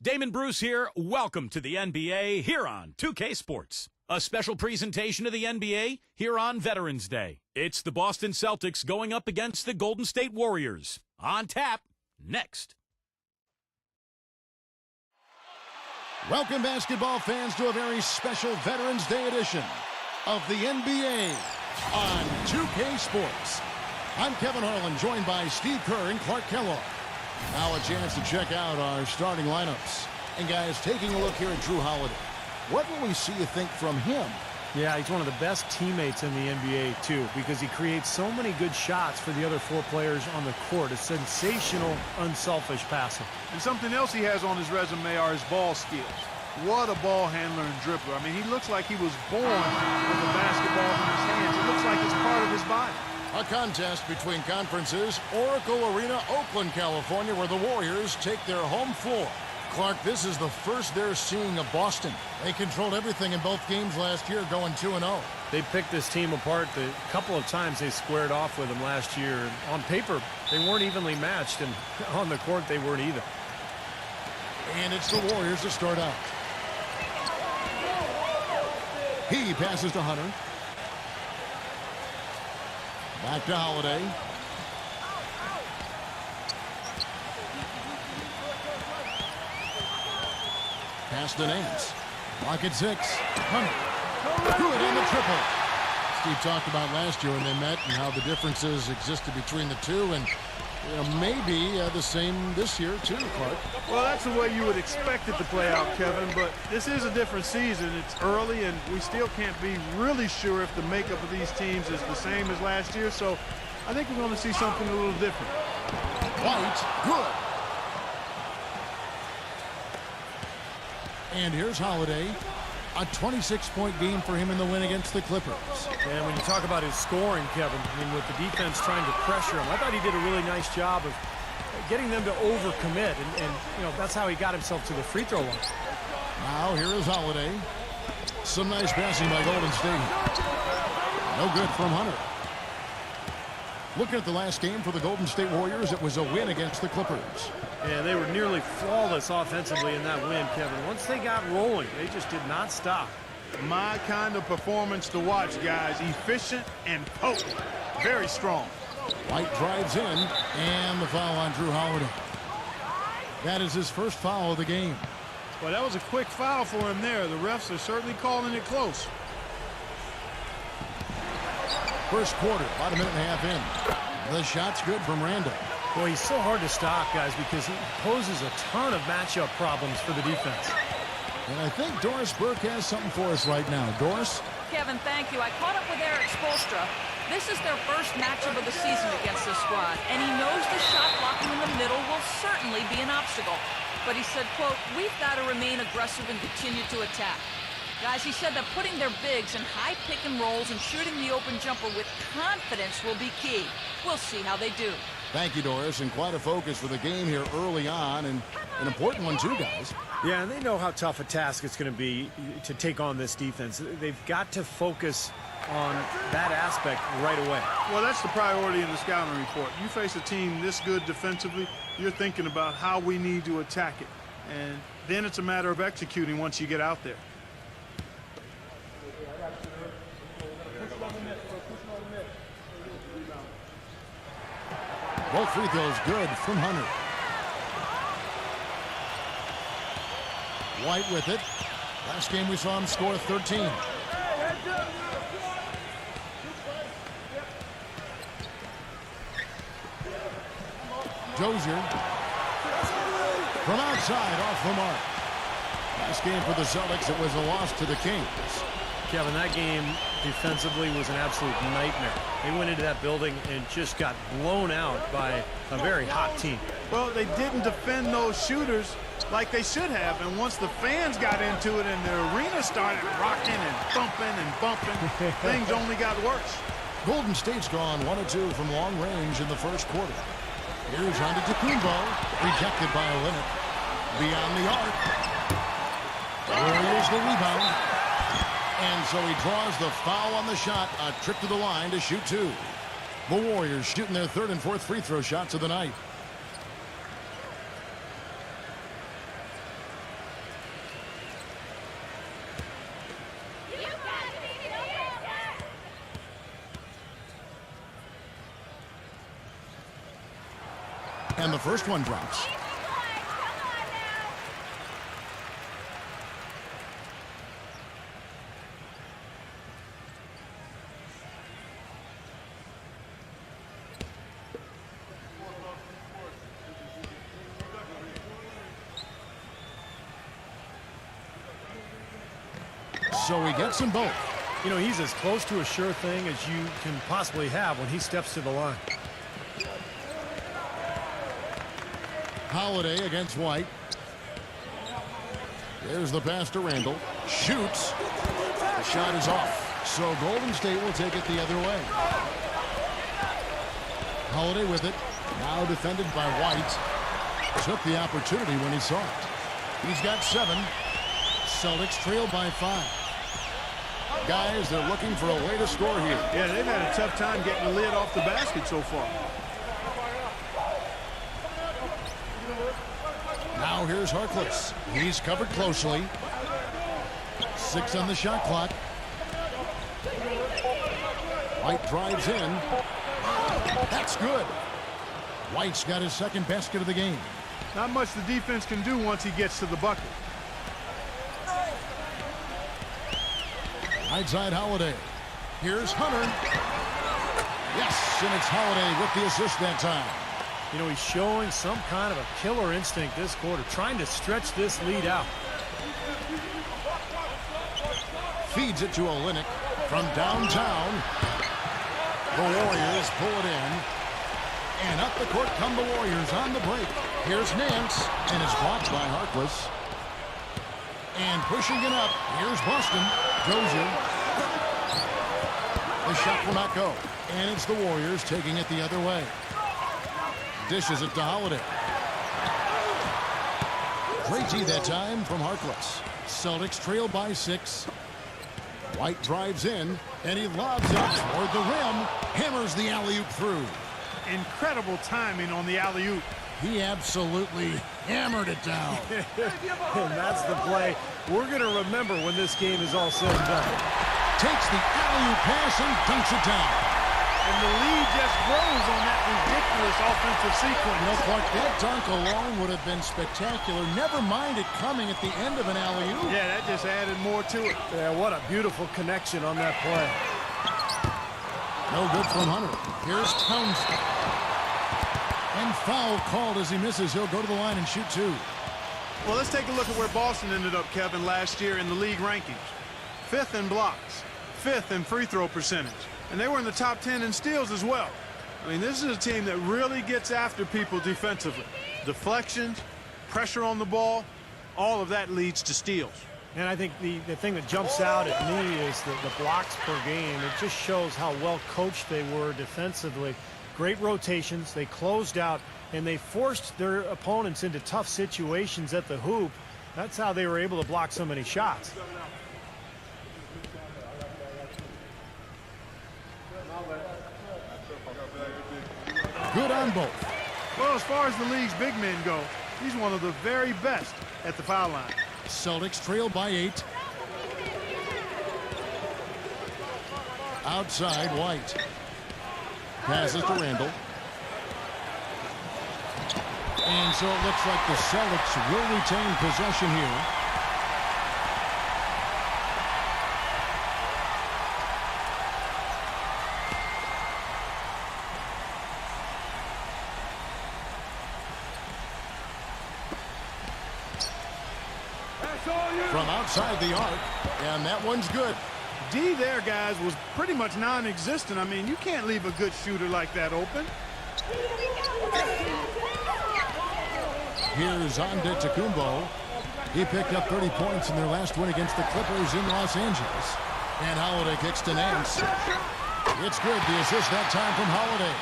Damon Bruce here. Welcome to the NBA here on 2K Sports. A special presentation of the NBA here on Veterans Day. It's the Boston Celtics going up against the Golden State Warriors. On tap, next. Welcome, basketball fans, to a very special Veterans Day edition of the NBA on 2K Sports. I'm Kevin Harlan, joined by Steve Kerr and Clark Kellogg. Now a chance to check out our starting lineups. And guys, taking a look here at Drew Holiday, what will we see, you think, from him? Yeah, he's one of the best teammates in the NBA, too, because he creates so many good shots for the other four players on the court. A sensational, unselfish passer. And something else he has on his resume are his ball skills. What a ball handler and dribbler. I mean, he looks like he was born with a basketball in his hands. It looks like it's part of his body. A contest between conferences, Oracle Arena, Oakland, California, where the Warriors take their home floor. Clark, this is the first they're seeing of Boston. They controlled everything in both games last year, going 2-0. They picked this team apart the couple of times they squared off with them last year. On paper, they weren't evenly matched, and on the court, they weren't either. And it's the Warriors to start out. He passes to Hunter. Back to Holiday. Pass to Nance. Lock at 6. Hunter. Good on the triple. Steve talked about last year when they met and how the differences existed between the two, and maybe the same this year too, Clark. Well, that's the way you would expect it to play out, Kevin, but this is a different season. It's early, and we still can't be really sure if the makeup of these teams is the same as last year, so I think we're going to see something a little different. White, good. And here's Holiday. A 26-point game for him in the win against the Clippers. And when you talk about his scoring, Kevin, I mean, with the defense trying to pressure him, I thought he did a really nice job of getting them to overcommit, and that's how he got himself to the free throw line. Now here is Holiday. Some nice passing by Golden State. No good from Hunter. Looking at the last game for the Golden State Warriors, it was a win against the Clippers. Yeah, they were nearly flawless offensively in that win, Kevin. Once they got rolling, they just did not stop. My kind of performance to watch, guys. Efficient and potent. Very strong. White drives in, and the foul on Drew Holiday. That is his first foul of the game. Well, that was a quick foul for him there. The refs are certainly calling it close. First quarter, about a minute and a half in. The shot's good from Randall. Boy, he's so hard to stop, guys, because he poses a ton of matchup problems for the defense. And I think Doris Burke has something for us right now. Doris? Kevin, thank you. I caught up with Eric Spoelstra. This is their first matchup of the season against this squad, and he knows the shot blocking in the middle will certainly be an obstacle. But he said, quote, "We've got to remain aggressive and continue to attack." Guys, he said that putting their bigs in high pick and rolls and shooting the open jumper with confidence will be key. We'll see how they do. Thank you, Doris, and quite a focus for the game here early on, and an important one too, guys. Yeah, and they know how tough a task it's going to be to take on this defense. They've got to focus on that aspect right away. Well, that's the priority in the scouting report. You face a team this good defensively, you're thinking about how we need to attack it. And then it's a matter of executing once you get out there. Both free throws good from Hunter. White with it. Last game we saw him score 13. Dozier. From outside, off the mark. Last game for the Celtics, it was a loss to the Kings. Kevin, that game defensively was an absolute nightmare. They went into that building and just got blown out by a very hot team. Well, they didn't defend those shooters like they should have, and once the fans got into it and the arena started rocking and bumping, things only got worse. Golden State's gone 1 of 2 from long range in the first quarter. Here's Antetokounmpo, rejected by Olynyk. Beyond the arc. Warriors the rebound. And so he draws the foul on the shot. A trip to the line to shoot 2. The Warriors shooting their third and fourth free throw shots of the night. And the first one drops. So he gets them both. You know, he's as close to a sure thing as you can possibly have when he steps to the line. Holiday against White. There's the pass to Randall. Shoots. The shot is off. So Golden State will take it the other way. Holiday with it. Now defended by White. Took the opportunity when he saw it. He's got 7. Celtics trail by 5. Guys, they're looking for a way to score here. Yeah, they've had a tough time getting the lid off the basket so far. Now here's Harkless. He's covered closely. 6 on the shot clock. White drives in. That's good. White's got his second basket of the game. Not much the defense can do once he gets to the bucket. Right side Holiday. Here's Hunter. Yes, and it's Holiday with the assist that time. You know, he's showing some kind of a killer instinct this quarter, trying to stretch this lead out. Feeds it to Olynyk from downtown. The Warriors pull it in. And up the court come the Warriors on the break. Here's Nance, and it's blocked by Harkless. And pushing it up, here's Boston. Dozier. The shot will not go. And it's the Warriors taking it the other way. Dishes it to Holiday. Great D that time from Harkless. Celtics trail by 6. White drives in, and he lobs it toward the rim. Hammers the alley-oop through. Incredible timing on the alley-oop. He absolutely hammered it down. And that's the play we're going to remember when this game is all said and done. Takes the alley-oop pass and dunks it down. And the lead just grows on that ridiculous offensive sequence. You know, Clark, that dunk alone would have been spectacular. Never mind it coming at the end of an alley-oop. Yeah, that just added more to it. Yeah, what a beautiful connection on that play. No good from Hunter. Here's Townsend. And foul called as he misses. He'll go to the line and shoot 2. Well, let's take a look at where Boston ended up, Kevin, last year in the league rankings. 5th in blocks, 5th in free throw percentage. And they were in the top 10 in steals as well. I mean, this is a team that really gets after people defensively. Deflections, pressure on the ball, all of that leads to steals. And I think the thing that jumps out at me is the blocks per game. It just shows how well coached they were defensively. Great rotations. They closed out, and they forced their opponents into tough situations at the hoop. That's how they were able to block so many shots. Good on both. Well, as far as the league's big men go, he's one of the very best at the foul line. Celtics trail by 8. Outside, White. Passes to Randall. And so it looks like the Celtics will retain possession here. From outside the arc, and that one's good. D there, guys, was pretty much non-existent. I mean, you can't leave a good shooter like that open. Here's Antetokounmpo. He picked up 30 points in their last win against the Clippers in Los Angeles. And Holiday kicks to Nance. It's good, the assist that time from Holiday.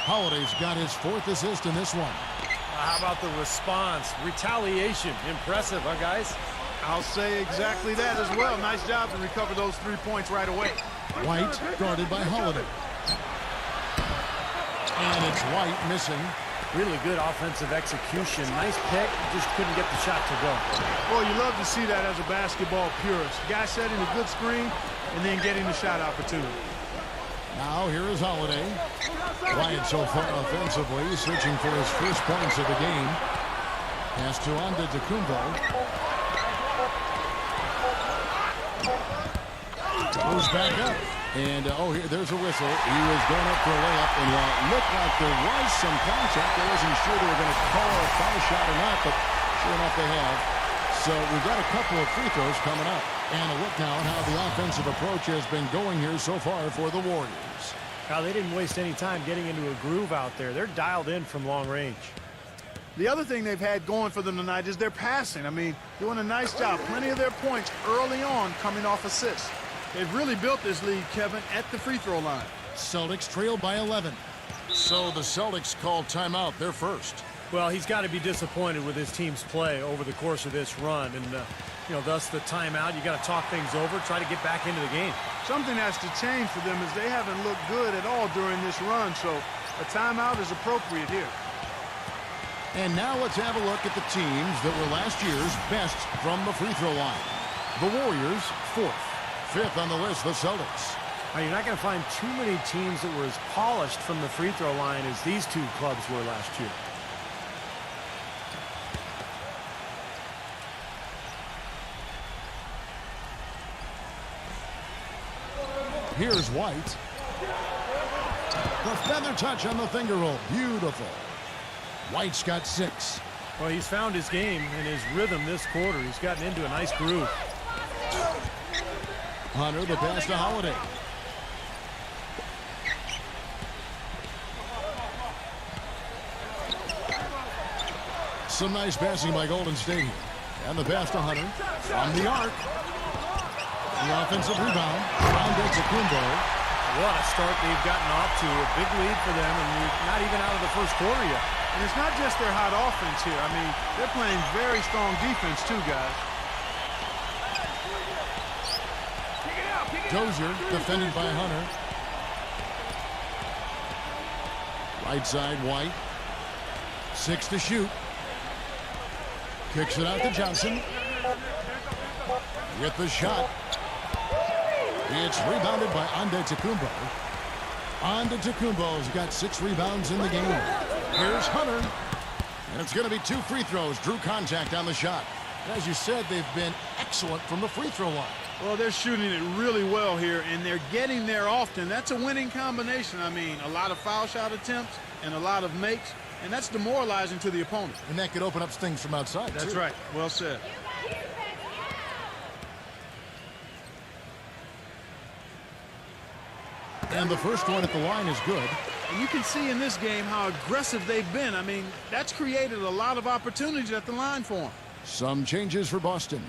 Holiday's got his 4th assist in this one. How about the response? Retaliation. Impressive, huh, guys? I'll say exactly that as well. Nice job to recover those 3 points right away. White guarded by Holiday. And it's White missing. Really good offensive execution. Nice pick. Just couldn't get the shot to go. Well, you love to see that as a basketball purist. Guy setting a good screen and then getting the shot opportunity. Now here is Holiday. Quiet so far offensively, searching for his first points of the game. Pass to Antetokounmpo. Goes back up. And, there's a whistle. He was going up for a layup, and while it looked like there was some contact, I wasn't sure they were going to call a foul shot or not, but sure enough they have. So we've got a couple of free throws coming up. And a look now at how the offensive approach has been going here so far for the Warriors. Now, they didn't waste any time getting into a groove out there. They're dialed in from long range. The other thing they've had going for them tonight is their passing. I mean, doing a nice job. Plenty of their points early on coming off assists. They've really built this lead, Kevin, at the free throw line. Celtics trail by 11. So the Celtics call timeout. They're first. Well, he's got to be disappointed with his team's play over the course of this run. And, thus the timeout. You got to talk things over, try to get back into the game. Something has to change for them as they haven't looked good at all during this run. So a timeout is appropriate here. And now let's have a look at the teams that were last year's best from the free throw line. The Warriors, 4th. 5th on the list, the Celtics. Now, you're not going to find too many teams that were as polished from the free throw line as these two clubs were last year. Here's White. The feather touch on the finger roll. Beautiful. White's got 6. Well, he's found his game and his rhythm this quarter. He's gotten into a nice groove. Hunter, the pass to Holiday. Some nice passing by Golden State. And the pass to Hunter from the arc. The offensive rebound. Antetokounmpo. What a start they've gotten off to. A big lead for them, and we're not even out of the first quarter yet. And it's not just their hot offense here. I mean, they're playing very strong defense too, guys. Dozier defended by Hunter. Right side, White. 6 to shoot. Kicks it out to Johnson. With the shot. It's rebounded by Antetokounmpo. Antetokounmpo's got 6 rebounds in the game. Here's Hunter. And it's going to be 2 free throws. Drew contact on the shot. As you said, they've been excellent from the free throw line. Well, they're shooting it really well here, and they're getting there often. That's a winning combination. I mean, a lot of foul shot attempts and a lot of makes, and that's demoralizing to the opponent. And that could open up things from outside, That's too. right. Well said. And the first one at the line is good. And you can see in this game how aggressive they've been. I mean, that's created a lot of opportunities at the line for them. Some changes for Boston.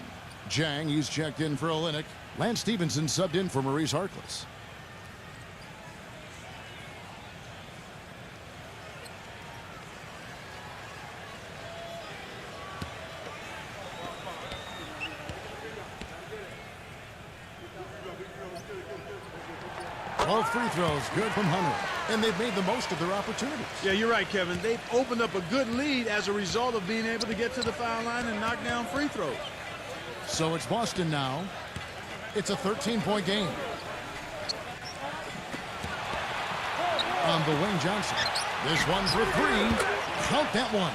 Jang, he's checked in for Olynyk. Lance Stevenson subbed in for Maurice Harkless. All free throws good from Hunter. And they've made the most of their opportunities. Yeah, you're right, Kevin. They've opened up a good lead as a result of being able to get to the foul line and knock down free throws. So it's Boston now. It's a 13-point game. On the wing, Johnson. This one for 3. Count that one.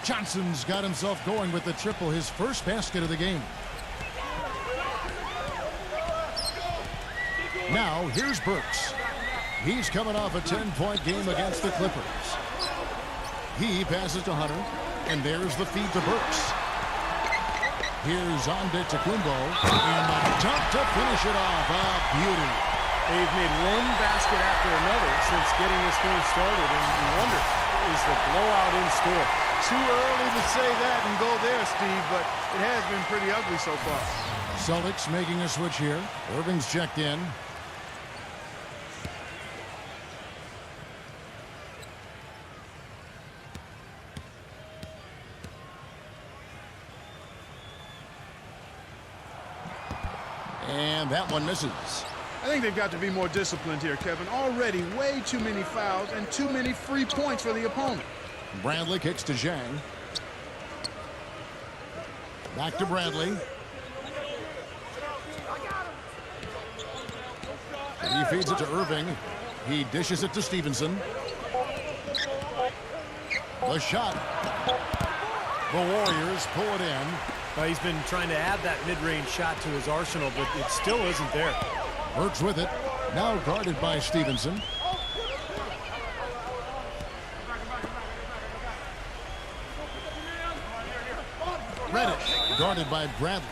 Johnson's got himself going with the triple, his first basket of the game. Now, here's Burks. He's coming off a 10-point game against the Clippers. He passes to Hunter, and there's the feed to Burks. Here's Antetokounmpo, and the dunk to finish it off. A beauty. They've made one basket after another since getting this game started, and you wonder, is the blowout in store? Too early to say that and go there, Steve, but it has been pretty ugly so far. Celtics making a switch here. Irving's checked in. And that one misses. I think they've got to be more disciplined here, Kevin. Already way too many fouls and too many free points for the opponent. Bradley kicks to Zhang. Back to Bradley. He feeds it to Irving. He dishes it to Stevenson. The shot. The Warriors pull it in. Well, he's been trying to add that mid-range shot to his arsenal, but it still isn't there. Burks with it. Now guarded by Stevenson. Reddish guarded by Bradley.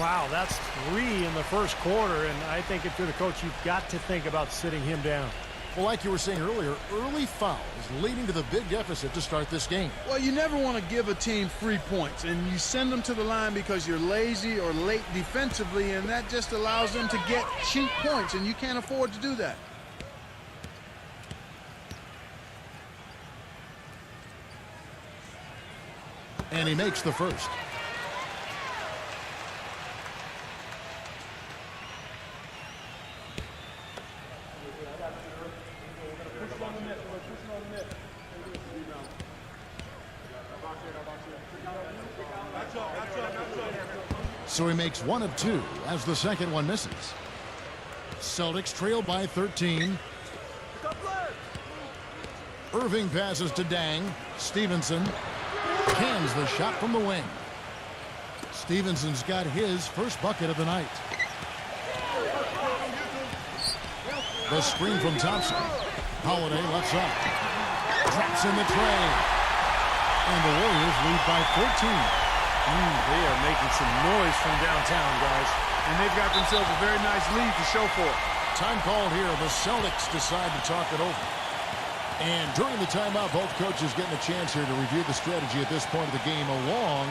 Wow, that's 3 in the first quarter, and I think if you're the coach, you've got to think about sitting him down. Well, like you were saying earlier, early fouls leading to the big deficit to start this game. Well, you never want to give a team free points, and you send them to the line because you're lazy or late defensively, and that just allows them to get cheap points, and you can't afford to do that. And he makes the first. So he makes 1 of 2 as the second one misses. Celtics trail by 13. Irving passes to Dang. Stevenson cans the shot from the wing. Stevenson's got his first bucket of the night. The screen from Thompson. Holiday left side. Drops in the tray. And the Warriors lead by 14. They are making some noise from downtown, guys. And they've got themselves a very nice lead to show for it. Time called here. The Celtics decide to talk it over. And during the timeout, both coaches getting a chance here to review the strategy at this point of the game, along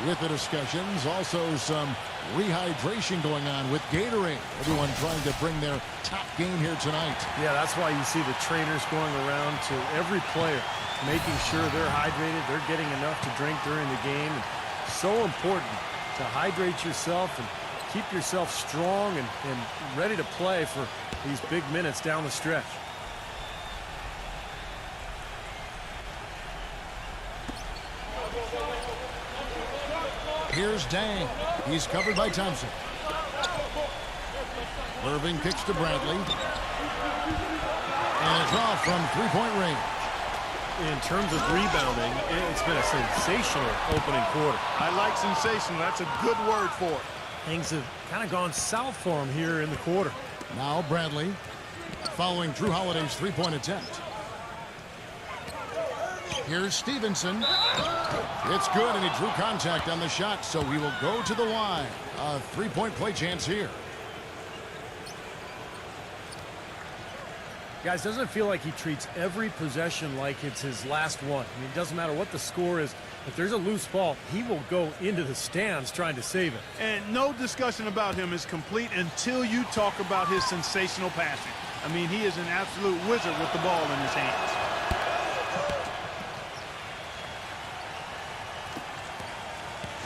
with the discussions. Also some rehydration going on with Gatorade. Everyone trying to bring their top game here tonight. Yeah, that's why you see the trainers going around to every player, making sure they're hydrated, they're getting enough to drink during the game. And so important to hydrate yourself and keep yourself strong and ready to play for these big minutes down the stretch. Here's Dang. He's covered by Thompson. Irving kicks to Bradley. And a draw from three-point range. In terms of rebounding, it's been a sensational opening quarter. I like sensational. That's a good word for it. Things have kind of gone south for him here in the quarter. Now Bradley following Drew Holiday's three-point attempt. Here's Stevenson. It's good, and he drew contact on the shot, so he will go to the line. A three-point play chance here. Guys, doesn't it feel like he treats every possession like it's his last one? I mean, it doesn't matter what the score is. If there's a loose ball, he will go into the stands trying to save it. And no discussion about him is complete until you talk about his sensational passing. I mean, he is an absolute wizard with the ball in his hands.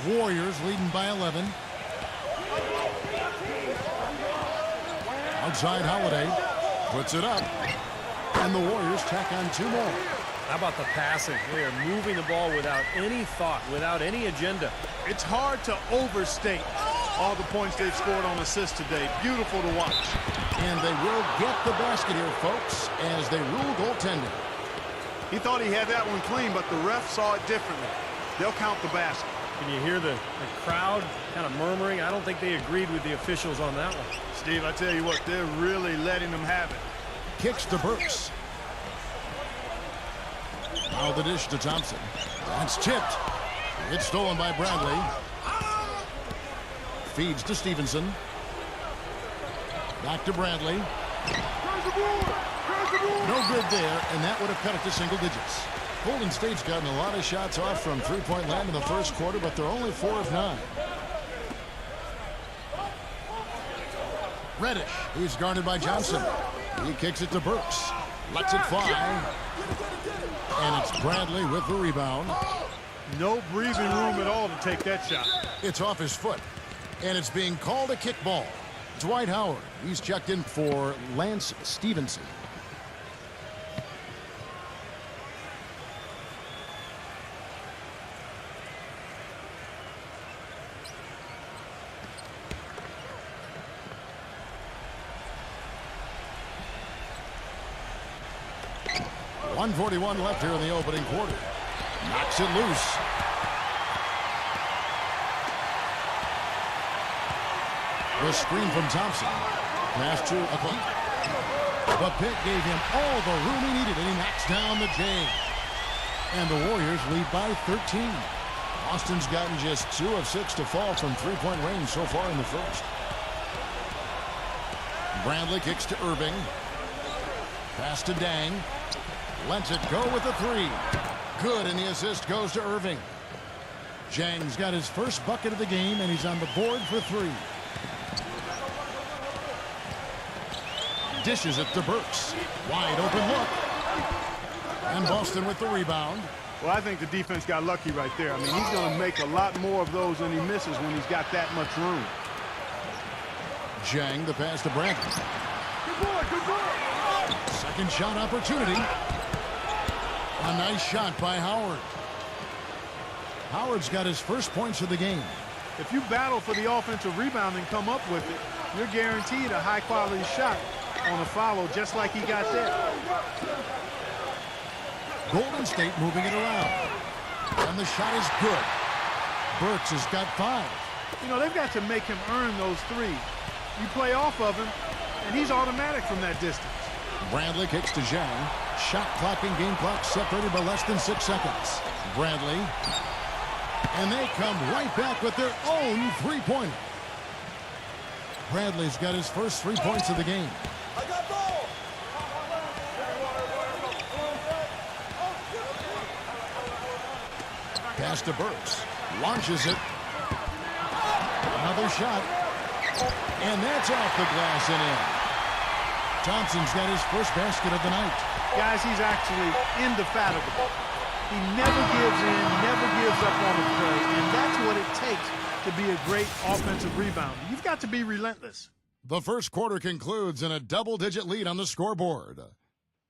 Warriors leading by 11. Outside Holiday puts it up. And the Warriors tack on 2 more. How about the passing? They are moving the ball without any thought, without any agenda. It's hard to overstate all the points they've scored on assists today. Beautiful to watch. And they will get the basket here, folks, as they rule goaltending. He thought he had that one clean, but the ref saw it differently. They'll count the basket. Can you hear the crowd kind of murmuring? I don't think they agreed with the officials on that one. Steve, I tell you what, they're really letting them have it. Kicks to Burks. Now the dish to Thompson. That's tipped. It's stolen by Bradley. Feeds to Stevenson. Back to Bradley. No good there, and that would have cut it to single digits. Golden State's gotten a lot of shots off from three-point land in the first quarter, but they're only 4 of 9. Reddish. He's guarded by Johnson. He kicks it to Burks. Lets it fly. And it's Bradley with the rebound. No breathing room at all to take that shot. It's off his foot. And it's being called a kickball. Dwight Howard. He's checked in for Lance Stevenson. 1:41 left here in the opening quarter. Knocks it loose. The screen from Thompson. Pass to Akon. The pick gave him all the room he needed, and he knocks down the J. And the Warriors lead by 13. Boston's gotten just 2 of 6 to fall from three-point range so far in the first. Bradley kicks to Irving. Pass to Dang. Lets it go with the 3. Good, and the assist goes to Irving. Jang's got his first bucket of the game, and he's on the board for 3. Dishes it to Burks. Wide open look. And Boston with the rebound. Well, I think the defense got lucky right there. I mean, he's going to make a lot more of those than he misses when he's got that much room. Jang, the pass to Bradley. Good boy. Second shot opportunity. A nice shot by Howard. Howard's got his first points of the game. If you battle for the offensive rebound and come up with it, you're guaranteed a high-quality shot on a follow just like he got there. Golden State moving it around. And the shot is good. Burks has got 5. You know, they've got to make him earn those threes. You play off of him, and he's automatic from that distance. Bradley kicks to Zhang. Shot clock and game clock separated by less than 6 seconds. Bradley. And they come right back with their own three-pointer. Bradley's got his first 3 points of the game. Pass to Burks. Launches it. Another shot. And that's off the glass and in. Thompson's got his first basket of the night. Guys, he's actually indefatigable. He never gives in, never gives up on a play, and that's what it takes to be a great offensive rebounder. You've got to be relentless. The first quarter concludes in a double-digit lead on the scoreboard.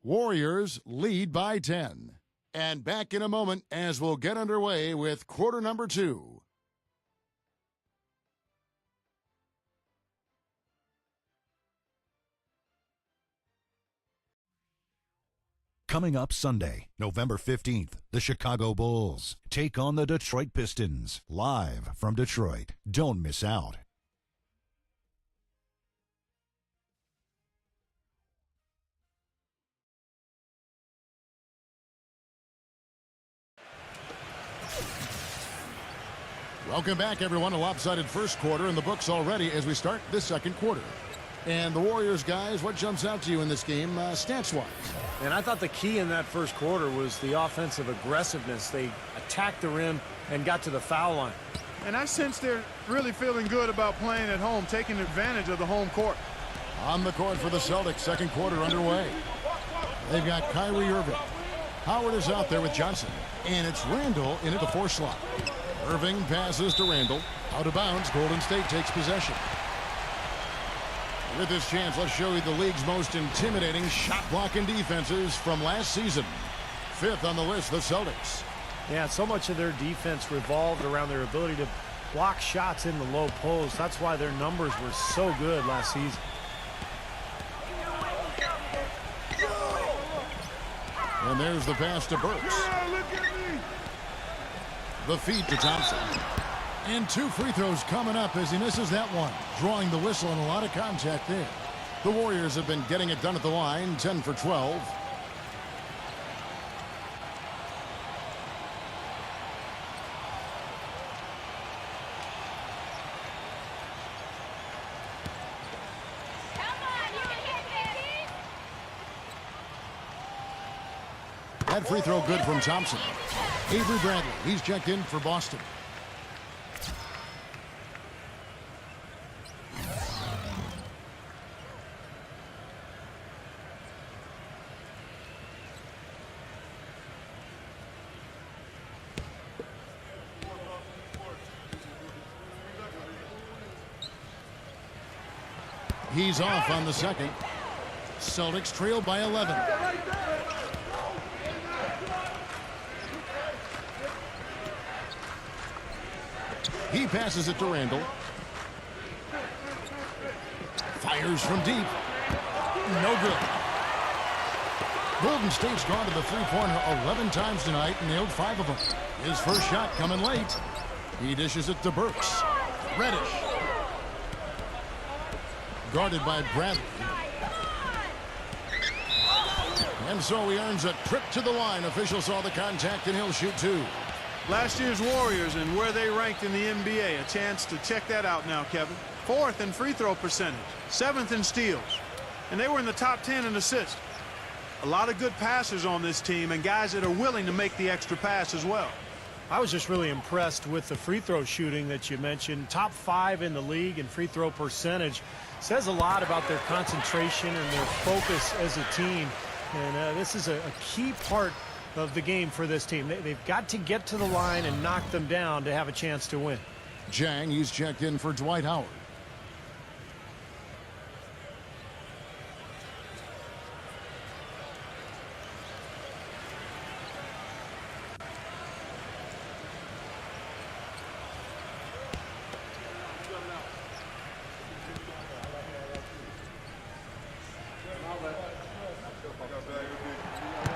Warriors lead by 10. And back in a moment as we'll get underway with quarter number 2. Coming up Sunday, November 15th, the Chicago Bulls take on the Detroit Pistons, live from Detroit. Don't miss out. Welcome back, everyone. A lopsided first quarter in the books already as we start this second quarter. And the Warriors, guys, what jumps out to you in this game stats-wise? And I thought the key in that first quarter was the offensive aggressiveness. They attacked the rim and got to the foul line. And I sense they're really feeling good about playing at home, taking advantage of the home court. On the court for the Celtics, second quarter underway. They've got Kyrie Irving. Howard is out there with Johnson. And it's Randall in at the 4 slot. Irving passes to Randall. Out of bounds, Golden State takes possession. With this chance, let's show you the league's most intimidating shot-blocking defenses from last season. 5th on the list, the Celtics. Yeah, so much of their defense revolved around their ability to block shots in the low post. That's why their numbers were so good last season. And there's the pass to Burks. The feed to Thompson. And 2 free throws coming up as he misses that one. Drawing the whistle and a lot of contact there. The Warriors have been getting it done at the line, 10 for 12. That free throw good from Thompson. Avery Bradley, he's checked in for Boston. He's off on the second. Celtics trail by 11. He passes it to Randall. Fires from deep. No good. Golden State's gone to the three-pointer 11 times tonight and nailed 5 of them. His first shot coming late. He dishes it to Burks. Reddish. Guarded by Bradley. And so he earns a trip to the line. Officials saw the contact and he'll shoot 2. Last year's Warriors and where they ranked in the NBA. A chance to check that out now, Kevin. 4th in free throw percentage. 7th in steals. And they were in the top 10 in assists. A lot of good passers on this team and guys that are willing to make the extra pass as well. I was just really impressed with the free throw shooting that you mentioned. Top 5 in the league in free throw percentage. Says a lot about their concentration and their focus as a team. And this is a key part of the game for this team. They've got to get to the line and knock them down to have a chance to win. Jang, he's checked in for Dwight Howard.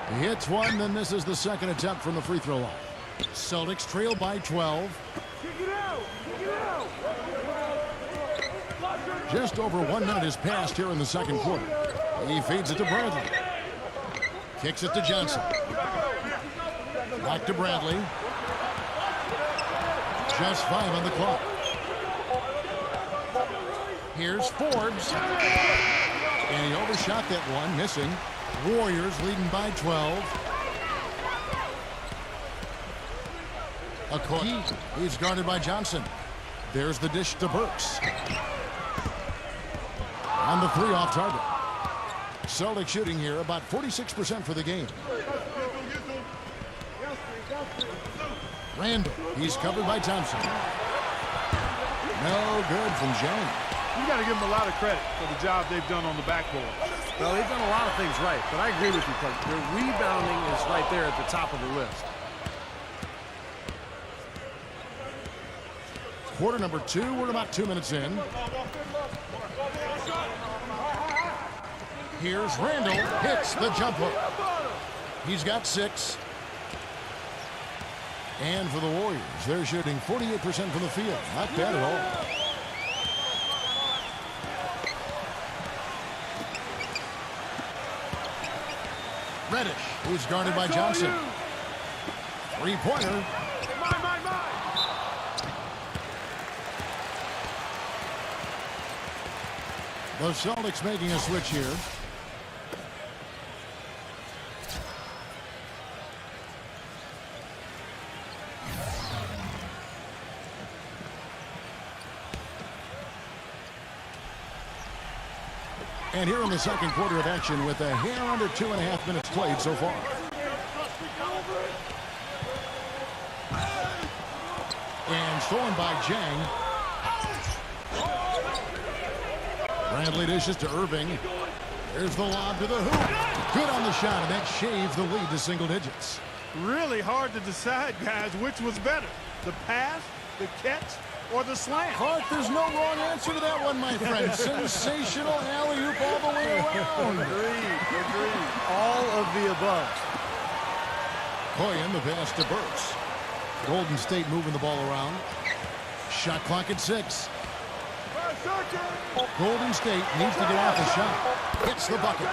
He hits one, then misses the second attempt from the free throw line. Celtics trail by 12. Just over 1 minute has passed here in the second quarter. He feeds it to Bradley. Kicks it to Johnson. Back to Bradley. Just 5 on the clock. Here's Forbes. And he overshot that one, missing. Warriors leading by 12. He's guarded by Johnson. There's the dish to Burks. On the 3 off target. Celtics shooting here about 46% for the game. Randall. He's covered by Thompson. No good from Jang. You got to give them a lot of credit for the job they've done on the backboard. Well, they've done a lot of things right, but I agree with you, Coach. Their rebounding is right there at the top of the list. Quarter number 2. We're about 2 minutes in. Here's Randall. Hits the jump hook. He's got 6. And for the Warriors, they're shooting 48% from the field. Not bad at all. Reddish, who's guarded by Johnson. 3-pointer. The Celtics making a switch here. And here in the second quarter of action with a hair under 2.5 minutes played so far. And stolen by Jang. Bradley dishes to Irving. There's the lob to the hoop. Good on the shot, and that shaved the lead to single digits. Really hard to decide, guys, which was better. The pass, the catch, or the slam. Clark, there's no wrong answer to that one, my friend. Sensational alley-oop all the way around. Agreed. All of the above. Boyan, the pass to Burks. Golden State moving the ball around. Shot clock at 6. Golden State needs to get off the shot. Hits the bucket.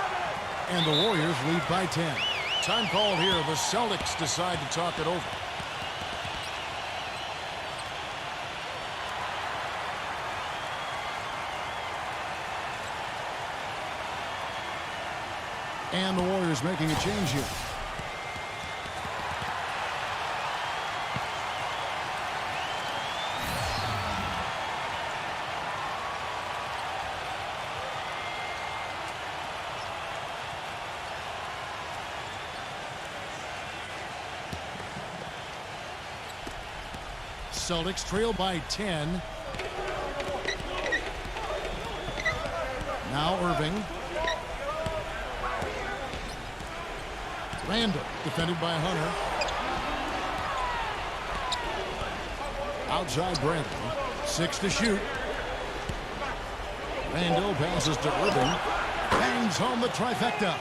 And the Warriors lead by 10. Time called here. The Celtics decide to talk it over. And the Warriors making a change here. Celtics trail by 10. Now Irving. Randall, defended by Hunter. Outside Bradley. 6 to shoot. Randall passes to Irving. Bangs home the trifecta.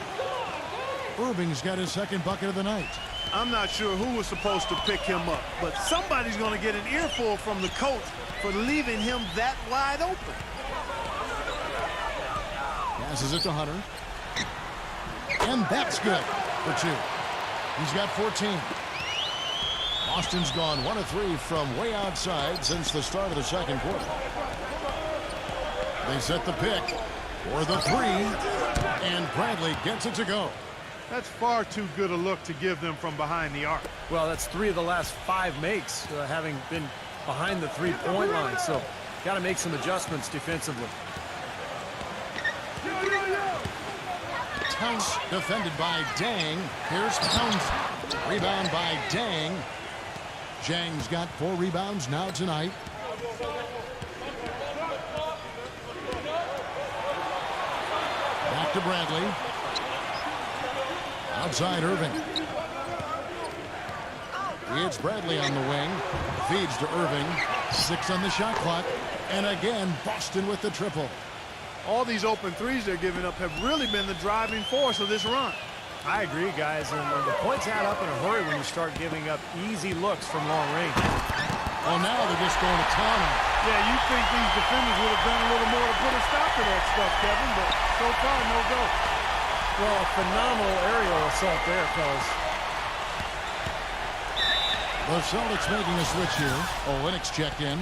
Irving's got his second bucket of the night. I'm not sure who was supposed to pick him up, but somebody's going to get an earful from the coach for leaving him that wide open. Passes it to Hunter. And that's good for 2. He's got 14. Boston's gone 1 of 3 from way outside since the start of the second quarter. They set the pick for the 3, and Bradley gets it to go. That's far too good a look to give them from behind the arc. Well, that's 3 of the last 5 makes, having been behind the three-point line. So, got to make some adjustments defensively. Towns defended by Dang. Here's Towns. Rebound by Dang. Jang's got 4 rebounds now tonight. Back to Bradley. Outside Irving. It's Bradley on the wing. Feeds to Irving. 6 on the shot clock. And again, Boston with the triple. All these open threes they're giving up have really been the driving force of this run. I agree, guys. And the points add up in a hurry when you start giving up easy looks from long range. Well, now they're just going to town on it. Yeah, you think these defenders would have done a little more to put a stop to that stuff, Kevin, but so far, no go. Well, a phenomenal aerial assault there, fellas. The Celtics making a switch here. Olynyk checked in.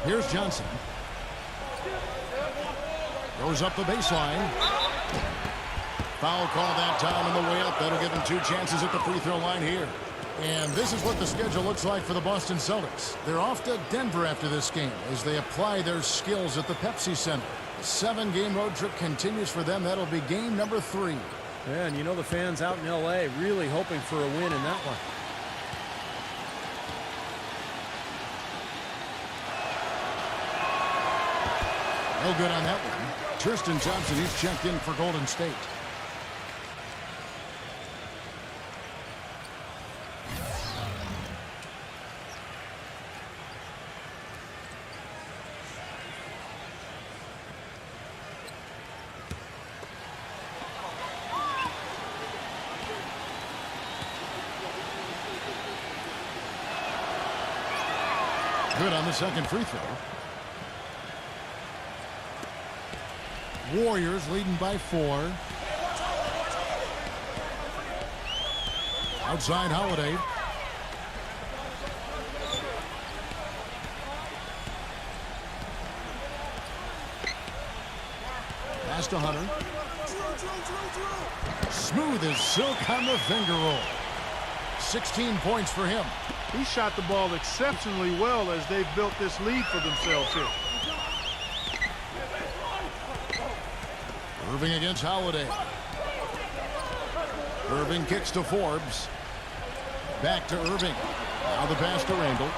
Here's Johnson. Goes up the baseline. Foul call that time on the way up. That'll give him 2 chances at the free throw line here. And this is what the schedule looks like for the Boston Celtics. They're off to Denver after this game as they apply their skills at the Pepsi Center. The 7-game road trip continues for them. That'll be game number 3. Yeah, and you know the fans out in L.A. really hoping for a win in that one. No good on that one. Tristan Thompson, he's checked in for Golden State. Good on the second free throw. Warriors leading by 4. Outside Holiday. Pass to Hunter. Smooth as silk on the finger roll. 16 points for him. He shot the ball exceptionally well as they've built this lead for themselves here. Irving against Holiday. Irving kicks to Forbes. Back to Irving. Now the pass to Randall.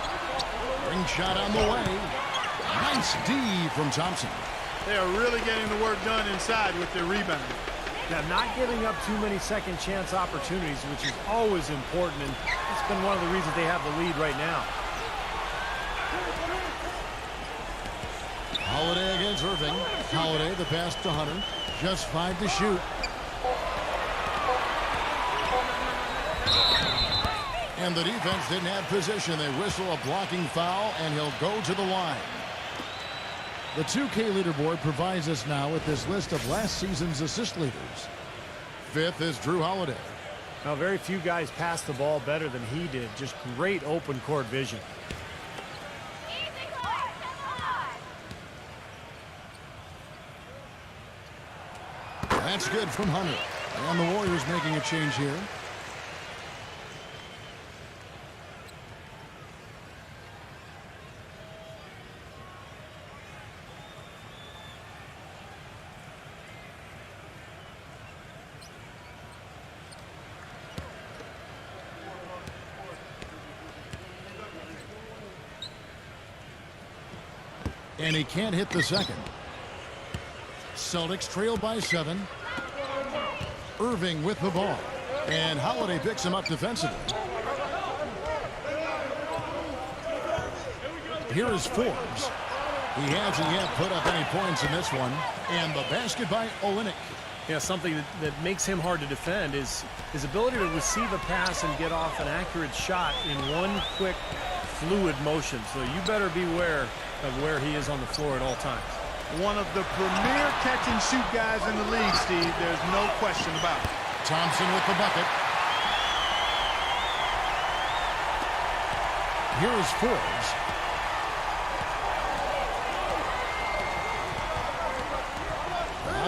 Ring shot on the way. Nice D from Thompson. They are really getting the work done inside with their rebound. Yeah, not giving up too many second chance opportunities, which is always important, and it's been one of the reasons they have the lead right now. Holiday against Irving. Holiday, the pass to Hunter. Just 5 to shoot. And the defense didn't have position. They whistle a blocking foul, and he'll go to the line. The 2K leaderboard provides us now with this list of last season's assist leaders. 5th is Drew Holiday. Now, very few guys passed the ball better than he did. Just great open court vision. That's good from Hunter. And the Warriors making a change here. And he can't hit the second. Celtics trail by 7. Irving with the ball. And Holiday picks him up defensively. Here is Forbes. He hasn't yet put up any points in this one. And the basket by Olynyk. Yeah, something that makes him hard to defend is his ability to receive a pass and get off an accurate shot in one quick, fluid motion. So you better beware of where he is on the floor at all times. One of the premier catch-and-shoot guys in the league, Steve. There's no question about it. Thompson with the bucket. Here is Forbes.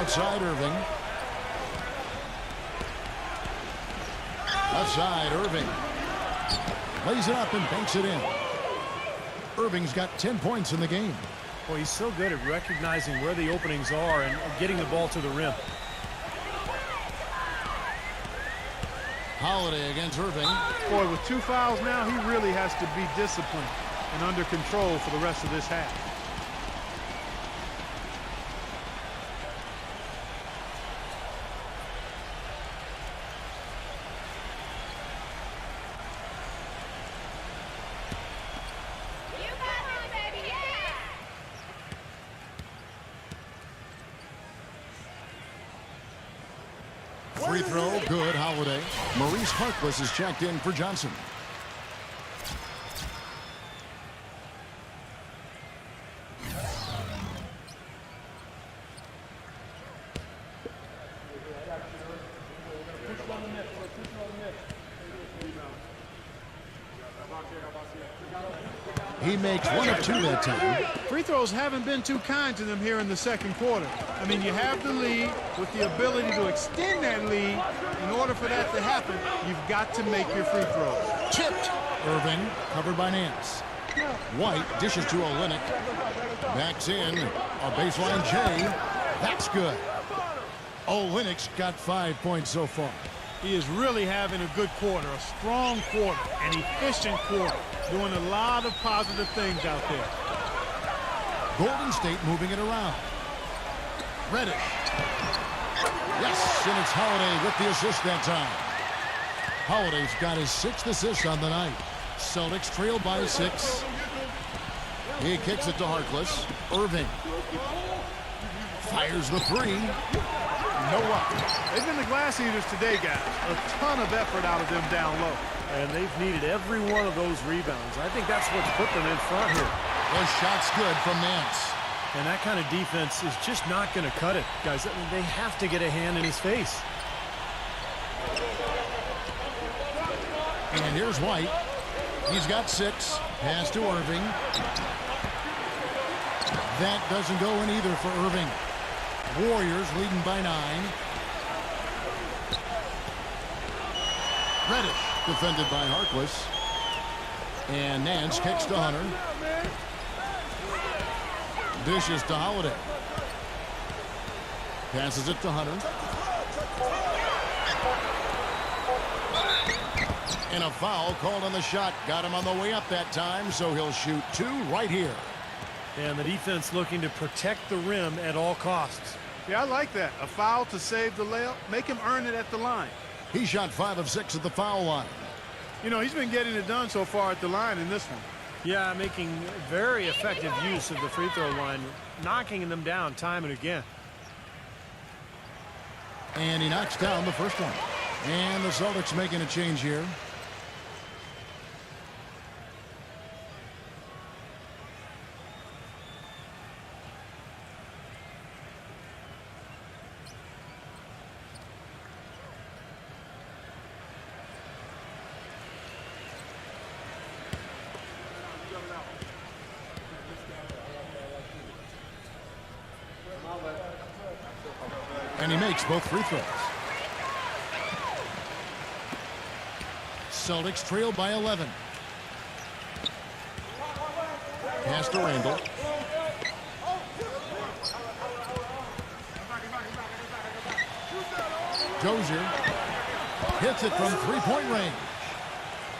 Outside Irving. Left side Irving. Lays it up and banks it in. Irving's got 10 points in the game. Well, he's so good at recognizing where the openings are and getting the ball to the rim. Holiday against Irving. Boy, with 2 fouls now, he really has to be disciplined and under control for the rest of this half. Free throw, good, Holiday. Maurice Harkless is checked in for Johnson. He makes 1 of 2 that time. Free throws haven't been too kind to them here in the second quarter. I mean, you have the lead with the ability to extend that lead. In order for that to happen, you've got to make your free throws. Tipped. Irving covered by Nance. White dishes to Olynyk. Backs in. A baseline J. That's good. Olynyk's got 5 points so far. He is really having a good quarter, a strong quarter, an efficient quarter, doing a lot of positive things out there. Golden State moving it around. Reddish. Yes, and it's Holiday with the assist that time. Holiday's got his 6th assist on the night. Celtics trail by 6. He kicks it to Harkless. Irving. Fires the 3. No up. They've been the glass eaters today, guys. A ton of effort out of them down low. And they've needed every one of those rebounds. I think that's what's put them in front here. The shot's good from Nance. And that kind of defense is just not going to cut it. Guys, they have to get a hand in his face. And here's White. He's got 6. Pass to Irving. That doesn't go in either for Irving. Warriors leading by 9. Reddish defended by Harkless. And Nance kicks to Hunter. Dishes to Holiday. Passes it to Hunter. And a foul called on the shot. Got him on the way up that time, so he'll shoot 2 right here. And the defense looking to protect the rim at all costs. Yeah, I like that. A foul to save the layup. Make him earn it at the line. He shot 5 of 6 at the foul line. You know, he's been getting it done so far at the line in this one. Yeah, making very effective use of the free throw line, knocking them down time and again. And he knocks down the first one. And the Celtics making a change here. And he makes both free throws. Celtics trail by 11. Pass to Randall. Dozier hits it from three-point range.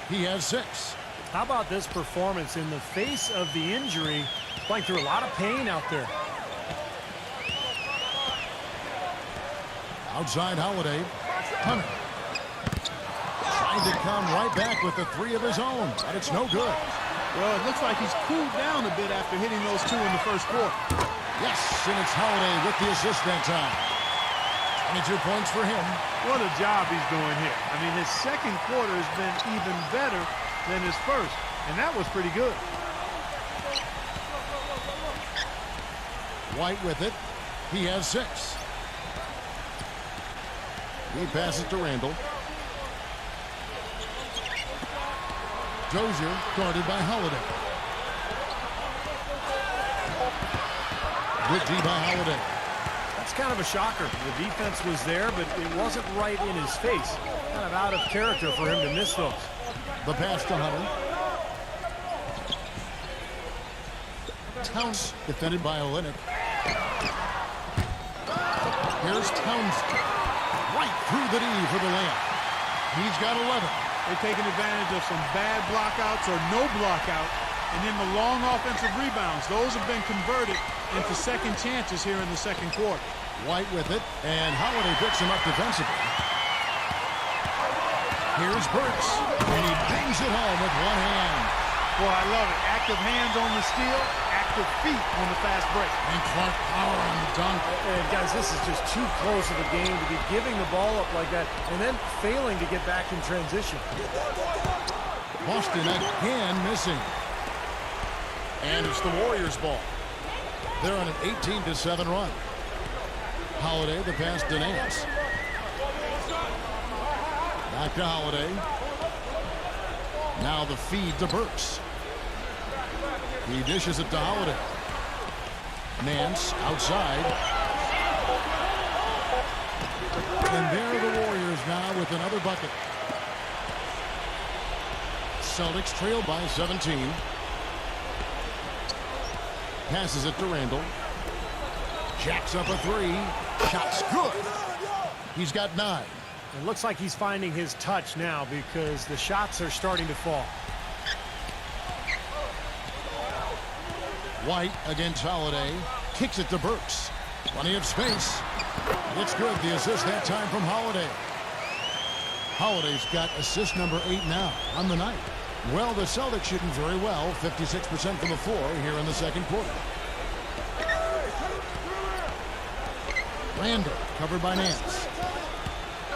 He has 6. How about this performance in the face of the injury? Playing through a lot of pain out there. Outside Holiday. Hunter. Trying to come right back with the three of his own, but it's no good. Well, it looks like he's cooled down a bit after hitting those two in the first quarter. Yes, and it's Holiday with the assist that time. 22 points for him. What a job he's doing here. I mean, his second quarter has been even better than his first, and that was pretty good. White with it. He has 6. He passes to Randall. Dozier guarded by Holiday. Good D by Holiday. That's kind of a shocker. The defense was there, but it wasn't right in his face. Kind of out of character for him to miss those. The pass to Hunter. Towns defended by Olynyk. Here's Townsend. Right through the D for the layup. He's got 11. They're taking advantage of some bad blockouts or no blockout, and then the long offensive rebounds. Those have been converted into second chances here in the second quarter. White with it, and Holiday picks him up defensively. Here's Burks, and he bangs it home with one hand. Boy, I love it. Active hands on the steal, active feet on the fast break. And Clark power on the dunk. And guys, this is just too close of a game to be giving the ball up like that and then failing to get back in transition. Boston again missing. And it's the Warriors' ball. They're on an 18-7 run. Holiday, the pass to Nance. Back to Holiday. Now the feed to Burks. He dishes it to Holiday. Nance outside. And there are the Warriors now with another bucket. Celtics trail by 17. Passes it to Randall. Jacks up a 3. Shot's good. He's got 9. It looks like he's finding his touch now because the shots are starting to fall. White against Holiday. Kicks it to Burks. Plenty of space. It's good. The assist that time from Holiday. Holiday's got assist number 8 now on the night. Well, the Celtics shooting very well. 56% from the floor here in the second quarter. Randall covered by Nance.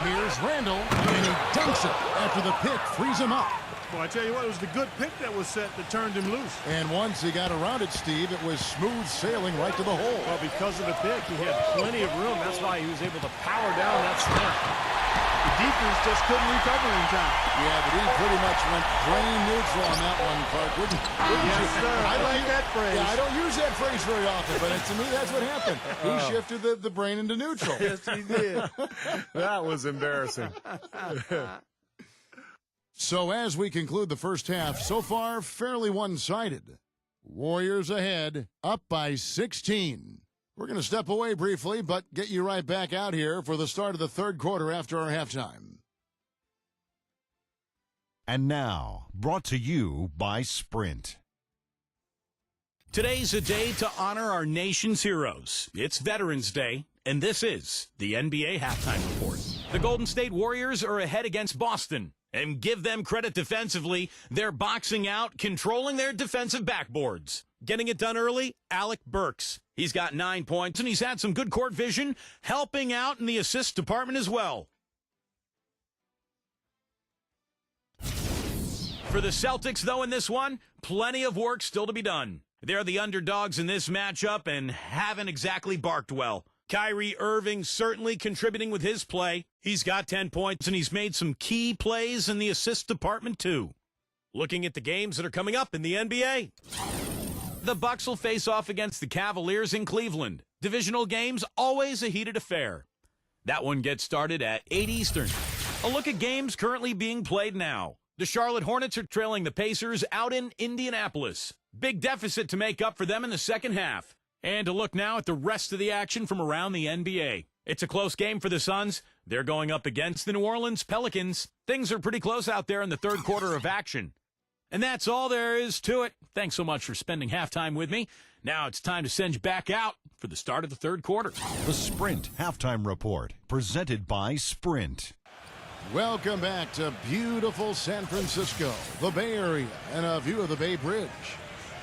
Here's Randall, and he dunks it after the pick frees him up. Well, I tell you what, it was the good pick that was set that turned him loose. And once he got around it, Steve, it was smooth sailing right to the hole. Well, because of the pick, he had plenty of room. That's why he was able to power down that slam. The defense just couldn't recover in time. Yeah, but he pretty much went drain neutral on that one, Clark. Wouldn't Yes, you? sir. I like that phrase. Yeah, I don't use that phrase very often, but to me, that's what happened. He shifted the brain into neutral. Yes, he did. That was embarrassing. So as we conclude the first half, so far fairly one-sided. Warriors ahead, up by 16. We're going to step away briefly, but get you right back out here for the start of the third quarter after our halftime. And now, brought to you by Sprint. Today's a day to honor our nation's heroes. It's Veterans Day, and this is the NBA Halftime Report. The Golden State Warriors are ahead against Boston. And give them credit defensively, they're boxing out, controlling their defensive backboards. Getting it done early, Alec Burks. He's got 9 points, and he's had some good court vision, helping out in the assist department as well. For the Celtics, though, in this one, plenty of work still to be done. They're the underdogs in this matchup and haven't exactly barked well. Kyrie Irving certainly contributing with his play. He's got 10 points, and he's made some key plays in the assist department, too. Looking at the games that are coming up in the NBA. The Bucks will face off against the Cavaliers in Cleveland. Divisional games, always a heated affair. That one gets started at 8 Eastern. A look at games currently being played now. The Charlotte Hornets are trailing the Pacers out in Indianapolis. Big deficit to make up for them in the second half. And to look now at the rest of the action from around the NBA. It's a close game for the Suns. They're going up against the New Orleans Pelicans. Things are pretty close out there in the third quarter of action. And that's all there is to it. Thanks so much for spending halftime with me. Now it's time to send you back out for the start of the third quarter. The Sprint Halftime Report, presented by Sprint. Welcome back to beautiful San Francisco, the Bay Area, and a view of the Bay Bridge.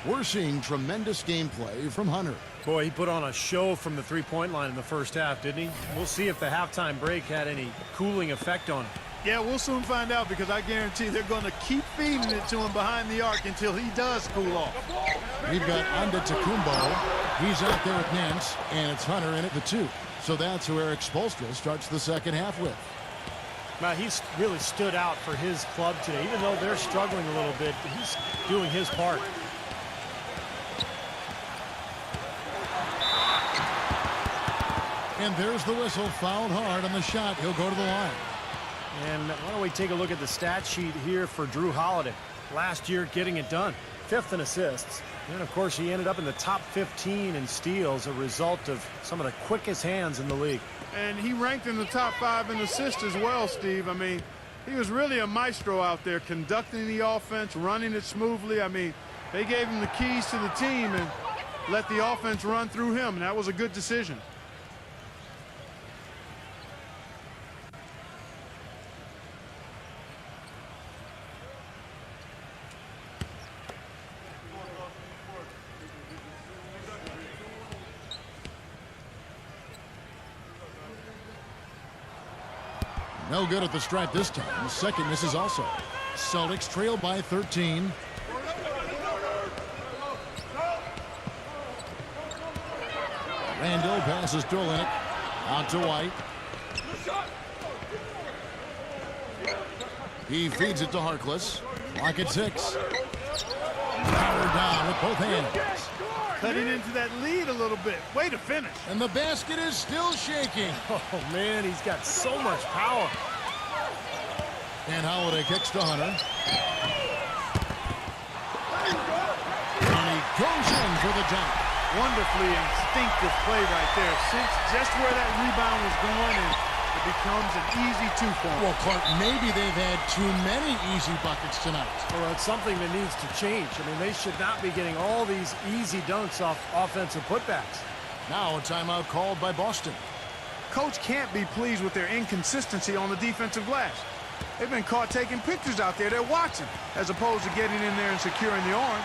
We're seeing tremendous gameplay from Hunter. Boy, he put on a show from the three-point line in the first half, didn't he? We'll see if the halftime break had any cooling effect on him. Yeah, we'll soon find out, because I guarantee they're going to keep feeding it to him behind the arc until he does cool off. We've got Antetokounmpo. He's out there at Nance, and it's Hunter in at the 2. So that's who Eric Spoelstra starts the second half with. Now, he's really stood out for his club today. Even though they're struggling a little bit, he's doing his part. And there's the whistle, fouled hard on the shot. He'll go to the line. And why don't we take a look at the stat sheet here for Drew Holiday. Last year, getting it done. 5th in assists. And, of course, he ended up in the top 15 in steals, a result of some of the quickest hands in the league. And he ranked in the top 5 in assists as well, Steve. I mean, he was really a maestro out there, conducting the offense, running it smoothly. I mean, they gave him the keys to the team and let the offense run through him, and that was a good decision. No good at the stripe this time. Second misses also. Celtics trail by 13. Randall passes to Olynyk. Out to White. He feeds it to Harkless. Clock at 6. Powered down with both hands. Cutting into that lead a little bit. Way to finish. And the basket is still shaking. Oh, man, he's got so much power. And Holiday kicks to Hunter. And he goes in for the dunk. Wonderfully instinctive play right there. Since just where that rebound was going, and it becomes an easy 2 for him. Well, Clark, maybe they've had too many easy buckets tonight. Well, it's something that needs to change. I mean, they should not be getting all these easy dunks off offensive putbacks. Now a timeout called by Boston. Coach can't be pleased with their inconsistency on the defensive glass. They've been caught taking pictures out there. They're watching, as opposed to getting in there and securing the arm.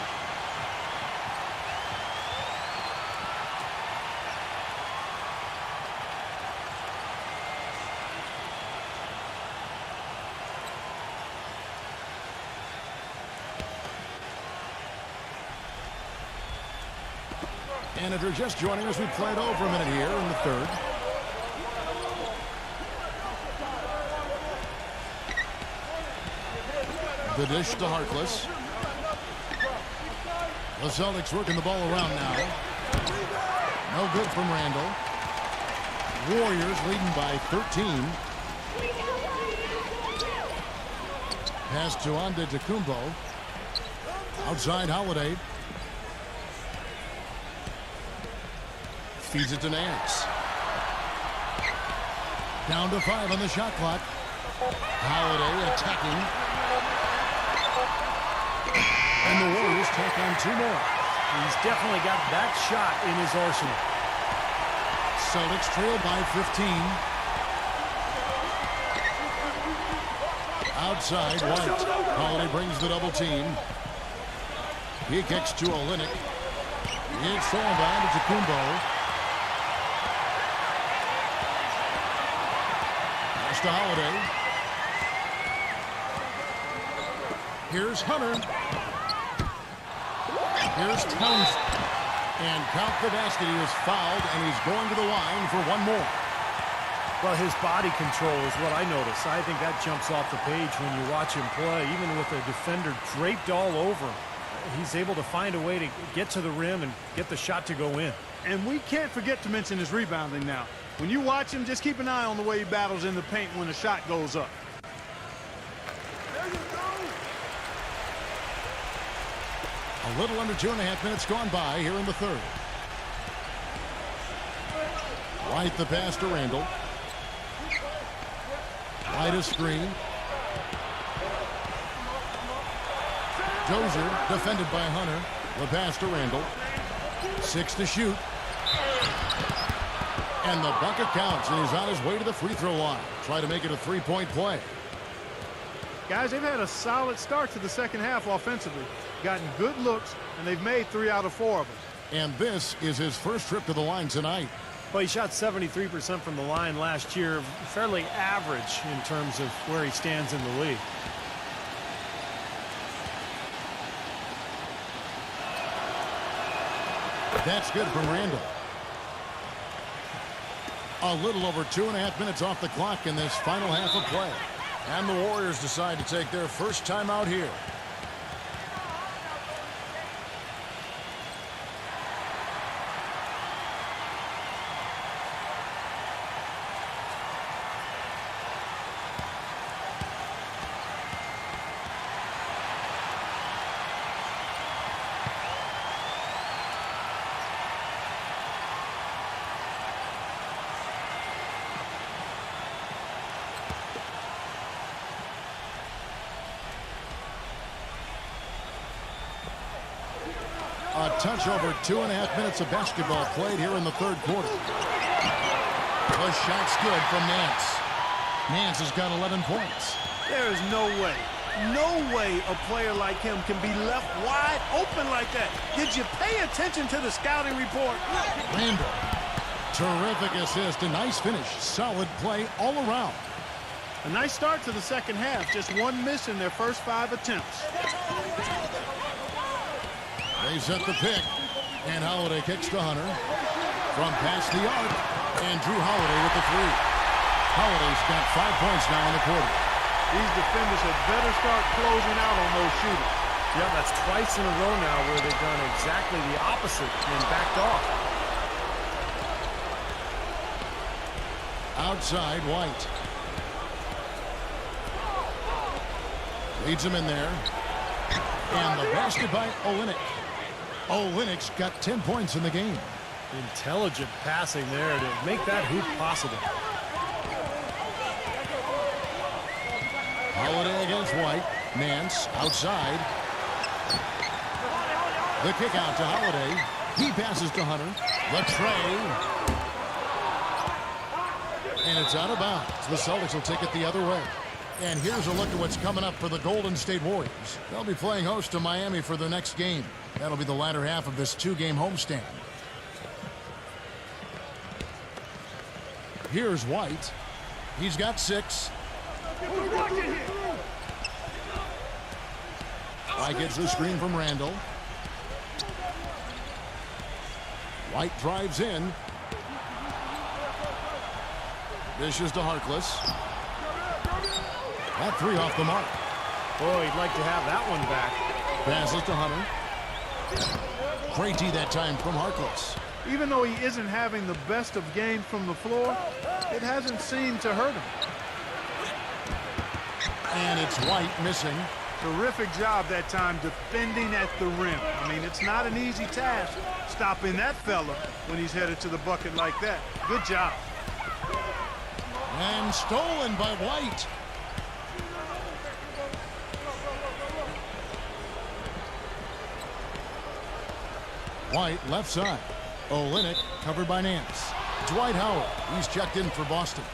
And if you're just joining us, we played over a minute here in the third. The dish to Harkless. The Celtics working the ball around now. No good from Randall. Warriors leading by 13. Pass to Antetokounmpo. Outside Holiday. Feeds it to Nance. Down to 5 on the shot clock. Holiday attacking. And the Warriors take on 2 more. He's definitely got that shot in his arsenal. Celtics trail by 15. Outside, White. Holiday brings the double team. He kicks to Olynyk. It's thrown by Antetokounmpo. Pass to Holiday. Here's Hunter. Here's Towns. And count the basket. He was fouled, and he's going to the line for 1 more. Well, his body control is what I notice. I think that jumps off the page when you watch him play. Even with a defender draped all over him, he's able to find a way to get to the rim and get the shot to go in. And we can't forget to mention his rebounding now. When you watch him, just keep an eye on the way he battles in the paint when the shot goes up. A little under 2.5 minutes gone by here in the third. White the pass to Randall. White a screen. Dozier defended by Hunter. The pass to Randall. 6 to shoot. And the bucket counts, and he's on his way to the free throw line. Try to make it a three-point play. Guys, they've had a solid start to the second half offensively. Gotten good looks, and they've made 3 out of 4 of them. And this is his first trip to the line tonight. Well, he shot 73% from the line last year. Fairly average in terms of where he stands in the league. That's good from Randall. A little over 2.5 minutes off the clock in this final half of play. And the Warriors decide to take their first time out here. A touch over 2.5 minutes of basketball played here in the third quarter. The shot's good from Nance. Nance has got 11 points. There is no way a player like him can be left wide open like that. Did you pay attention to the scouting report? Randall. Terrific assist. A nice finish. Solid play all around. A nice start to the second half. Just one miss in their first 5 attempts. They set the pick, and Holiday kicks to Hunter from past the arc, and Drew Holiday with the three. Holiday's got 5 points now in the quarter. These defenders had better start closing out on those shooters. Yeah, that's twice in a row now where they've done exactly the opposite and backed off. Outside, White. Leads him in there. And the basket by Olynyk. Olynyk's got 10 points in the game. Intelligent passing there to make that hoop possible. Holiday against White. Nance outside. The kick out to Holiday. He passes to Hunter. The tray. And it's out of bounds. The Celtics will take it the other way. And here's a look at what's coming up for the Golden State Warriors. They'll be playing host to Miami for their next game. That'll be the latter half of this 2-game homestand. Here's White. He's got 6. White gets the screen from Randall. White drives in. Dishes to Harkless. That 3 off the mark. Boy, he'd like to have that one back. Passes to Hunter. Great D that time from Harkless. Even though he isn't having the best of games from the floor, it hasn't seemed to hurt him. And it's White missing. Terrific job that time defending at the rim. I mean, it's not an easy task stopping that fella when he's headed to the bucket like that. Good job. And stolen by White. White left side. Olynyk covered by Nance. Dwight Howard. He's checked in for Boston.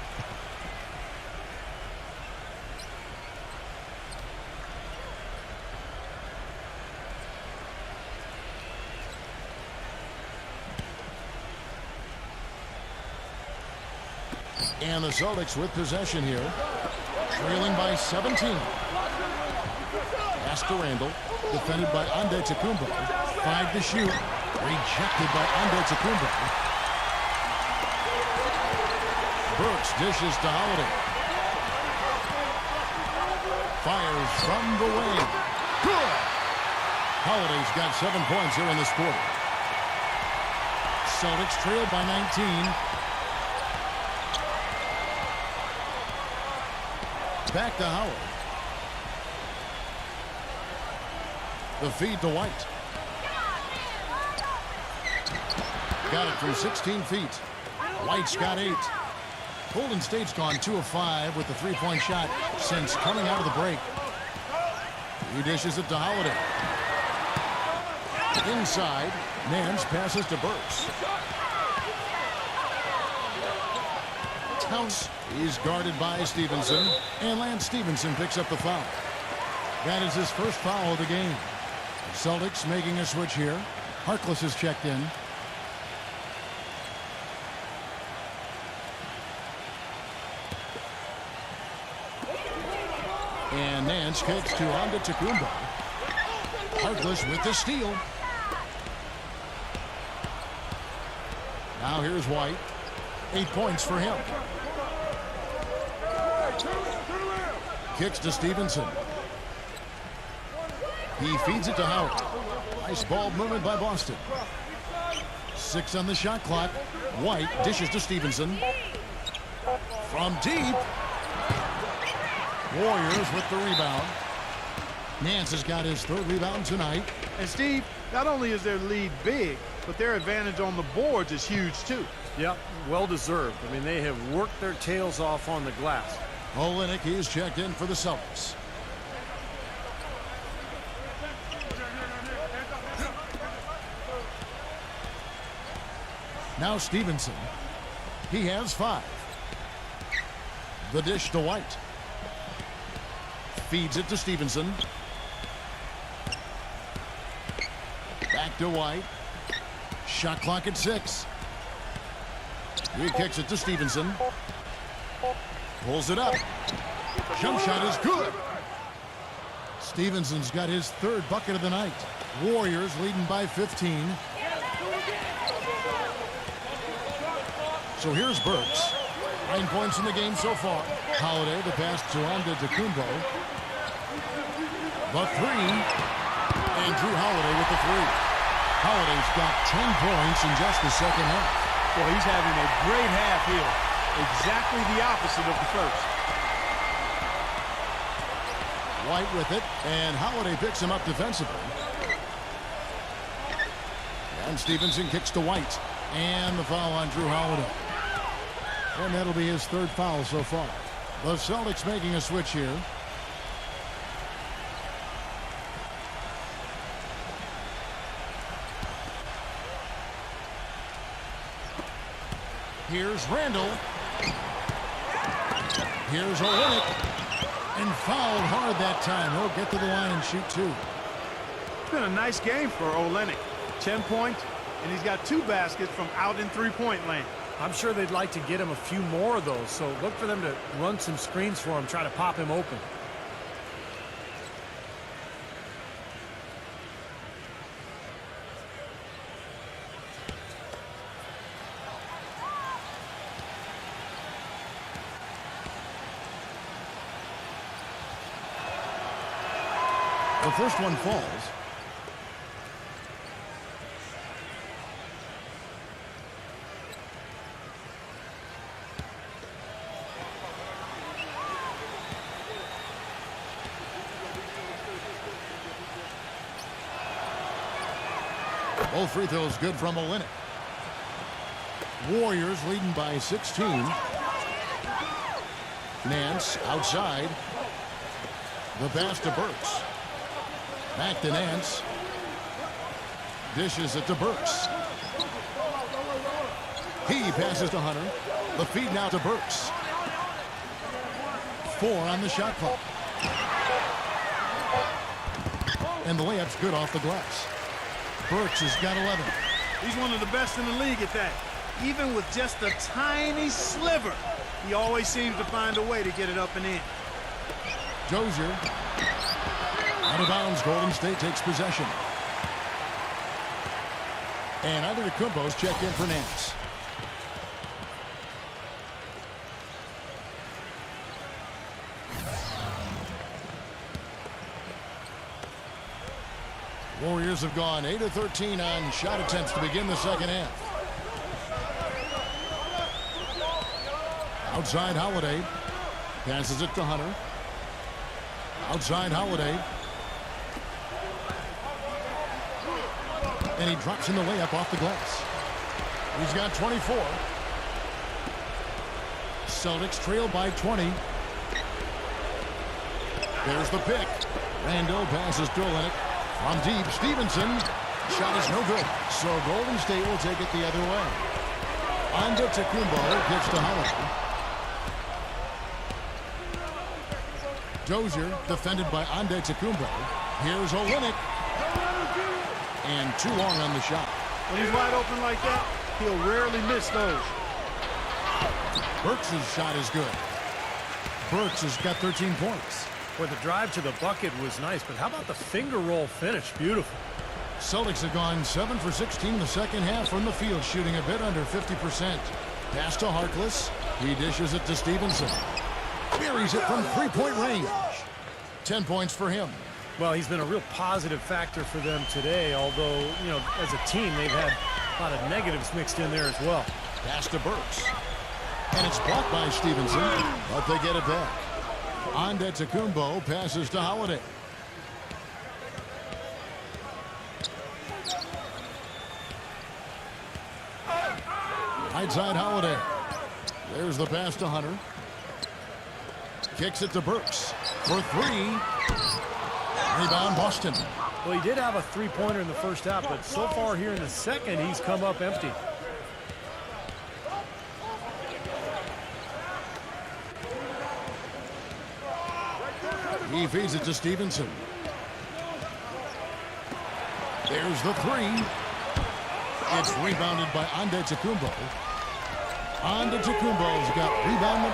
And the Celtics with possession here. Trailing by 17. Pass to Randall. Defended by Antetokounmpo. 5 to shoot. Rejected by Antetokounmpo. Brooks dishes to Holiday. Fires from the wing. Good! Holiday's got 7 points here in this quarter. Celtics trailed by 19. Back to Howard. The feed to White. Got it from 16 feet. White's got 8. Golden State's gone 2 of 5 with the 3-point shot since coming out of the break. He dishes it to Holiday. Inside. Nance passes to Burks. House is guarded by Stevenson, and Lance Stevenson picks up the foul. That is his first foul of the game. Celtics making a switch here. Harkless is checked in. And Nance kicks to Antetokounmpo. Harkless with the steal. Now here's White. 8 points for him. Kicks to Stevenson. He feeds it to Howard. Nice ball movement by Boston. 6 on the shot clock. White dishes to Stevenson. From deep. Warriors with the rebound. Nance has got his 3rd rebound tonight. And Steve, not only is their lead big, but their advantage on the boards is huge too. Yep, well deserved. I mean, they have worked their tails off on the glass. Olynyk is checked in for the Celtics. Now Stevenson. He has 5. The dish to White. Feeds it to Stevenson. Back to White. Shot clock at 6. He kicks it to Stevenson. Pulls it up. Jump shot is good. Stevenson's got his 3rd bucket of the night. Warriors leading by 15. So here's Burks. 9 points in the game so far. Holiday, the pass to Antetokounmpo. The 3. And Drew Holiday with the 3. Holiday's got 10 points in just the second half. Well, he's having a great half here. Exactly the opposite of the first. White with it, and Holiday picks him up defensively. And Stevenson kicks to White. And the foul on Drew Holiday. And that'll be his 3rd foul so far. The Celtics making a switch here. Here's Randall. Here's Olynyk. And fouled hard that time. He'll get to the line and shoot 2. It's been a nice game for Olynyk. 10 points, and he's got 2 baskets from out in 3-point land. I'm sure they'd like to get him a few more of those, so look for them to run some screens for him, try to pop him open. The first one falls. Both free throws good from Olynyk. Warriors leading by 16. Nance outside. The pass to Burks. Back to Nance. Dishes it to Burks. He passes to Hunter. The feed now to Burks. 4 on the shot clock. And the layup's good off the glass. Burks has got 11. He's one of the best in the league at that. Even with just a tiny sliver, he always seems to find a way to get it up and in. Dozier. Out of bounds, Golden State takes possession. And Antetokounmpo's checked in for Nance. Warriors have gone 8 of 13 on shot attempts to begin the second half. Outside Holiday. Passes it to Hunter. Outside Holiday. And he drops in the layup off the glass. He's got 24. Celtics trail by 20. There's the pick. Randall passes to Olynyk. From deep, Stevenson. Shot is no good. So Golden State will take it the other way. Antetokounmpo gets to Holiday. Dozier defended by Antetokounmpo. Here's Olynyk. And too long on the shot. When he's wide open like that, he'll rarely miss those. Burks' shot is good. Burks has got 13 points. Well, the drive to the bucket was nice, but how about the finger roll finish? Beautiful. Celtics have gone 7 for 16 in the second half from the field, shooting a bit under 50%. Pass to Harkless. He dishes it to Stevenson. Buries it from three-point range. 10 points for him. Well, he's been a real positive factor for them today, although, you know, as a team, they've had a lot of negatives mixed in there as well. Pass to Burks. And it's blocked by Stevenson, but they get it back. Antetokounmpo passes to Holiday. Right side Holiday. There's the pass to Hunter. Kicks it to Burks for three. Rebound Boston. Well, he did have a three-pointer in the first half, but so far here in the second, he's come up empty. He feeds it to Stevenson. There's the three. It's rebounded by Antetokounmpo. Antetokounmpo's got rebound.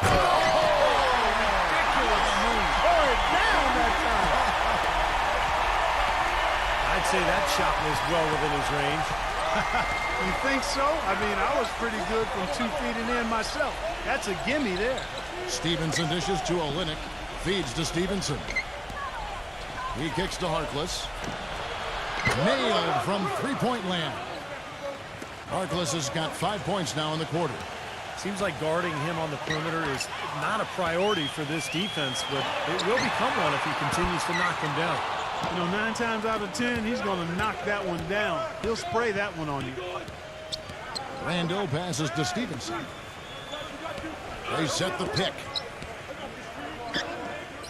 I'd say that shot was well within his range. You think so? I mean, I was pretty good from 2 feet and in myself. That's a gimme there. Stevenson dishes to Olynyk. Feeds to Stevenson. He kicks to Harkless. Nailed from three-point land. Harkless has got 5 points now in the quarter. Seems like guarding him on the perimeter is not a priority for this defense, but it will become one if he continues to knock them down. You know, 9 times out of 10, he's going to knock that one down. He'll spray that one on you. Randall passes to Stevenson. They set the pick.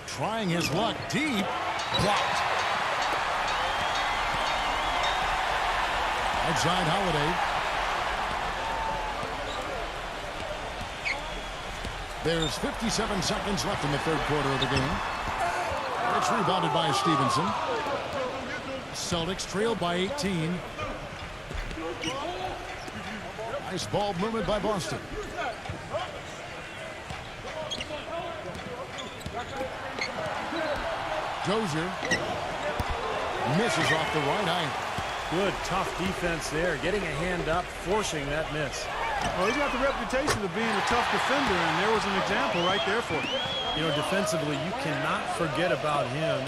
Trying his luck deep. Blocked. Outside Holiday. There's 57 seconds left in the third quarter of the game. It's rebounded by Stevenson. Celtics trailed by 18. Nice ball movement by Boston. Dozier misses off the right iron. Good, tough defense there. Getting a hand up, forcing that miss. Well, he's got the reputation of being a tough defender, and there was an example right there for him. You know, defensively, you cannot forget about him.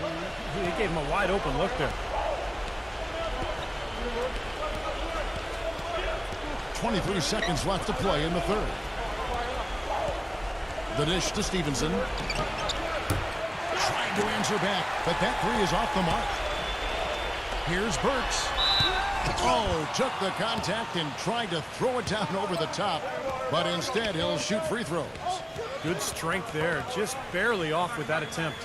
He gave him a wide open look there. 23 seconds left to play in the third. The dish to Stevenson. Trying to answer back, but that three is off the mark. Here's Burks. Oh, took the contact and tried to throw it down over the top, but instead he'll shoot free throws. Good strength there, just barely off with that attempt.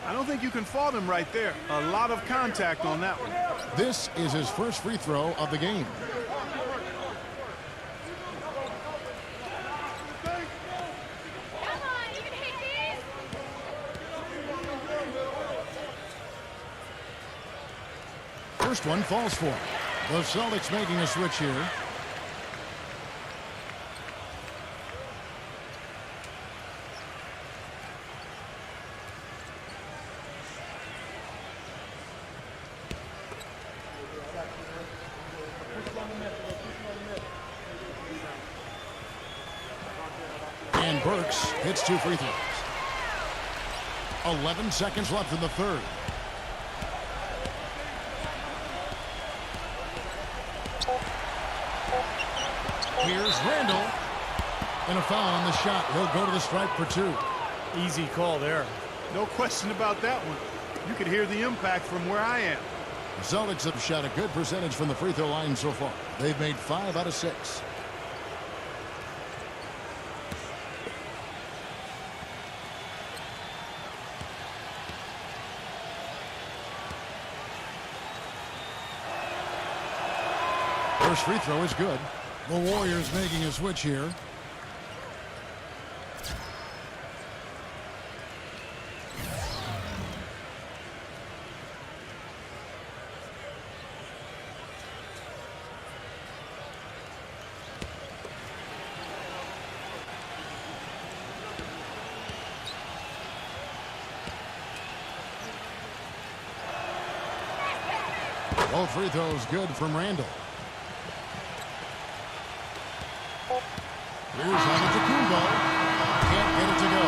I don't think you can fault him right there. A lot of contact on that one. This is his first free throw of the game. First one falls for him. The Celtics making a switch here. And Burks hits 2 free throws. 11 seconds left in the third. Here's Randall. And a foul on the shot. He'll go to the stripe for 2. Easy call there. No question about that one. You could hear the impact from where I am. The Celtics have shot a good percentage from the free throw line so far. They've made 5 out of 6. First free throw is good. The Warriors making a switch here. Both free throws good from Randall. Here's Antetokounmpo. Can't get it to go.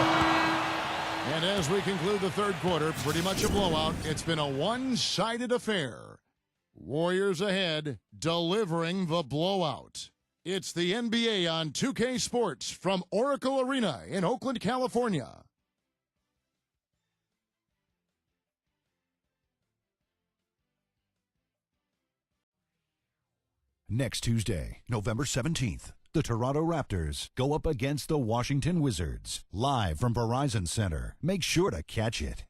And as we conclude the third quarter, pretty much a blowout. It's been a one-sided affair. Warriors ahead, delivering the blowout. It's the NBA on 2K Sports from Oracle Arena in Oakland, California. Next Tuesday, November 17th, the Toronto Raptors go up against the Washington Wizards. Live from Verizon Center. Make sure to catch it.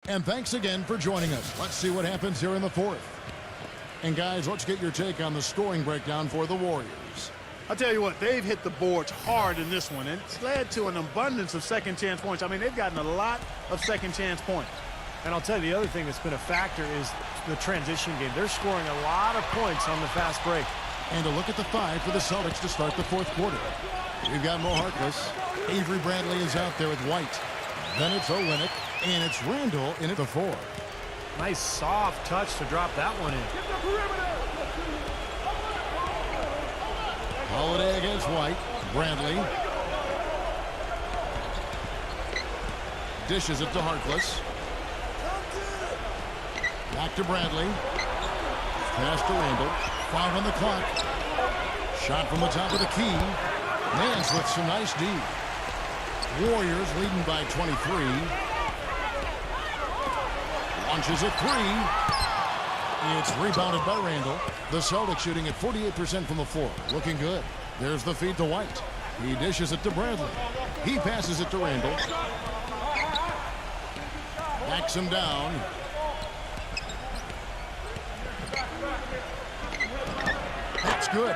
And thanks again for joining us. Let's see what happens here in the fourth. And guys, let's get your take on the scoring breakdown for the Warriors. I'll tell you what, they've hit the boards hard in this one, and it's led to an abundance of second chance points. I mean, they've gotten a lot of second chance points. And I'll tell you, the other thing that's been a factor is the transition game. They're scoring a lot of points on the fast break. And a look at the five for the Celtics to start the fourth quarter. We've got Mo Harkless. Avery Bradley is out there with White. Then it's Olynyk, and it's Randall in at the four. Nice soft touch to drop that one in. Holiday against White. Bradley. Dishes it to Harkless. Back to Bradley. Pass to Randall. 5 on the clock. Shot from the top of the key. Nance with some nice D. Warriors leading by 23. Launches a three. It's rebounded by Randall. The Celtics shooting at 48% from the floor. Looking good. There's the feed to White. He dishes it to Bradley. He passes it to Randall. Backs him down. That's good.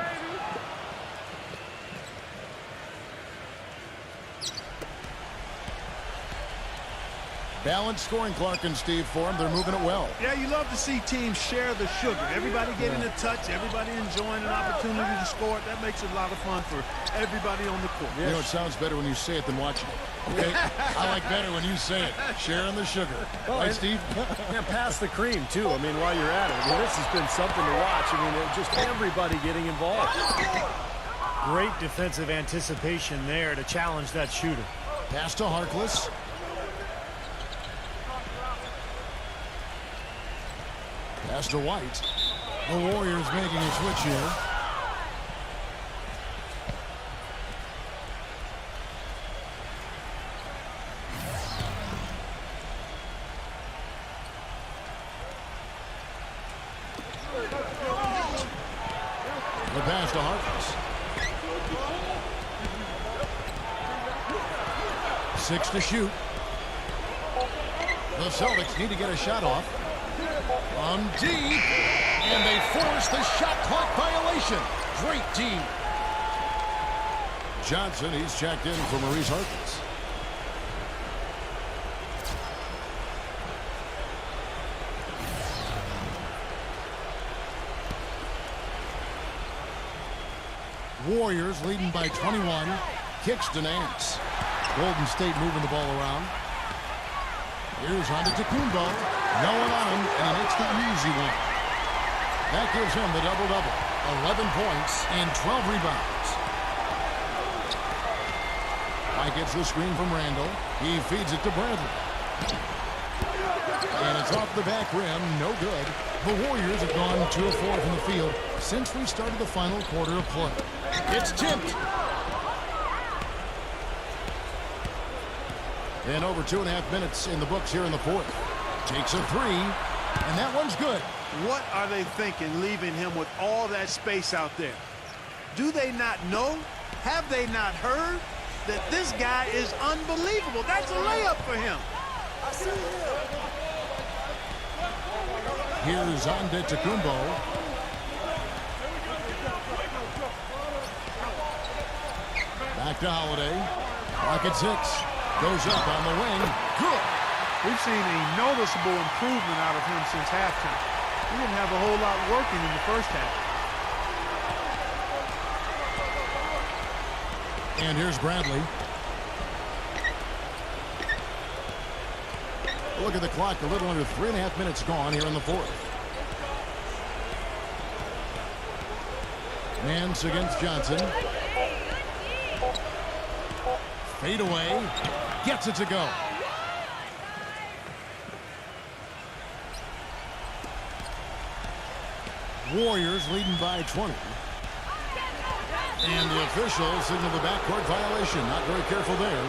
Balanced scoring, Clark and Steve, for them. They're moving it well. Yeah, you love to see teams share the sugar. Everybody getting a touch, everybody enjoying an opportunity to score. That makes it a lot of fun for everybody on the court. You know, it sounds better when you say it than watching it. Okay? I like better when you say it. Sharing the sugar. Well, right, Steve? Yeah, pass the cream, too. I mean, while you're at it. I mean, this has been something to watch. I mean, just everybody getting involved. Great defensive anticipation there to challenge that shooter. Pass to Harkless. Pass to White. The Warriors making a switch here. The pass to Harkless. 6 to shoot. The Celtics need to get a shot off. From deep, and they force the shot clock violation. Great team. Johnson, he's checked in for Maurice Harkless. Warriors leading by 21. Kicks to Nance. Golden State moving the ball around. Here's Antetokounmpo. No one on him, and he makes the easy one. That gives him the double-double. 11 points and 12 rebounds. White gets the screen from Randall. He feeds it to Bradley. And it's off the back rim. No good. The Warriors have gone 2 of 4 from the field since we started the final quarter of play. It's tipped. And over 2.5 minutes in the books here in the fourth. Takes a three, and that one's good. What are they thinking, leaving him with all that space out there? Do they not know? Have they not heard? that this guy is unbelievable. That's a layup for him. Here's Antetokounmpo. Back to Holiday. Clock at 6. Goes up on the wing. Good. We've seen a noticeable improvement out of him since halftime. He didn't have a whole lot working in the first half. And here's Bradley. Look at the clock. A little under 3.5 minutes gone here in the fourth. Nance against Johnson. Fade away. Gets it to go. Warriors leading by 20. And the official signaled the backcourt violation. Not very careful there.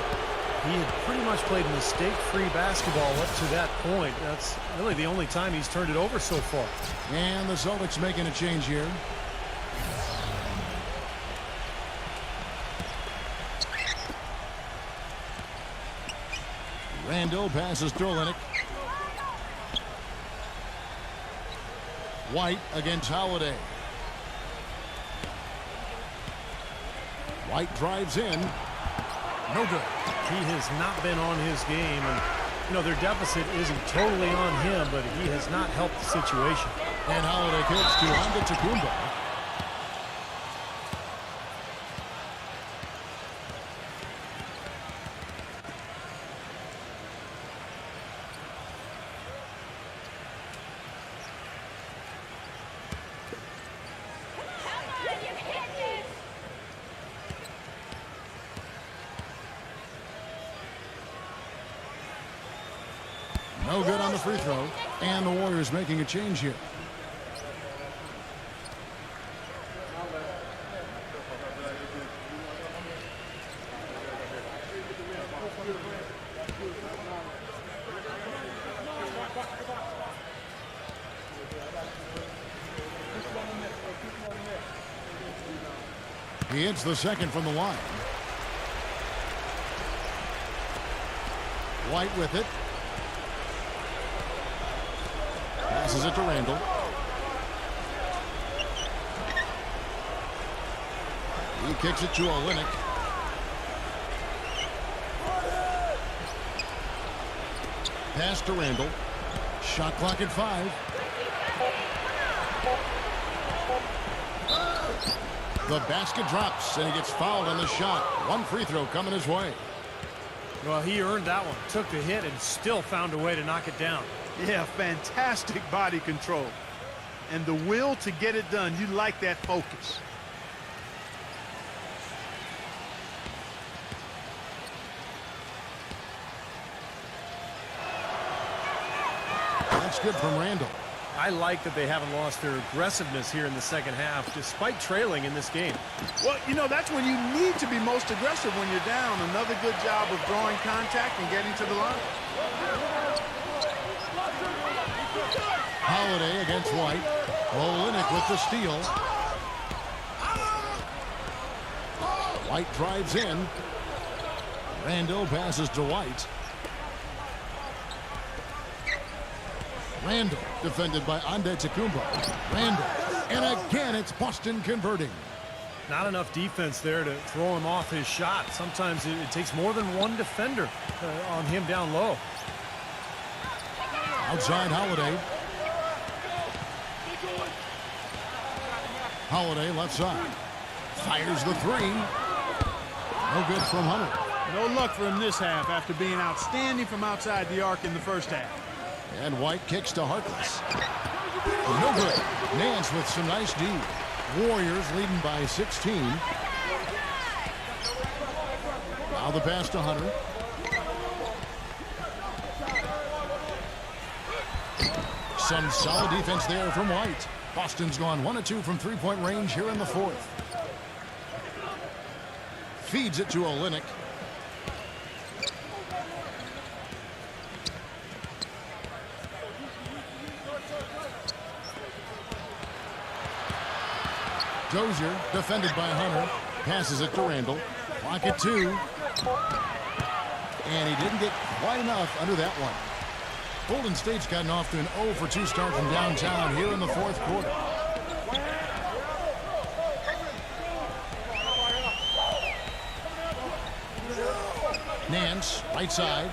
He had pretty much played mistake-free basketball up to that point. That's really the only time he's turned it over so far. And the Celtics making a change here. Randall passes to Olynyk. White against Holiday. White drives in. No good. He has not been on his game, and you know their deficit isn't totally on him, but he has not helped the situation. And Holiday kicks to Antetokounmpo. No good on the free throw. And the Warriors making a change here. He hits the second from the line. White with it. Passes it to Randall. He kicks it to Olynyk. Pass to Randall. Shot clock at 5. The basket drops, and he gets fouled on the shot. One free throw coming his way. Well, he earned that one. Took the hit and still found a way to knock it down. Yeah, fantastic body control. And the will to get it done. You like that focus. That's good from Randall. I like that they haven't lost their aggressiveness here in the second half, despite trailing in this game. Well, you know, that's when you need to be most aggressive when you're down. Another good job of drawing contact and getting to the line. Holiday against White. Olynyk with the steal. White drives in. Randall passes to White. Randall defended by Antetokounmpo. Randall. And again, it's Boston converting. Not enough defense there to throw him off his shot. Sometimes it takes more than one defender on him down low. Outside Holiday. Holiday left side. Fires the three. No good from Hunter. No luck for him this half after being outstanding from outside the arc in the first half. And White kicks to Harkless. No good. Nance with some nice D. Warriors leading by 16. Now the pass to Hunter. Some solid defense there from White. Boston's gone 1 of 2 from three-point range here in the fourth. Feeds it to Olynyk. Dozier defended by Hunter. Passes it to Randall. Clock at 2. And he didn't get quite enough under that one. Golden State's gotten off to an 0 for 2 start from downtown here in the fourth quarter. Nance, right side.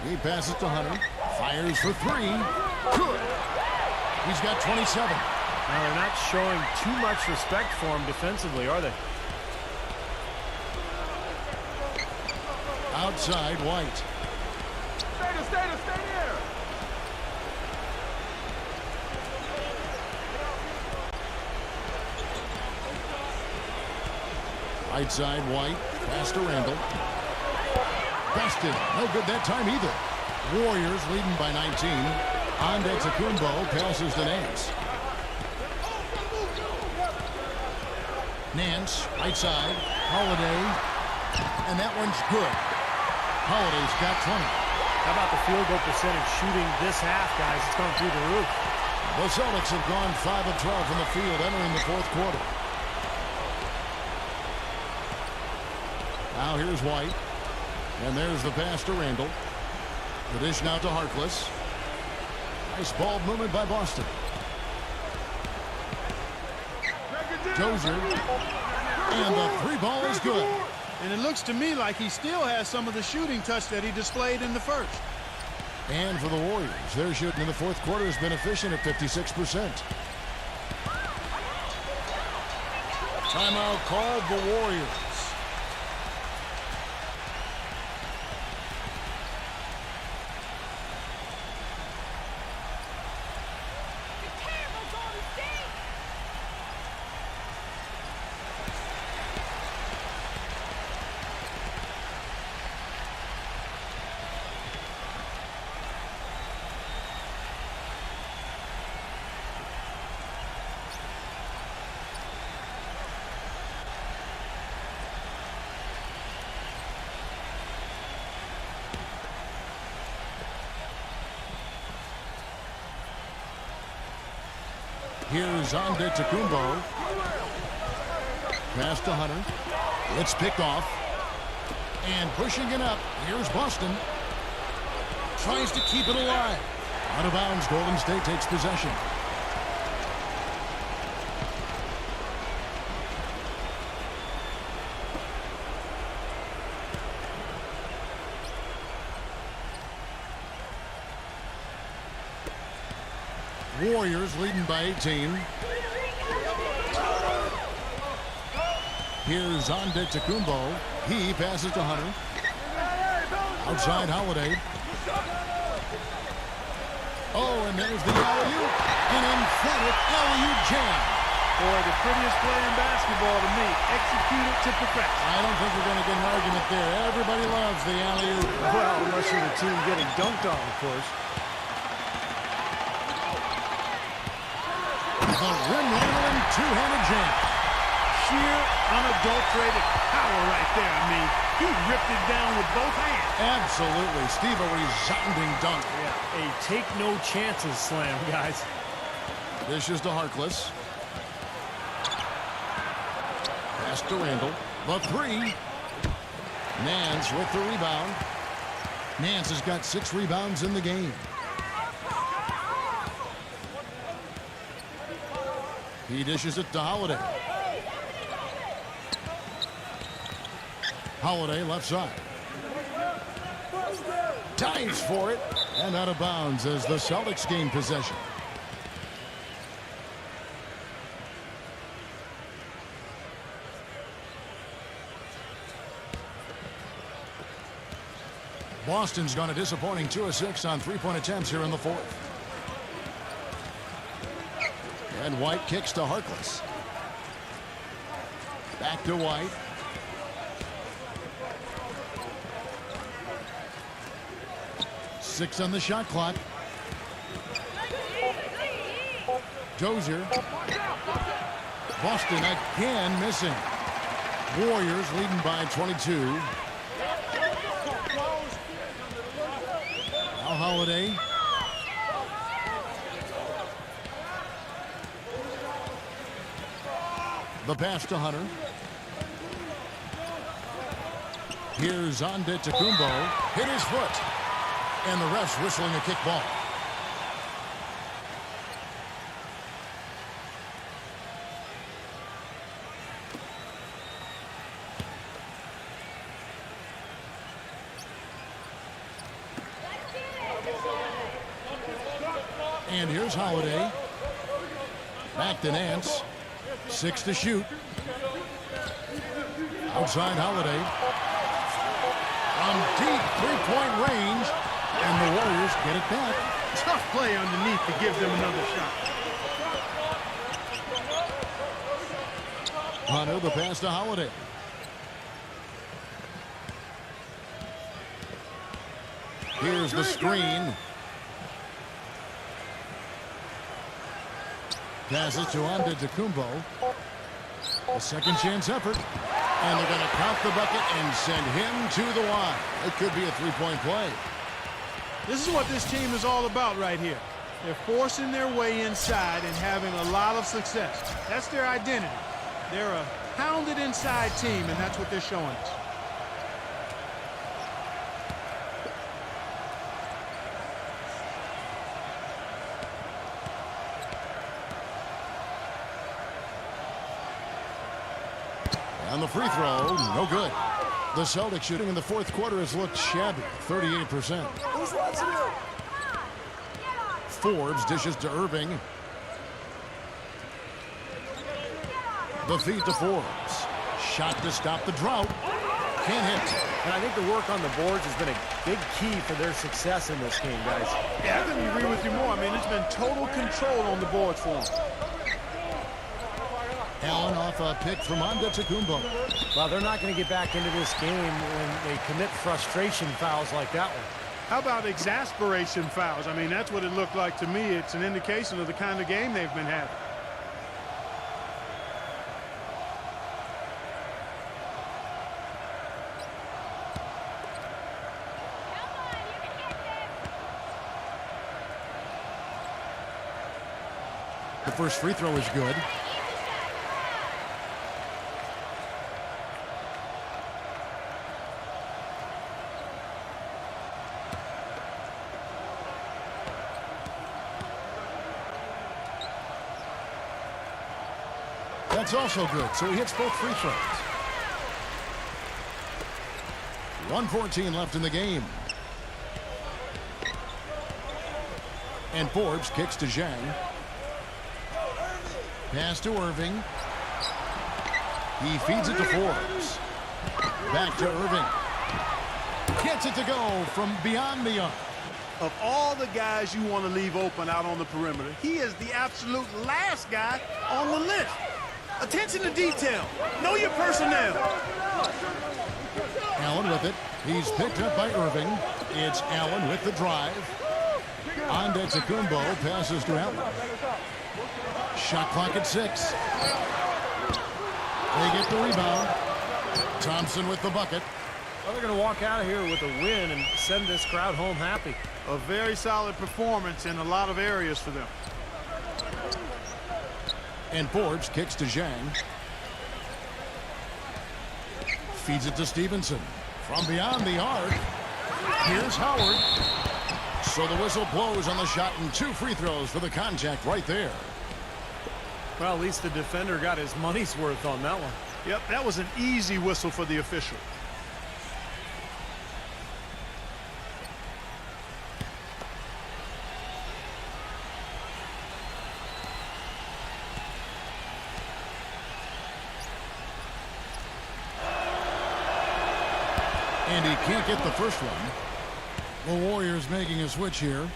He passes to Hunter. Fires for 3. Good. He's got 27. Now they're not showing too much respect for him defensively, are they? Outside, White. Stay there. Right side, White. Pass to Randall. Busted. No good that time either. Warriors leading by 19. Antetokounmpo passes to Nance. Nance, right side. Holiday. And that one's good. Holiday's got 20. How about the field goal percentage shooting this half, guys? It's gone through the roof. The Celtics have gone 5 of 12 from the field entering the fourth quarter. Now here's White. And there's the pass to Randall. The dish now to Harkless. Nice ball movement by Boston. Dozier. And the 3 ball is good. And it looks to me like he still has some of the shooting touch that he displayed in the first. And for the Warriors, their shooting in the fourth quarter has been efficient at 56%. Timeout called the Warriors. Here's Antetokounmpo. Pass to Hunter. It's picked off. And pushing it up. Here's Boston. Tries to keep it alive. Out of bounds. Golden State takes possession. Warriors leading by 18. Here's Antetokounmpo. He passes to Hunter. Outside Holiday. Oh, and there's the alley-oop. An emphatic alley-oop jam. Boy, the prettiest play in basketball to me. Executed to perfection. I don't think we're going to get an argument there. Everybody loves the alley-oop. Well, unless you're the team getting dunked on, of course. The rim-rattling two-handed jam. Sheer, unadulterated power right there. I mean, he ripped it down with both hands. Absolutely. Steve, a resounding dunk. Yeah, a take-no-chances slam, guys. Dishes to Harkless. Pass to Randall. The 3. Nance with the rebound. Nance has got 6 rebounds in the game. He dishes it to Holiday. Holiday left side. Dives for it. And out of bounds as the Celtics gain possession. Boston's gone a disappointing 2 of 6 on 3-point attempts here in the fourth. And White kicks to Harkless. Back to White. Six on the shot clock. Dozier. Boston again missing. Warriors leading by 22. Now Holiday. The pass to Hunter. Here's Antetokounmpo. Hit his foot. And the ref's whistling a kick ball. And here's Holiday. Back to Nance. 6 to shoot. Outside Holiday. From deep three-point range. And the Warriors get it back. Tough play underneath to give them another shot. Hunter, the pass to Holiday. Here's the screen. Passes to Antetokounmpo. A second chance effort. And they're going to count the bucket and send him to the line. It could be a three-point play. This is what this team is all about right here. They're forcing their way inside and having a lot of success. That's their identity. They're a pounded inside team, and that's what they're showing us. On the free throw, no good. The Celtics shooting in the fourth quarter has looked shabby, 38%. Forbes dishes to Irving. The feed to Forbes. Shot to stop the drought. Can't hit. And I think the work on the boards has been a big key for their success in this game, guys. Yeah, I couldn't agree with you more. I mean, it's been total control on the boards for them. Allen off a pick from Antetokounmpo. Well, they're not going to get back into this game when they commit frustration fouls like that one. How about exasperation fouls? I mean, that's what it looked like to me. It's an indication of the kind of game they've been having. The first free throw is good. That's also good, so he hits both free throws. 1:14 left in the game. And Forbes kicks to Zhang. Pass to Irving. He feeds it to Forbes. Back to Irving. Gets it to go from beyond the arc. Of all the guys you want to leave open out on the perimeter, he is the absolute last guy on the list. Attention to detail. Know your personnel. Allen with it. He's picked up by Irving. It's Allen with the drive. Antetokounmpo passes to Allen. Shot clock at 6. They get the rebound. Thompson with the bucket. Well, they're going to walk out of here with a win and send this crowd home happy. A very solid performance in a lot of areas for them. And Forbes kicks to Zhang. Feeds it to Stevenson. From beyond the arc, here's Howard. So the whistle blows on the shot and 2 free throws for the contact right there. Well, at least the defender got his money's worth on that one. Yep, that was an easy whistle for the official. And he can't get the first one. The Warriors making a switch here.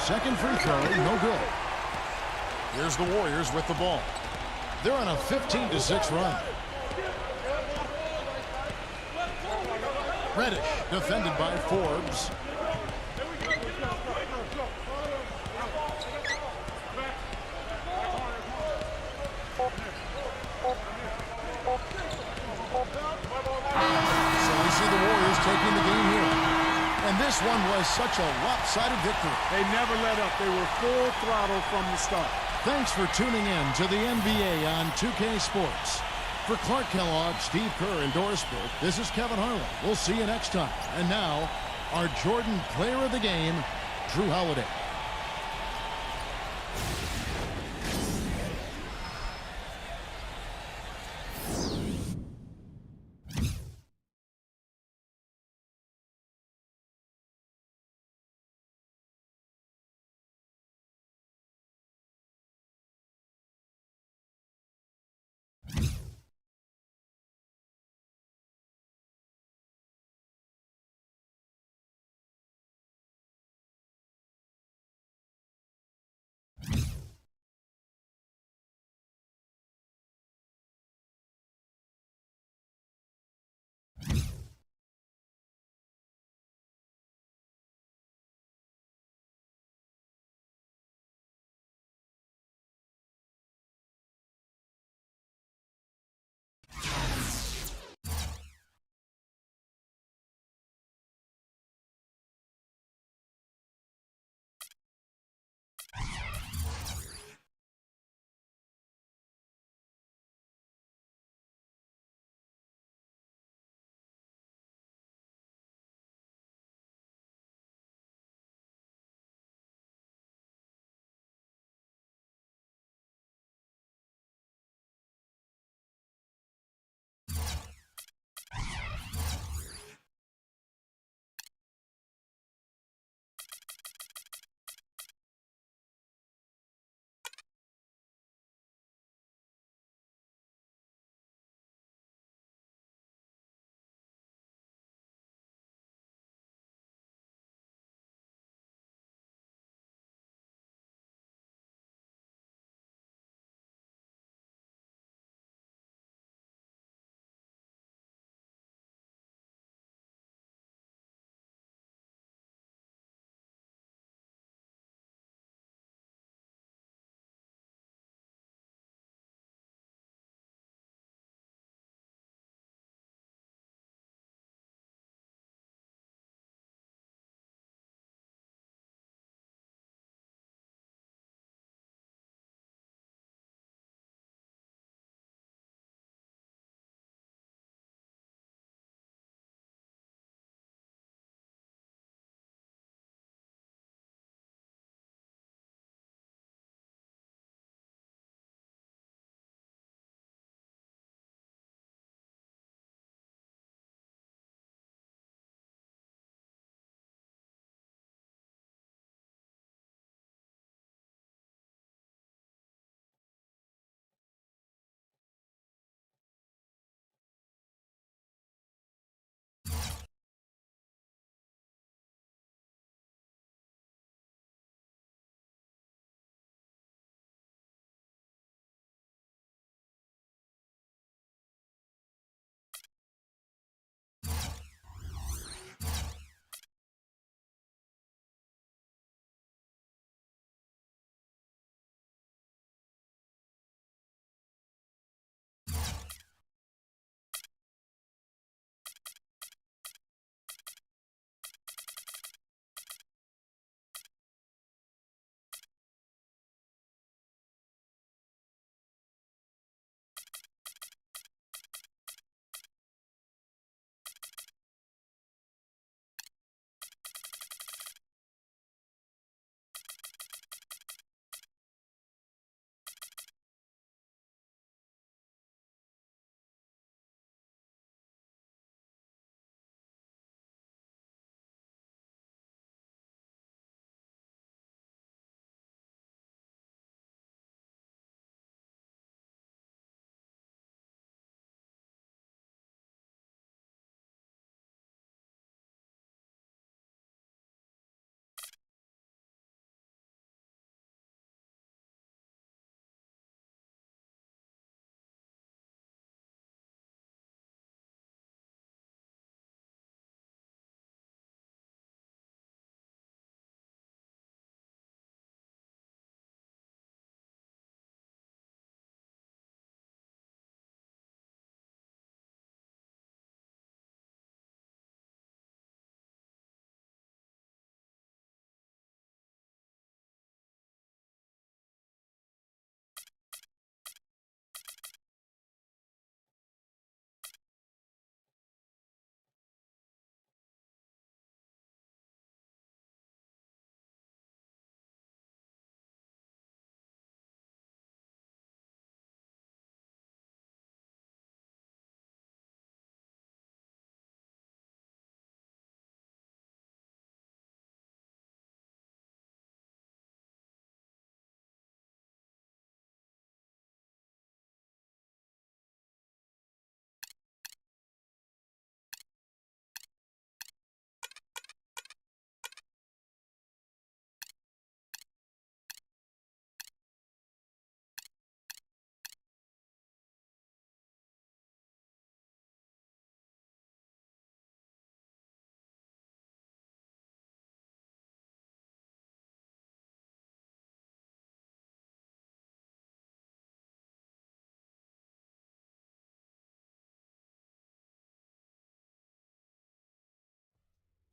Second free throw, no good. Here's the Warriors with the ball. They're on a 15-6 run. Reddish defended by Forbes. taking the game here. And this one was such a lopsided victory. They never let up. They were full throttle from the start. Thanks for tuning in to the NBA on 2K Sports. For Clark Kellogg, Steve Kerr, and Doris Burke, this is Kevin Harlan. We'll see you next time. And now, our Jordan Player of the Game, Drew Holiday.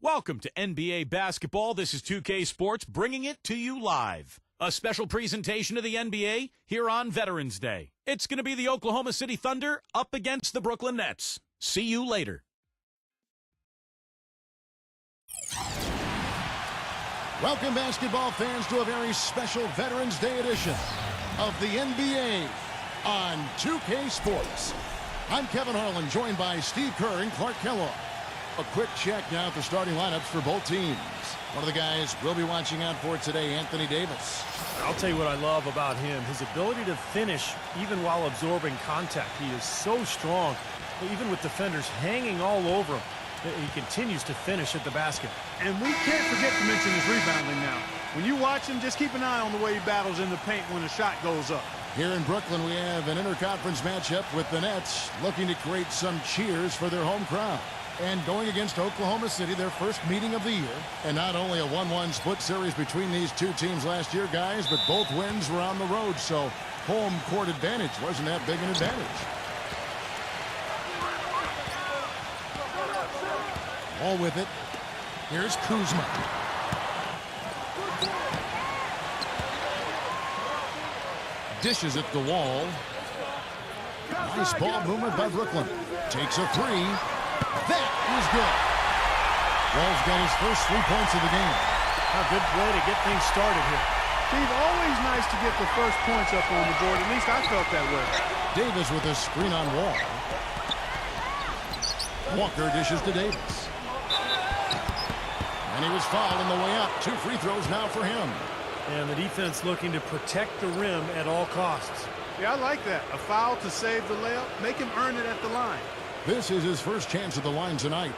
Welcome to NBA basketball. This is 2K Sports bringing it to you live. A special presentation of the NBA here on Veterans Day. It's going to be the Oklahoma City Thunder up against the Brooklyn Nets. See you later. Welcome, basketball fans, to a very special Veterans Day edition of the NBA on 2K Sports. I'm Kevin Harlan, joined by Steve Kerr and Clark Kellogg. A quick check now at the starting lineups for both teams. One of the guys we'll be watching out for today, Anthony Davis. I'll tell you what I love about him, his ability to finish even while absorbing contact. He is so strong, even with defenders hanging all over him. He continues to finish at the basket. And we can't forget to mention his rebounding now. When you watch him, just keep an eye on the way he battles in the paint when a shot goes up. Here in Brooklyn, we have an interconference matchup with the Nets looking to create some cheers for their home crowd. And going against Oklahoma City, their first meeting of the year. And not only a 1-1 split series between these two teams last year, guys, but both wins were on the road, so home court advantage wasn't that big an advantage. All with it. Here's Kuzma. Dishes it to Wall. Nice ball movement by Brooklyn. Takes a three. That is good. Wall's got his first 3 points of the game. A good play to get things started here. Steve, always nice to get the first points up on the board. At least I felt that way. Davis with a screen on Wall. Walker dishes to Davis. And he was fouled on the way up. 2 free throws now for him. And the defense looking to protect the rim at all costs. Yeah, I like that. A foul to save the layup. Make him earn it at the line. This is his first chance at the line tonight.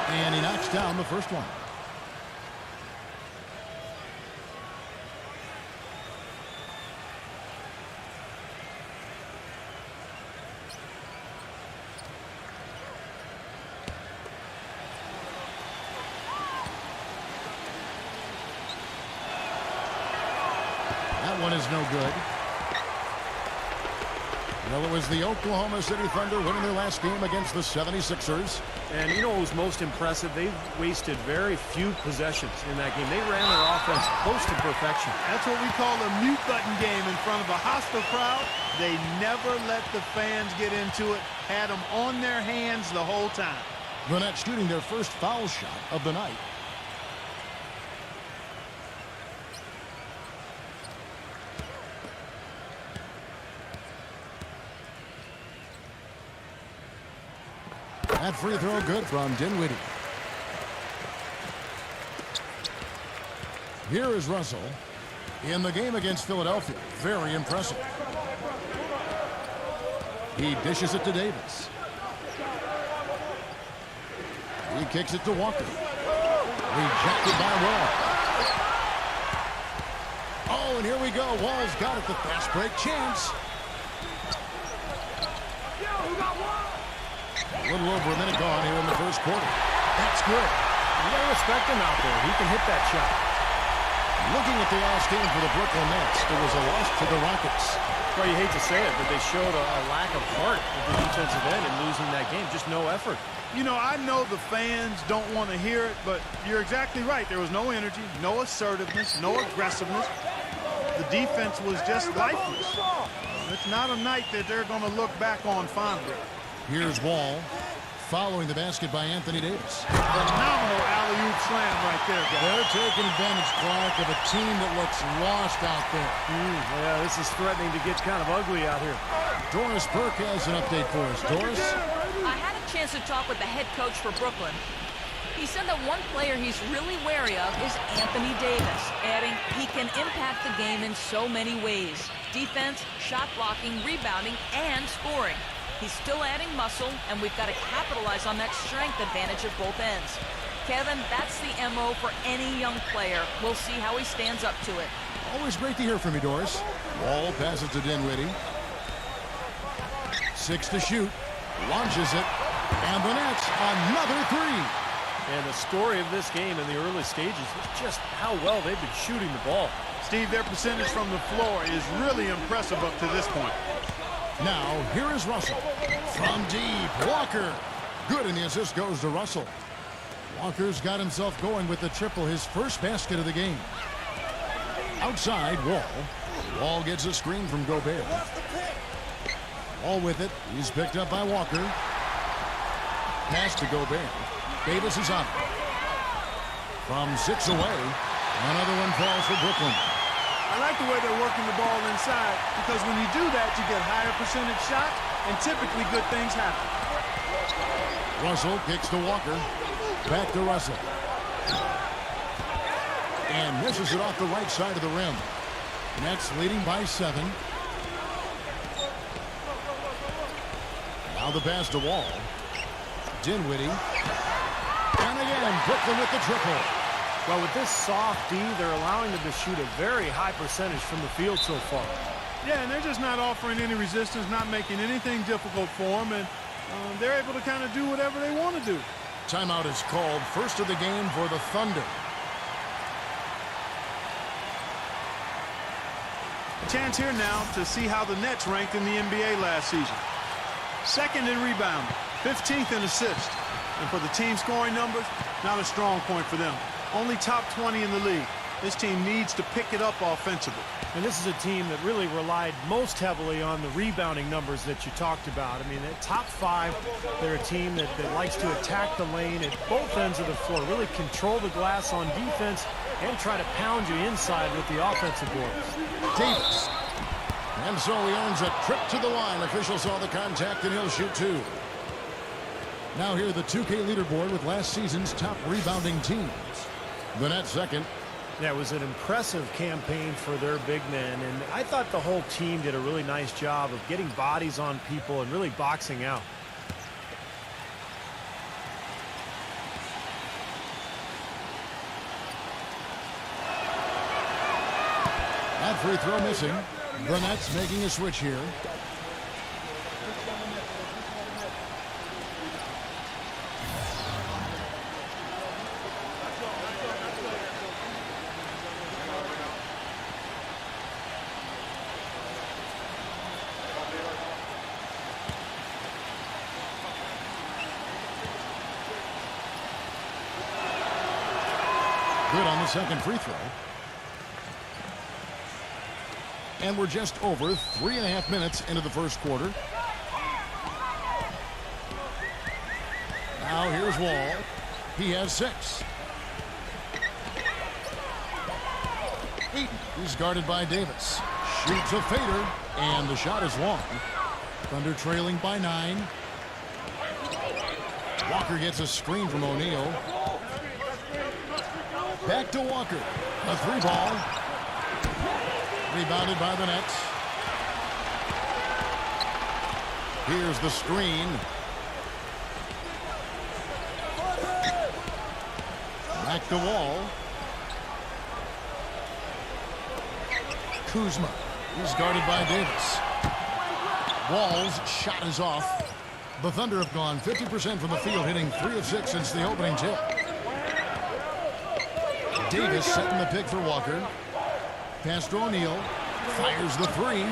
And he knocks down the first one. That one is no good. Well, it was the Oklahoma City Thunder winning their last game against the 76ers. And you know what was most impressive? They wasted very few possessions in that game. They ran their offense close to perfection. That's what we call a mute button game in front of a hostile crowd. They never let the fans get into it. Had them on their hands the whole time. The Nets shooting their first foul shot of the night. That free throw good from Dinwiddie. Here is Russell in the game against Philadelphia. Very impressive. He dishes it to Davis. He kicks it to Walker. Rejected by Wall. Oh, and here we go. Wall's got it. The fast break chance. A little over a minute gone here in the first quarter. That's good. You gotta respect him out there. He can hit that shot. Looking at the last game for the Brooklyn Nets, it was a loss to the Rockets. Well, you hate to say it, but they showed a lack of heart at the defensive end in losing that game. Just no effort. You know, I know the fans don't want to hear it, but you're exactly right. There was no energy, no assertiveness, no aggressiveness. The defense was just lifeless. It's not a night that they're going to look back on fondly. Here's Wall, following the basket by Anthony Davis. Phenomenal alley-oop slam right there, guys. They're taking advantage, Clark, of a team that looks lost out there. Yeah, this is threatening to get kind of ugly out here. Doris Burke has an update for us. Doris? I had a chance to talk with the head coach for Brooklyn. He said that one player he's really wary of is Anthony Davis, adding he can impact the game in so many ways. Defense, shot blocking, rebounding, and scoring. He's still adding muscle, and we've got to capitalize on that strength advantage at both ends. Kevin, that's the MO for any young player. We'll see how he stands up to it. Always great to hear from you, Doris. Wall passes to Dinwiddie. 6 to shoot. Launches it. And the Nets, another three. And the story of this game in the early stages is just how well they've been shooting the ball. Steve, their percentage from the floor is really impressive up to this point. Now, here is Russell. From deep, Walker. Good, and the assist goes to Russell. Walker's got himself going with the triple, his first basket of the game. Outside, Wall. Wall gets a screen from Gobert. Wall with it. He's picked up by Walker. Pass to Gobert. Davis is on it. From 6 away, another one falls for Brooklyn. I like the way they're working the ball inside, because when you do that, you get higher percentage shots, and typically good things happen. Russell kicks to Walker. Back to Russell. And misses it off the right side of the rim. Nets leading by 7. Now the pass to Wall. Dinwiddie. And again, Brooklyn with the triple. Well, with this soft D, they're allowing them to shoot a very high percentage from the field so far. Yeah, and they're just not offering any resistance, not making anything difficult for them, and they're able to kind of do whatever they want to do. Timeout is called, first of the game for the Thunder. A chance here now to see how the Nets ranked in the NBA last season. Second in rebounding, 15th in assists. And for the team scoring numbers, not a strong point for them. Only top 20 in the league. This team needs to pick it up offensively. And this is a team that really relied most heavily on the rebounding numbers that you talked about. I mean, at top 5, they're a team that likes to attack the lane at both ends of the floor, really control the glass on defense and try to pound you inside with the offensive boards. Davis. And so he earns a trip to the line. Official saw the contact, and he'll shoot 2. Now here the 2K leaderboard with last season's top rebounding teams. The Nets second. That was an impressive campaign for their big men, and I thought the whole team did a really nice job of getting bodies on people and really boxing out. That free throw missing. The Nets making a switch here. Good on the second free throw. And we're just over 3.5 minutes into the first quarter. Now here's Wall. He has 6. Eaton. He's guarded by Davis. Shoots a fader, and the shot is long. Thunder trailing by 9. Walker gets a screen from O'Neal. Back to Walker. A 3-ball. Rebounded by the Nets. Here's the screen. Back to Wall. Kuzma. He's guarded by Davis. Wall's shot is off. The Thunder have gone 50% from the field, hitting 3 of 6 since the opening tip. Davis setting the pick for Walker. Pass to O'Neal. Fires the 3.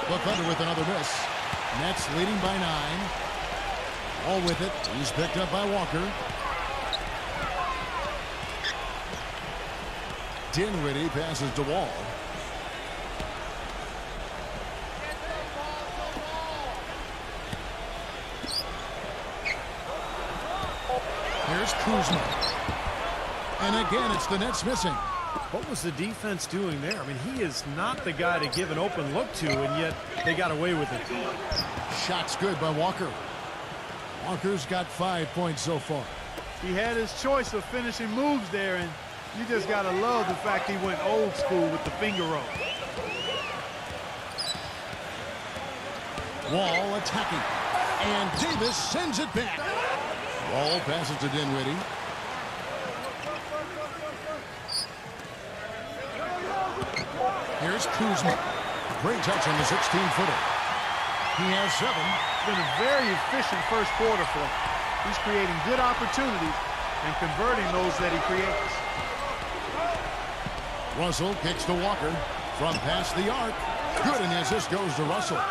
The Thunder with another miss. Nets leading by 9. All with it. He's picked up by Walker. Dinwiddie passes to Wall. Here's Kuzma. And again, it's the Nets missing. What was the defense doing there? I mean, he is not the guy to give an open look to, and yet they got away with it. Shot's good by Walker. Walker's got 5 points so far. He had his choice of finishing moves there, and you just got to love the fact he went old school with the finger roll. Wall attacking. And Davis sends it back. Wall passes to Dinwiddie. Here's Kuzma. Great touch on the 16-footer. He has 7. It's been a very efficient first quarter for him. He's creating good opportunities and converting those that he creates. Russell kicks to Walker from past the arc. Good, and the assist goes to Russell.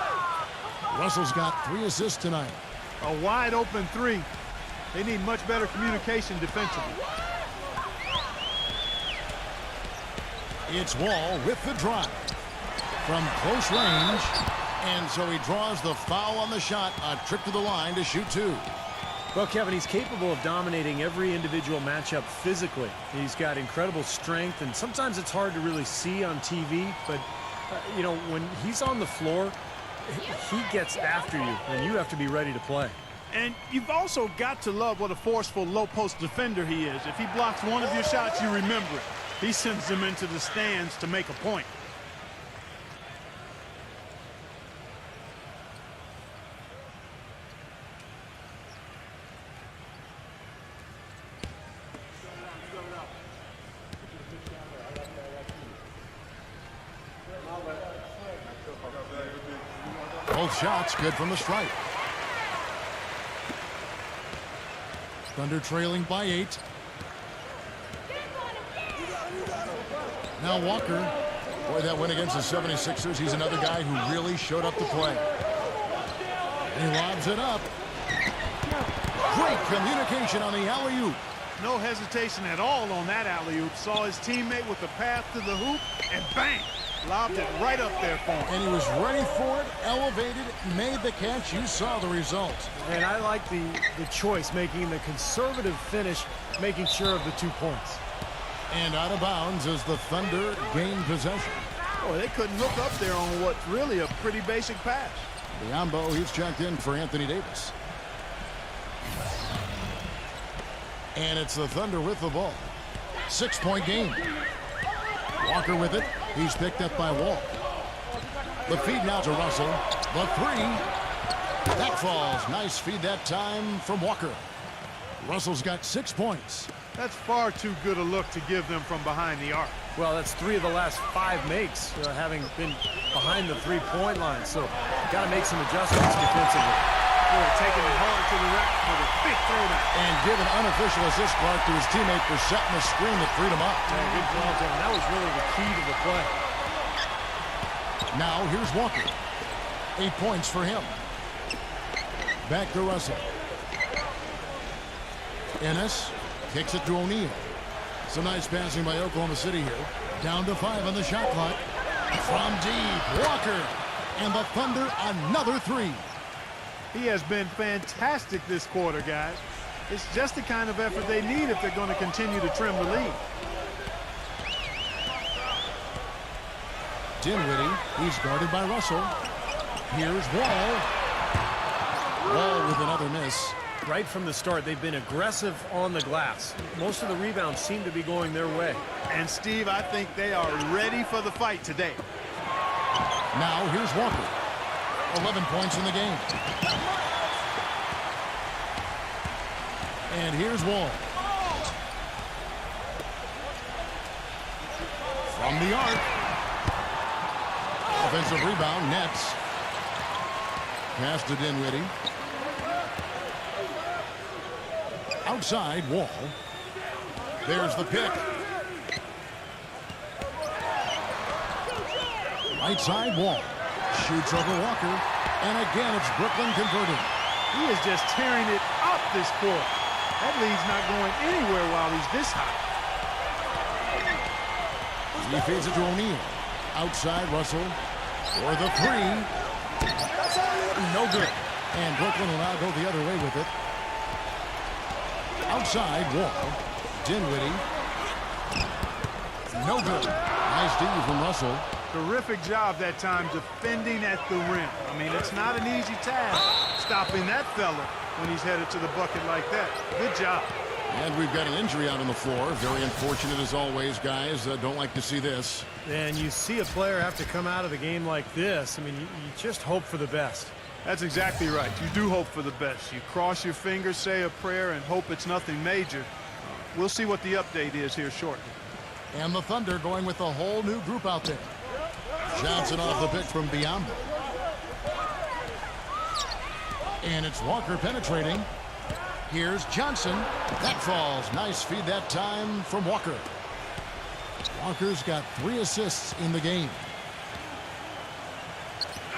Russell's got 3 assists tonight. A wide open 3. They need much better communication defensively. It's Wall with the drive from close range, and so he draws the foul on the shot. A trip to the line to shoot 2. Well, Kevin, he's capable of dominating every individual matchup physically. He's got incredible strength, and sometimes it's hard to really see on TV, but, you know, when he's on the floor, he gets after you, and you have to be ready to play. And you've also got to love what a forceful low-post defender he is. If he blocks one of your shots, you remember it. He sends them into the stands to make a point. Both shots good from the stripe. Thunder trailing by 8. Now Walker. Boy, that win against the 76ers. He's another guy who really showed up to play. He lobs it up. Great communication on the alley-oop. No hesitation at all on that alley-oop. Saw his teammate with the path to the hoop, and bang! Lobbed it right up there for him. And he was ready for it, elevated, made the catch. You saw the result. And I like the choice, making the conservative finish, making sure of the 2 points. And out of bounds as the Thunder gain possession. Boy, they couldn't look up there on what's really a pretty basic pass. Mamba, he's checked in for Anthony Davis. And it's the Thunder with the ball. 6-point game. Walker with it. He's picked up by Wall. The feed now to Russell. The 3. That falls. Nice feed that time from Walker. Russell's got 6 points. That's far too good a look to give them from behind the arc. Well, that's 3 of the last 5 makes, having been behind the 3-point line. So, got to make some adjustments defensively. Taking it hard to the rack for the big throwdown. And give an unofficial assist, Clark, to his teammate for setting the screen that freed him up. Yeah, good call, Kevin. That was really the key to the play. Now, here's Walker. 8 points for him. Back to Russell. Ennis kicks it to O'Neal. Some nice passing by Oklahoma City here. Down to 5 on the shot clock. From deep, Walker. And the Thunder another 3. He has been fantastic this quarter, guys. It's just the kind of effort they need if they're going to continue to trim the lead. Dinwiddie, he's guarded by Russell. Here's Wall. Wall with another miss. Right from the start, they've been aggressive on the glass. Most of the rebounds seem to be going their way. And, Steve, I think they are ready for the fight today. Now, here's Walker. 11 points in the game. And here's Wall. From the arc. Offensive rebound, Nets. Pass to Dinwiddie. Outside, Wall. There's the pick. Right side, Wall. Shoots over Walker. And again, it's Brooklyn converting. He is just tearing it up this court. That lead's not going anywhere while he's this hot. He feeds it to O'Neal. Outside, Russell. For the 3. No good. And Brooklyn will now go the other way with it. Outside, Wall. Dinwiddie. No good. Nice D from Russell. Terrific job that time defending at the rim. I mean, it's not an easy task stopping that fella when he's headed to the bucket like that. Good job. And we've got an injury out on the floor. Very unfortunate as always, guys. Don't like to see this. And you see a player have to come out of the game like this. I mean, you just hope for the best. That's exactly right. You do hope for the best. You cross your fingers, say a prayer, and hope it's nothing major. We'll see what the update is here shortly. And the Thunder going with a whole new group out there. Johnson off the pick from Mamba. And it's Walker penetrating. Here's Johnson. That falls. Nice feed that time from Walker. Walker's got 3 assists in the game.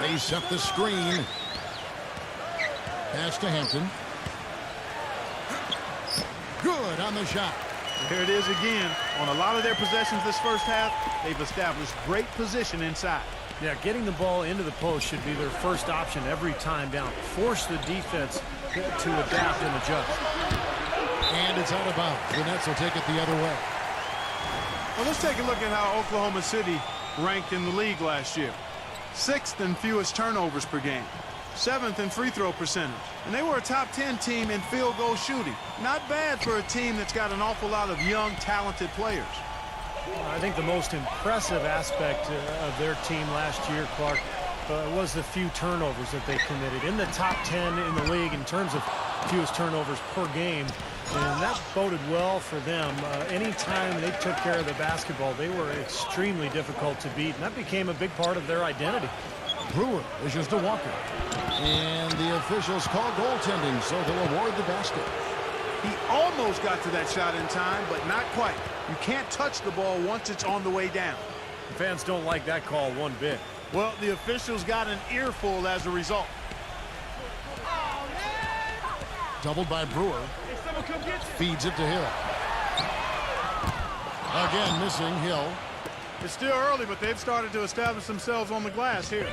They set the screen. Pass to Hampton. Good on the shot. Here it is again. On a lot of their possessions this first half, they've established great position inside. Yeah, getting the ball into the post should be their first option every time down. Force the defense to adapt and adjust. And it's out of bounds. The Nets will take it the other way. Well, let's take a look at how Oklahoma City ranked in the league last year. 6th in fewest turnovers per game. 7th in free throw percentage. And they were a top 10 team in field goal shooting. Not bad for a team that's got an awful lot of young, talented players. I think the most impressive aspect of their team last year, Clark, was the few turnovers that they committed. In the top 10 in the league in terms of fewest turnovers per game. And that boded well for them. Anytime they took care of the basketball, they were extremely difficult to beat. And that became a big part of their identity. Brewer wishes to Walker. And the officials call goaltending, so they'll award the basket. He almost got to that shot in time, but not quite. You can't touch the ball once it's on the way down. The fans don't like that call one bit. Well, the officials got an earful as a result. Doubled by Brewer. Feeds it to Hill. Again missing Hill. It's still early, but they've started to establish themselves on the glass here.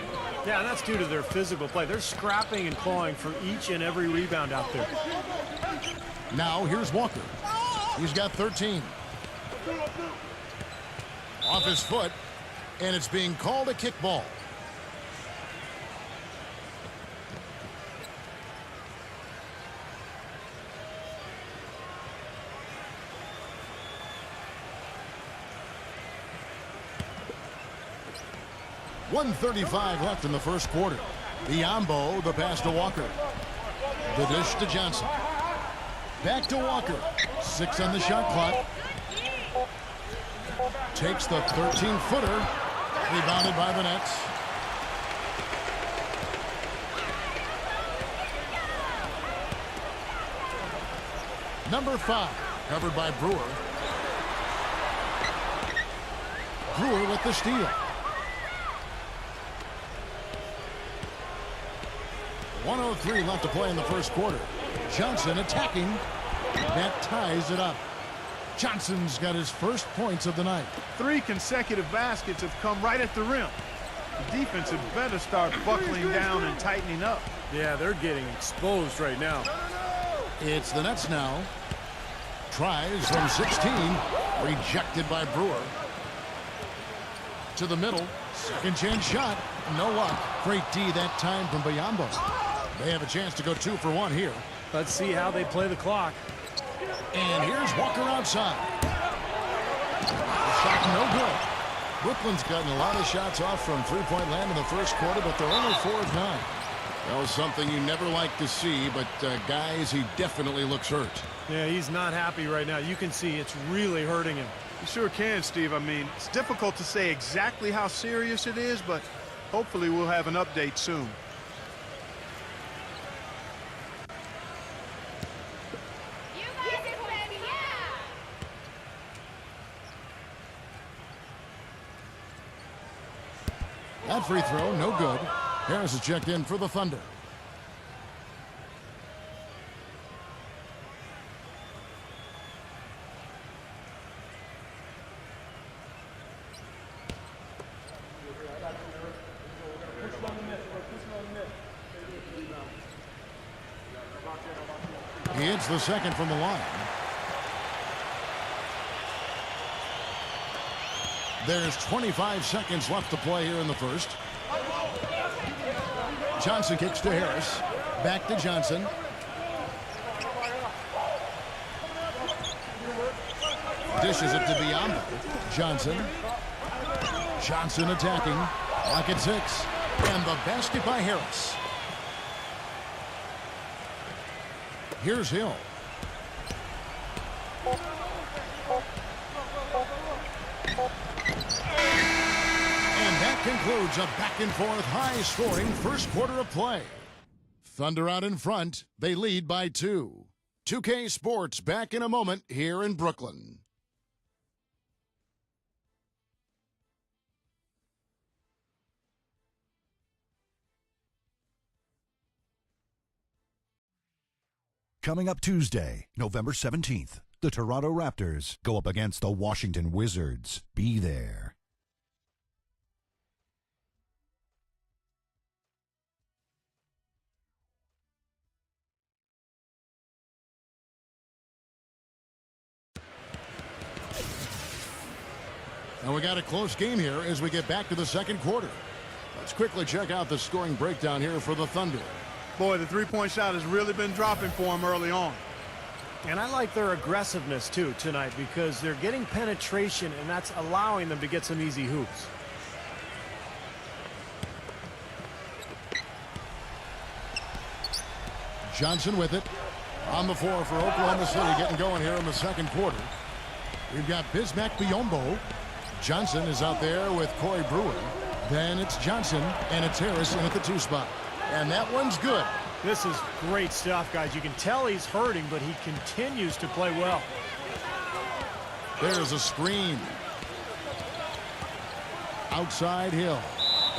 Yeah, and that's due to their physical play. They're scrapping and clawing for each and every rebound out there. Now here's Walker. He's got 13. Off his foot, and it's being called a kickball. .135 left in the first quarter. Mamba, the pass to Walker. The dish to Johnson. Back to Walker. 6 on the shot clock. Takes the 13-footer. Rebounded by the Nets. Number 5. Covered by Brewer. Brewer with the steal. 1:03 left to play in the first quarter. Johnson attacking. That ties it up. Johnson's got his first points of the night. 3 consecutive baskets have come right at the rim. The defense had better start buckling down and tightening up. Yeah, they're getting exposed right now. It's the Nets now. Tries from 16. Rejected by Brewer. To the middle. Second chance shot. No luck. Great D that time from Mamba. They have a chance to go 2 for 1 here. Let's see how they play the clock. And here's Walker outside. Shot no good. Brooklyn's gotten a lot of shots off from three-point land in the first quarter, but they're only 4 of 9. That was something you never like to see, but guys, he definitely looks hurt. Yeah, he's not happy right now. You can see it's really hurting him. You sure can, Steve. I mean, it's difficult to say exactly how serious it is, but hopefully we'll have an update soon. That free throw, no good. Harris is checked in for the Thunder. He hits the second from the line. There's 25 seconds left to play here in the first. Johnson kicks to Harris. Back to Johnson. Dishes it to Mamba. Johnson. Johnson attacking. Clock at 6. And the basket by Harris. Here's Hill. And that concludes a back-and-forth high-scoring first quarter of play. Thunder out in front. They lead by 2. 2K Sports back in a moment here in Brooklyn. Coming up Tuesday, November 17th, the Toronto Raptors go up against the Washington Wizards. Be there. And we got a close game here as we get back to the second quarter. Let's quickly check out the scoring breakdown here for the Thunder. Boy, the three-point shot has really been dropping for him early on. And I like their aggressiveness, too, tonight because they're getting penetration, and that's allowing them to get some easy hoops. Johnson with it. On the floor for Oklahoma City, getting going here in the second quarter. We've got Bismack Biyombo. Johnson is out there with Corey Brewer. Then it's Johnson, and it's Harris in at the 2 spot. And that one's good. This is great stuff, guys. You can tell he's hurting, but he continues to play well. There's a screen. Outside Hill.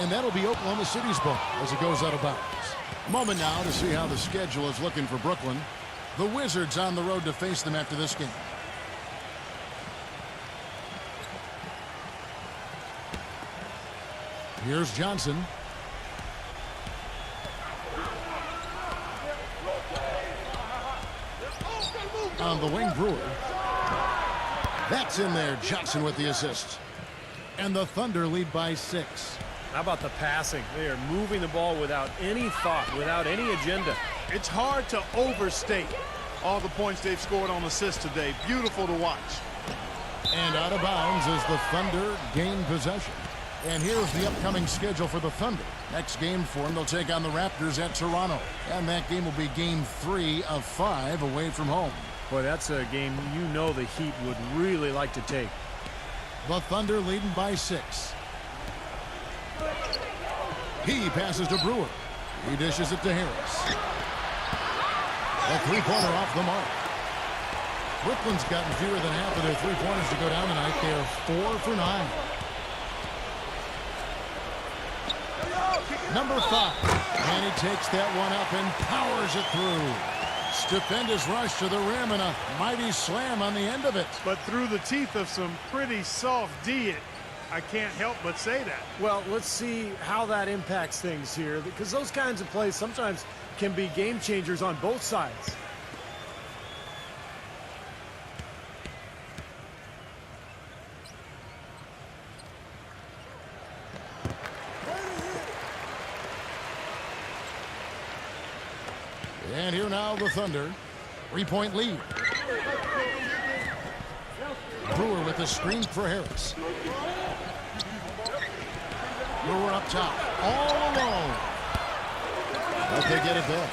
And that'll be Oklahoma City's ball as it goes out of bounds. Moment now to see how the schedule is looking for Brooklyn. The Wizards on the road to face them after this game. Here's Johnson. On the wing, Brewer. That's in there. Johnson with the assist. And the Thunder lead by 6. How about the passing? They are moving the ball without any thought, without any agenda. It's hard to overstate all the points they've scored on assists today. Beautiful to watch. And out of bounds as the Thunder gain possession. And here's the upcoming schedule for the Thunder. Next game for them, they'll take on the Raptors at Toronto. And that game will be game 3 of 5 away from home. Boy, that's a game you know the Heat would really like to take. The Thunder leading by 6. He passes to Brewer. He dishes it to Harris. A three-pointer off the mark. Brooklyn's gotten fewer than half of their three-pointers to go down tonight. They're 4 for 9. Number 5. And he takes that one up and powers it through. Stupendous rush to the rim and a mighty slam on the end of it. But through the teeth of some pretty soft D, I can't help but say that. Well, let's see how that impacts things here, because those kinds of plays sometimes can be game changers on both sides. And here now the Thunder. 3-point lead. Brewer with the screen for Harris. Brewer up top. All alone. But they get it back.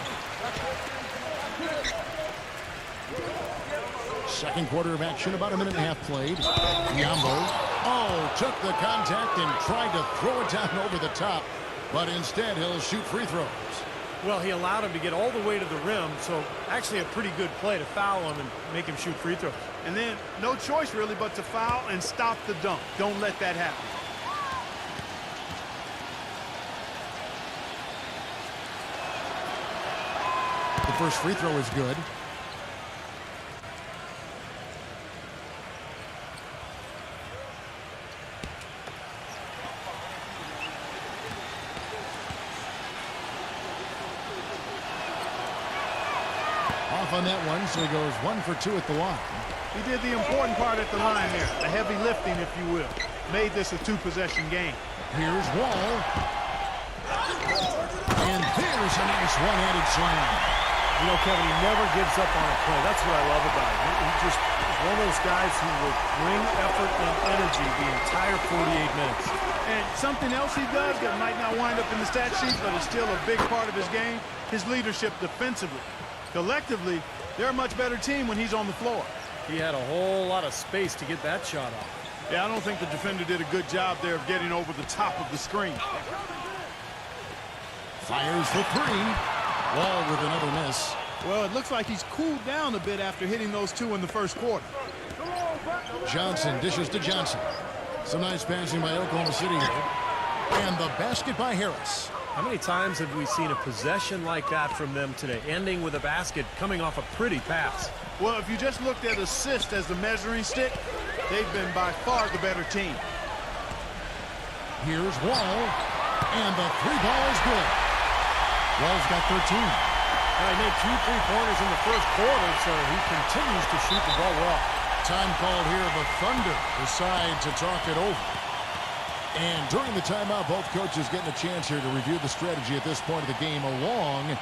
Second quarter of action, about a minute and a half played. Mamba, took the contact and tried to throw it down over the top. But instead, he'll shoot free throws. Well, he allowed him to get all the way to the rim, so actually a pretty good play to foul him and make him shoot free throws. And then no choice really but to foul and stop the dunk. Don't let that happen. The first free throw is good. Off on that one, so he goes 1 for 2 at the line. He did the important part at the line there, the heavy lifting, if you will. Made this a 2-possession game. Here's Wall. And there's a nice one-handed slam. You know, Kevin, he never gives up on a play. That's what I love about him. He just is one of those guys who will bring effort and energy the entire 48 minutes. And something else he does that might not wind up in the stat sheet, but is still a big part of his game, his leadership defensively. Collectively, they're a much better team when he's on the floor. He had a whole lot of space to get that shot off. Yeah, I don't think the defender did a good job there of getting over the top of the screen. Fires for 3. Wall with another miss. Well, it looks like he's cooled down a bit after hitting those two in the first quarter. Johnson dishes to Johnson. Some nice passing by Oklahoma City here. And the basket by Harris. How many times have we seen a possession like that from them today, ending with a basket coming off a pretty pass? Well, if you just looked at assist as the measuring stick, they've been by far the better team. Here's Wall. And the three ball is good. Wall's got 13. He made 2 3-pointers in the first quarter, so he continues to shoot the ball well. Time called here. The Thunder decide to talk it over. And during the timeout, both coaches getting a chance here to review the strategy at this point of the game, along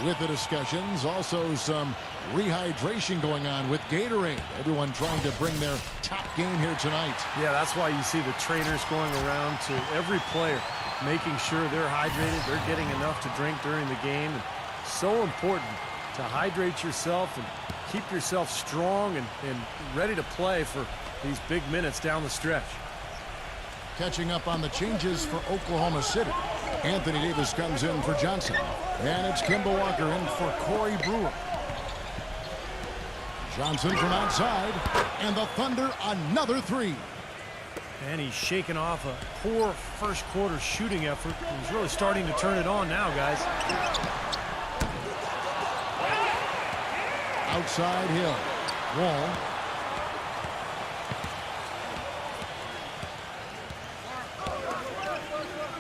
with the discussions. Also some rehydration going on with Gatorade. Everyone trying to bring their top game here tonight. Yeah, that's why you see the trainers going around to every player, making sure they're hydrated, they're getting enough to drink during the game. And so important to hydrate yourself and keep yourself strong and ready to play for these big minutes down the stretch. Catching up on the changes for Oklahoma City. Anthony Davis comes in for Johnson. And it's Kemba Walker in for Corey Brewer. Johnson from outside. And the Thunder another three. And he's shaking off a poor first quarter shooting effort. He's really starting to turn it on now, guys. Outside Hill. Wall.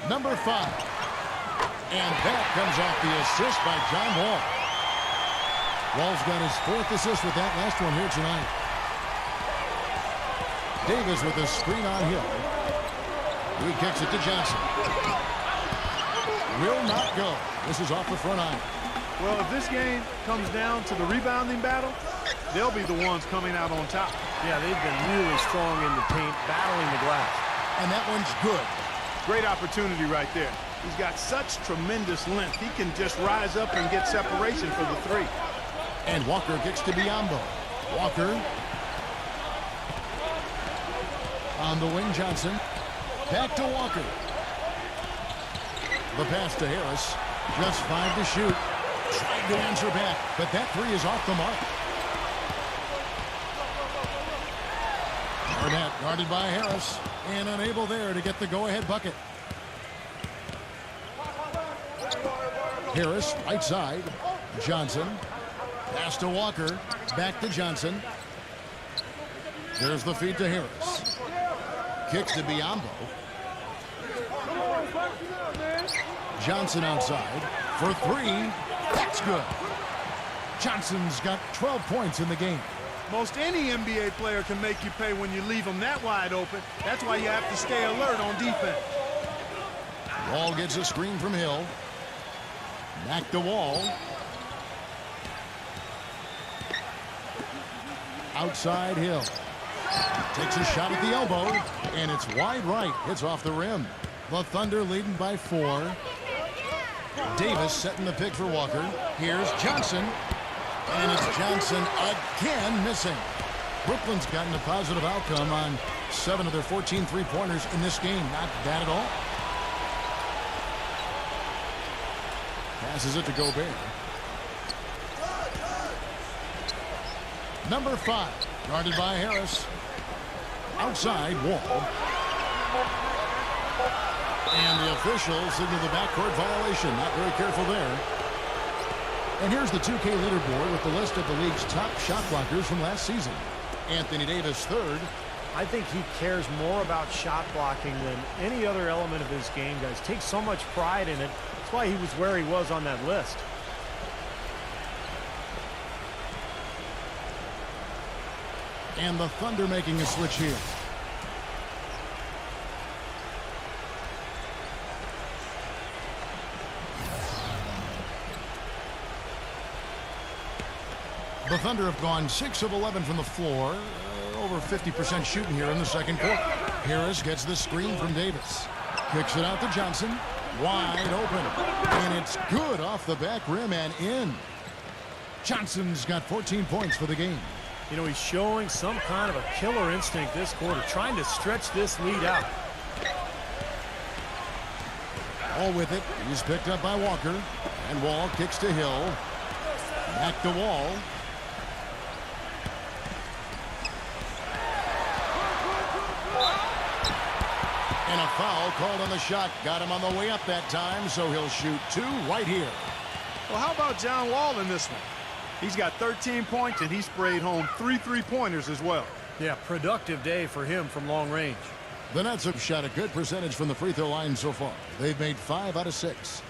Number 5. And that comes off the assist by John Wall. Wall's got his 4th assist with that last one here tonight. Davis with a screen on Hill. He kicks it to Johnson. Will not go. This is off the front iron. Well, if this game comes down to the rebounding battle, they'll be the ones coming out on top. Yeah, they've been really strong in the paint, battling the glass. And that one's good. Great opportunity right there. He's got such tremendous length. He can just rise up and get separation for the three. And Walker kicks to Mamba. Walker. On the wing, Johnson. Back to Walker. The pass to Harris. Just 5 to shoot. Tried to answer back, but that three is off the mark. Barnett guarded by Harris. And unable there to get the go-ahead bucket. Harris, right side. Johnson. Pass to Walker. Back to Johnson. There's the feed to Harris. Kicks to Biombo. Johnson outside for 3. That's good. Johnson's got 12 points in the game. Most any NBA player can make you pay when you leave them that wide open. That's why you have to stay alert on defense. Wall gets a screen from Hill. Back to Wall. Outside Hill. Takes a shot at the elbow, and it's wide right. It's off the rim. The Thunder leading by 4. Davis setting the pick for Walker. Here's Johnson. And it's Johnson again missing. Brooklyn's gotten a positive outcome on 7 of their 14 three-pointers in this game. Not bad at all. Passes it to Gobert. Number 5, guarded by Harris. Outside, Wall. And the official signaled the backcourt violation. Not very careful there. And here's the 2K leaderboard with the list of the league's top shot blockers from last season. Anthony Davis 3rd. I think he cares more about shot blocking than any other element of his game, guys. Takes so much pride in it. That's why he was where he was on that list. And the Thunder making a switch here. The Thunder have gone 6 of 11 from the floor. Over 50% shooting here in the second quarter. Harris gets the screen from Davis. Kicks it out to Johnson. Wide open. And it's good off the back rim and in. Johnson's got 14 points for the game. You know, he's showing some kind of a killer instinct this quarter, trying to stretch this lead out. All with it. He's picked up by Walker. And Wall kicks to Hill. Back to Wall. And a foul called on the shot. Got him on the way up that time, so he'll shoot 2 right here. Well, how about John Wall in this one? He's got 13 points, and he sprayed home 3 3-pointers as well. Yeah, productive day for him from long range. The Nets have shot a good percentage from the free throw line so far. They've made 5 out of 6.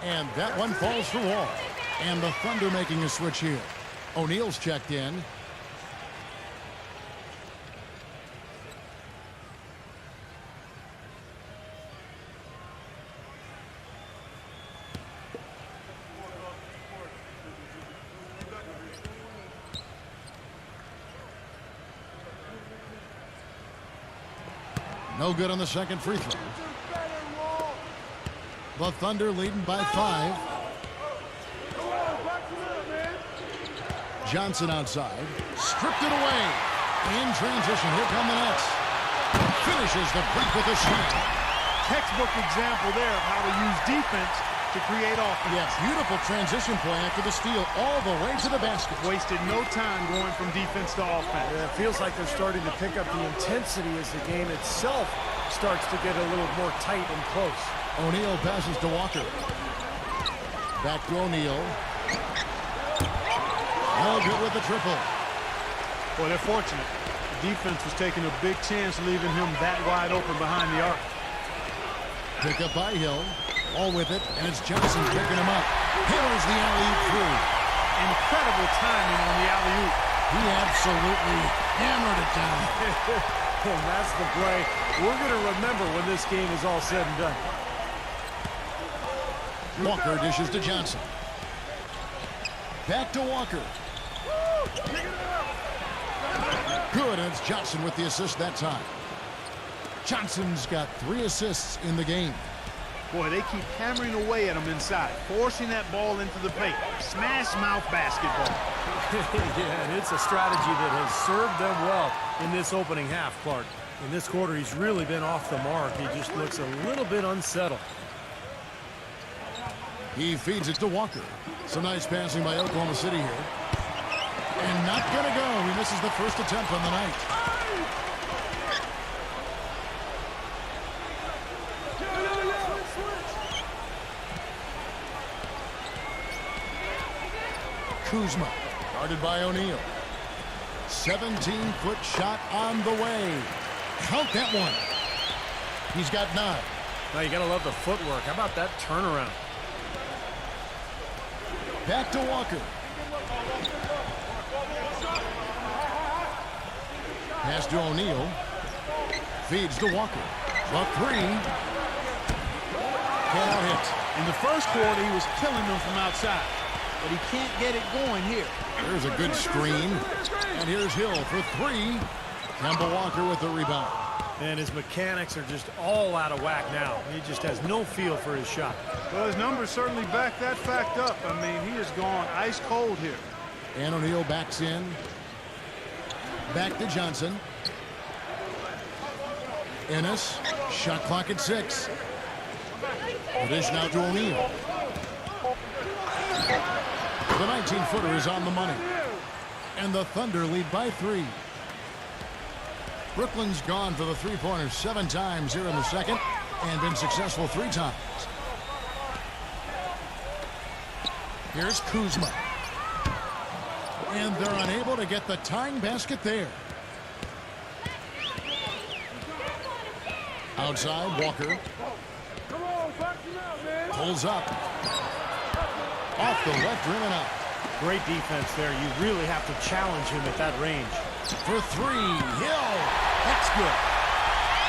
And that one falls for Wall. And the Thunder making a switch here. O'Neal's checked in. No good on the second free throw. The Thunder leading by 5. Johnson outside. Stripped it away. In transition. Here come the Nets. Finishes the break with a shot. Textbook example there of how to use defense to create offense. Yes, beautiful transition play after the steal all the way to the basket. Wasted no time going from defense to offense. Yeah, it feels like they're starting to pick up the intensity as the game itself starts to get a little more tight and close. O'Neal passes to Walker. Back to O'Neal. No good with the triple. Well, they're fortunate. The defense was taking a big chance leaving him that wide open behind the arc. Pick up by Hill. All with it, and it's Johnson picking him up. Hammers the alley-oop through. Incredible timing on the alley-oop. He absolutely hammered it down. And that's the play we're going to remember when this game is all said and done. Walker dishes to Johnson. Back to Walker. Good, and it's Johnson with the assist that time. Johnson's got 3 assists in the game. Boy, they keep hammering away at him inside, forcing that ball into the paint. Smash mouth basketball. Yeah, and it's a strategy that has served them well in this opening half, Clark. In this quarter, he's really been off the mark. He just looks a little bit unsettled. He feeds it to Walker. Some nice passing by Oklahoma City here. And not going to go. He misses the first attempt on the night. Kuzma, guarded by O'Neal. 17-foot shot on the way. Count that one. He's got 9. Now you got to love the footwork. How about that turnaround? Back to Walker. Pass to O'Neal. Feeds to Walker. The 3. Can't hit. In the first quarter, he was killing them from outside. But he can't get it going here. There's a good screen. And here's Hill for 3. Kemba Walker with the rebound. And his mechanics are just all out of whack now. He just has no feel for his shot. Well, his numbers certainly back that fact up. I mean, he has gone ice cold here. And O'Neal backs in. Back to Johnson. Ennis. Shot clock at 6. The dish now to O'Neal. The 19-footer is on the money. And the Thunder lead by 3. Brooklyn's gone for the three-pointer 7 times here in the second and been successful 3 times. Here's Kuzma. And they're unable to get the tying basket there. Outside, Walker. Pulls up. Off the left rim and out. Great defense there. You really have to challenge him at that range. For 3, Hill. That's good.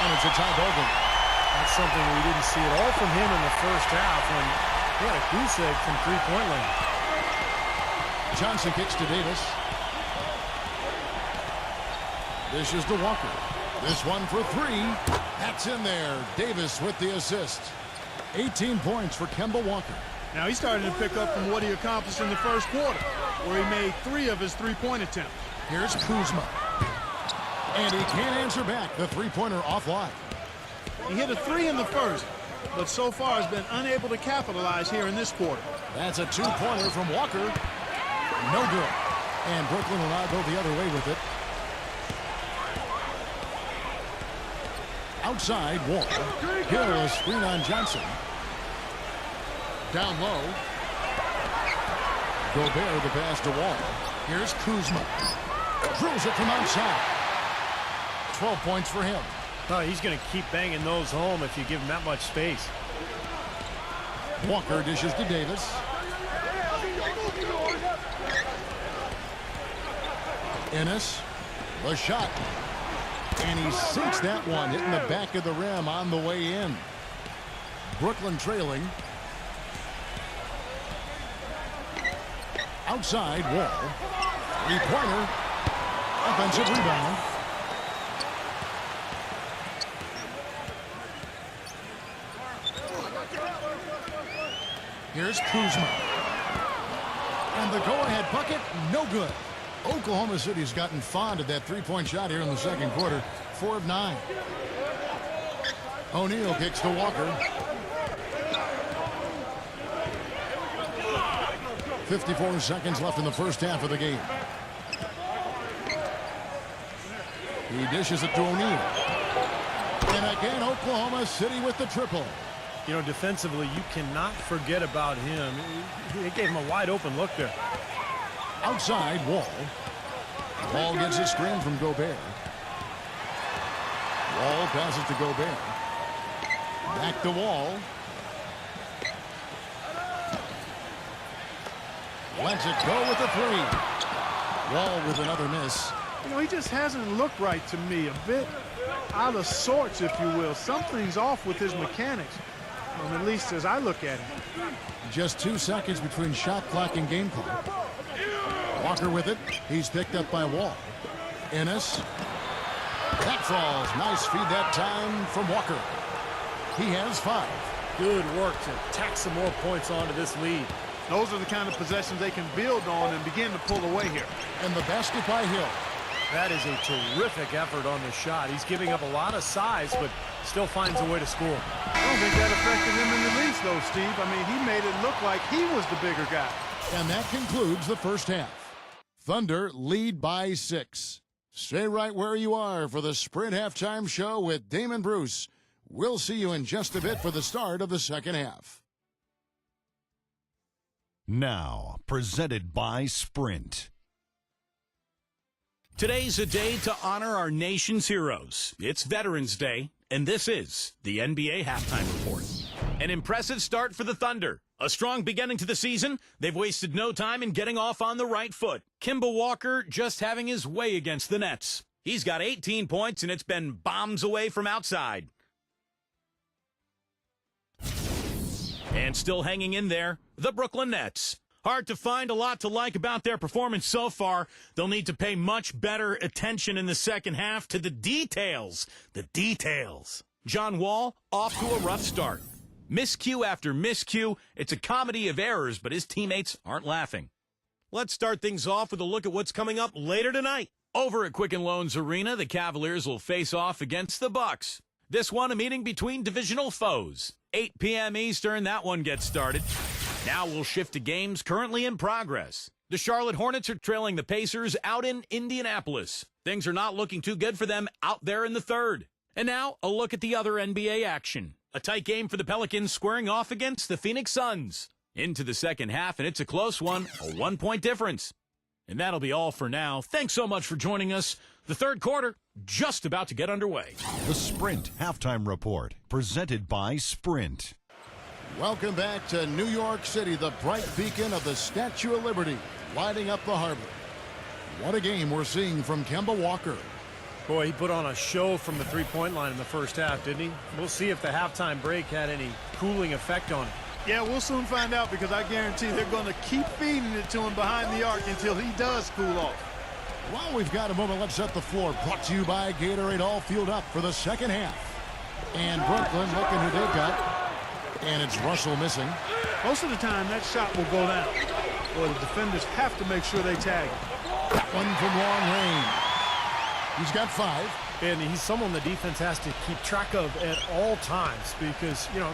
And it's a tie ball game. That's something we didn't see at all from him in the first half when he had a goose egg from three-point line. Johnson kicks to Davis. This is to Walker. This one for 3. That's in there. Davis with the assist. 18 points for Kemba Walker. Now he's starting to pick up from what he accomplished in the first quarter, where he made 3 of his three-point attempts. Here's Kuzma. And he can't answer back. The three-pointer offline. He hit a 3 in the first, but so far has been unable to capitalize here in this quarter. That's a 2-pointer from Walker. No good. And Brooklyn will now go the other way with it. Outside, Wall. Hill, a screen on Johnson. Down low. Gobert the pass to Wall. Here's Kuzma. Drills it from outside. 12 points for him. Oh, he's going to keep banging those home if you give him that much space. Walker dishes to Davis. Ennis. The shot. And he sinks that one, hitting the back of the rim on the way in. Brooklyn trailing. Outside, Wall. Three-pointer. Offensive rebound. Here's Kuzma. And the go-ahead bucket, no good. Oklahoma City's gotten fond of that three-point shot here in the second quarter. 4 of 9. O'Neal kicks to Walker. 54 seconds left in the first half of the game. He dishes it to O'Neal. And again, Oklahoma City with the triple. You know, defensively, you cannot forget about him. He gave him a wide-open look there. Outside, Wall. Wall gets a screen from Gobert. Wall passes to Gobert. Back to Wall. Lets it go with the 3. Wall with another miss. You know, he just hasn't looked right to me. A bit out of sorts, if you will. Something's off with his mechanics, at least as I look at him. Just 2 seconds between shot clock and game clock. Walker with it. He's picked up by Wall. Ennis. That falls. Nice feed that time from Walker. He has 5. Good work to tack some more points onto this lead. Those are the kind of possessions they can build on and begin to pull away here. And the basket by Hill. That is a terrific effort on the shot. He's giving up a lot of size, but still finds a way to score. I don't think that affected him in the least, though, Steve. I mean, he made it look like he was the bigger guy. And that concludes the first half. Thunder lead by 6. Stay right where you are for the Sprint Halftime Show with Damon Bruce. We'll see you in just a bit for the start of the second half. Now, presented by Sprint. Today's a day to honor our nation's heroes. It's Veterans Day, and this is the NBA Halftime Report. An impressive start for the Thunder. A strong beginning to the season. They've wasted no time in getting off on the right foot. Kemba Walker just having his way against the Nets. He's got 18 points, and it's been bombs away from outside. And still hanging in there, the Brooklyn Nets. Hard to find a lot to like about their performance so far. They'll need to pay much better attention in the second half to the details. The details. John Wall off to a rough start. Miscue after miscue. It's a comedy of errors, but his teammates aren't laughing. Let's start things off with a look at what's coming up later tonight. Over at Quicken Loans Arena, the Cavaliers will face off against the Bucks. This one, a meeting between divisional foes. 8 p.m. Eastern, that one gets started. Now we'll shift to games currently in progress. The Charlotte Hornets are trailing the Pacers out in Indianapolis. Things are not looking too good for them out there in the third. And now, a look at the other NBA action. A tight game for the Pelicans squaring off against the Phoenix Suns. Into the second half, and it's a close one, a 1-point difference. And that'll be all for now. Thanks so much for joining us. The third quarter, just about to get underway. The Sprint Halftime Report, presented by Sprint. Welcome back to New York City, the bright beacon of the Statue of Liberty, lighting up the harbor. What a game we're seeing from Kemba Walker. Boy, he put on a show from the three-point line in the first half, didn't he? We'll see if the halftime break had any cooling effect on him. Yeah, we'll soon find out, because I guarantee they're going to keep feeding it to him behind the arc until he does cool off. While we've got a moment, let's set the floor. Brought to you by Gatorade, all fueled up for the second half. And Brooklyn looking who they've got. And it's Russell missing. Most of the time, that shot will go down. Well, the defenders have to make sure they tag him. One from long range. He's got 5. And he's someone the defense has to keep track of at all times because, you know,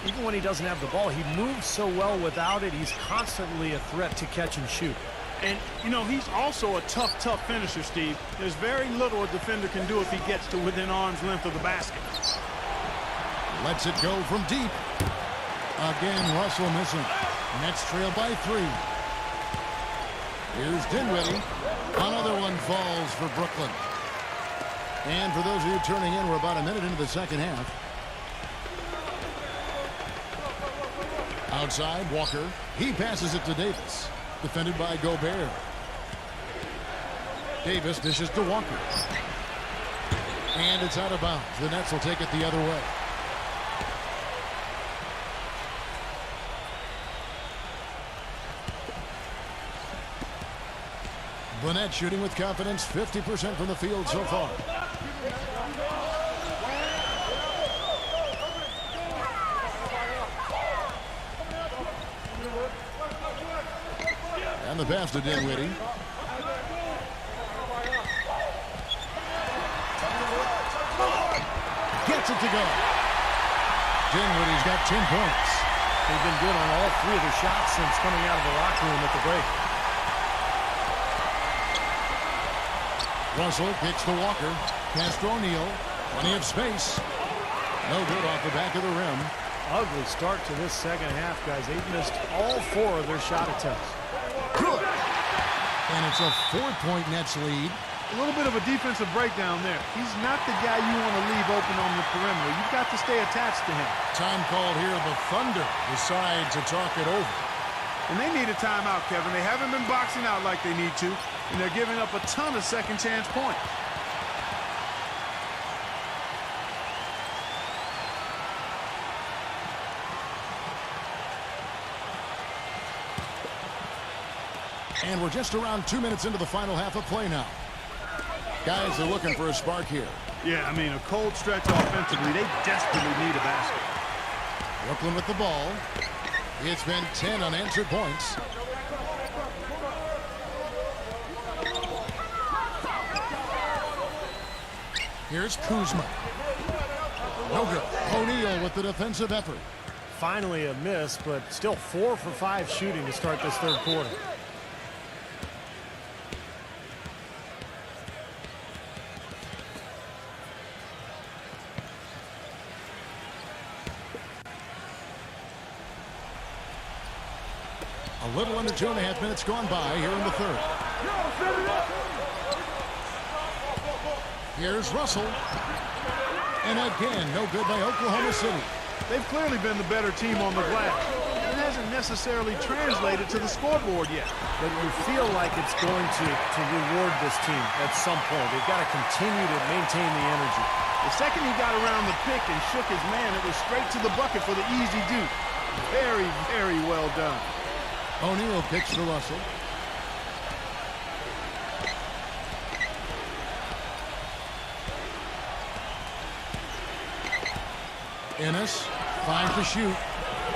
even when he doesn't have the ball, he moves so well without it. He's constantly a threat to catch and shoot. And, you know, he's also a tough finisher, Steve. There's very little a defender can do if he gets to within arm's length of the basket. Lets it go from deep. Again, Russell missing. Nets trail by 3. Here's Dinwiddie. Another one falls for Brooklyn. And for those of you turning in, we're about a minute into the second half. Outside, Walker. He passes it to Davis. Defended by Gobert. Davis dishes to Walker. And it's out of bounds. The Nets will take it the other way. The Nets shooting with confidence, 50% from the field so far. And the pass to Dinwiddie. Gets it to go. Dinwiddie's got 10 points. They've been good on all 3 of their shots since coming out of the locker room at the break. Russell kicks to Walker. Pass to O'Neal. Plenty of space. No good off the back of the rim. Ugly start to this second half, guys. They've missed all 4 of their shot attempts. Good. And it's a 4-point Nets lead. A little bit of a defensive breakdown there. He's not the guy you want to leave open on the perimeter. You've got to stay attached to him. Time called here. The Thunder decide to talk it over. And they need a timeout, Kevin. They haven't been boxing out like they need to, and they're giving up a ton of second chance points. And we're just around 2 minutes into the final half of play now. Guys are looking for a spark here. Yeah, I mean, a cold stretch offensively. They desperately need a basket. Brooklyn with the ball. It's been 10 unanswered points. Here's Kuzma. No good. O'Neal with the defensive effort. Finally a miss, but still 4 for 5 shooting to start this third quarter. A little under 2.5 minutes gone by here in the third. Here's Russell. And again, no good by Oklahoma City. They've clearly been the better team on the glass. It hasn't necessarily translated to the scoreboard yet. But you feel like it's going to reward this team at some point. They've got to continue to maintain the energy. The second he got around the pick and shook his man, it was straight to the bucket for the easy deuce. Very, very well done. O'Neal kicks to Russell. Ennis, 5 to shoot.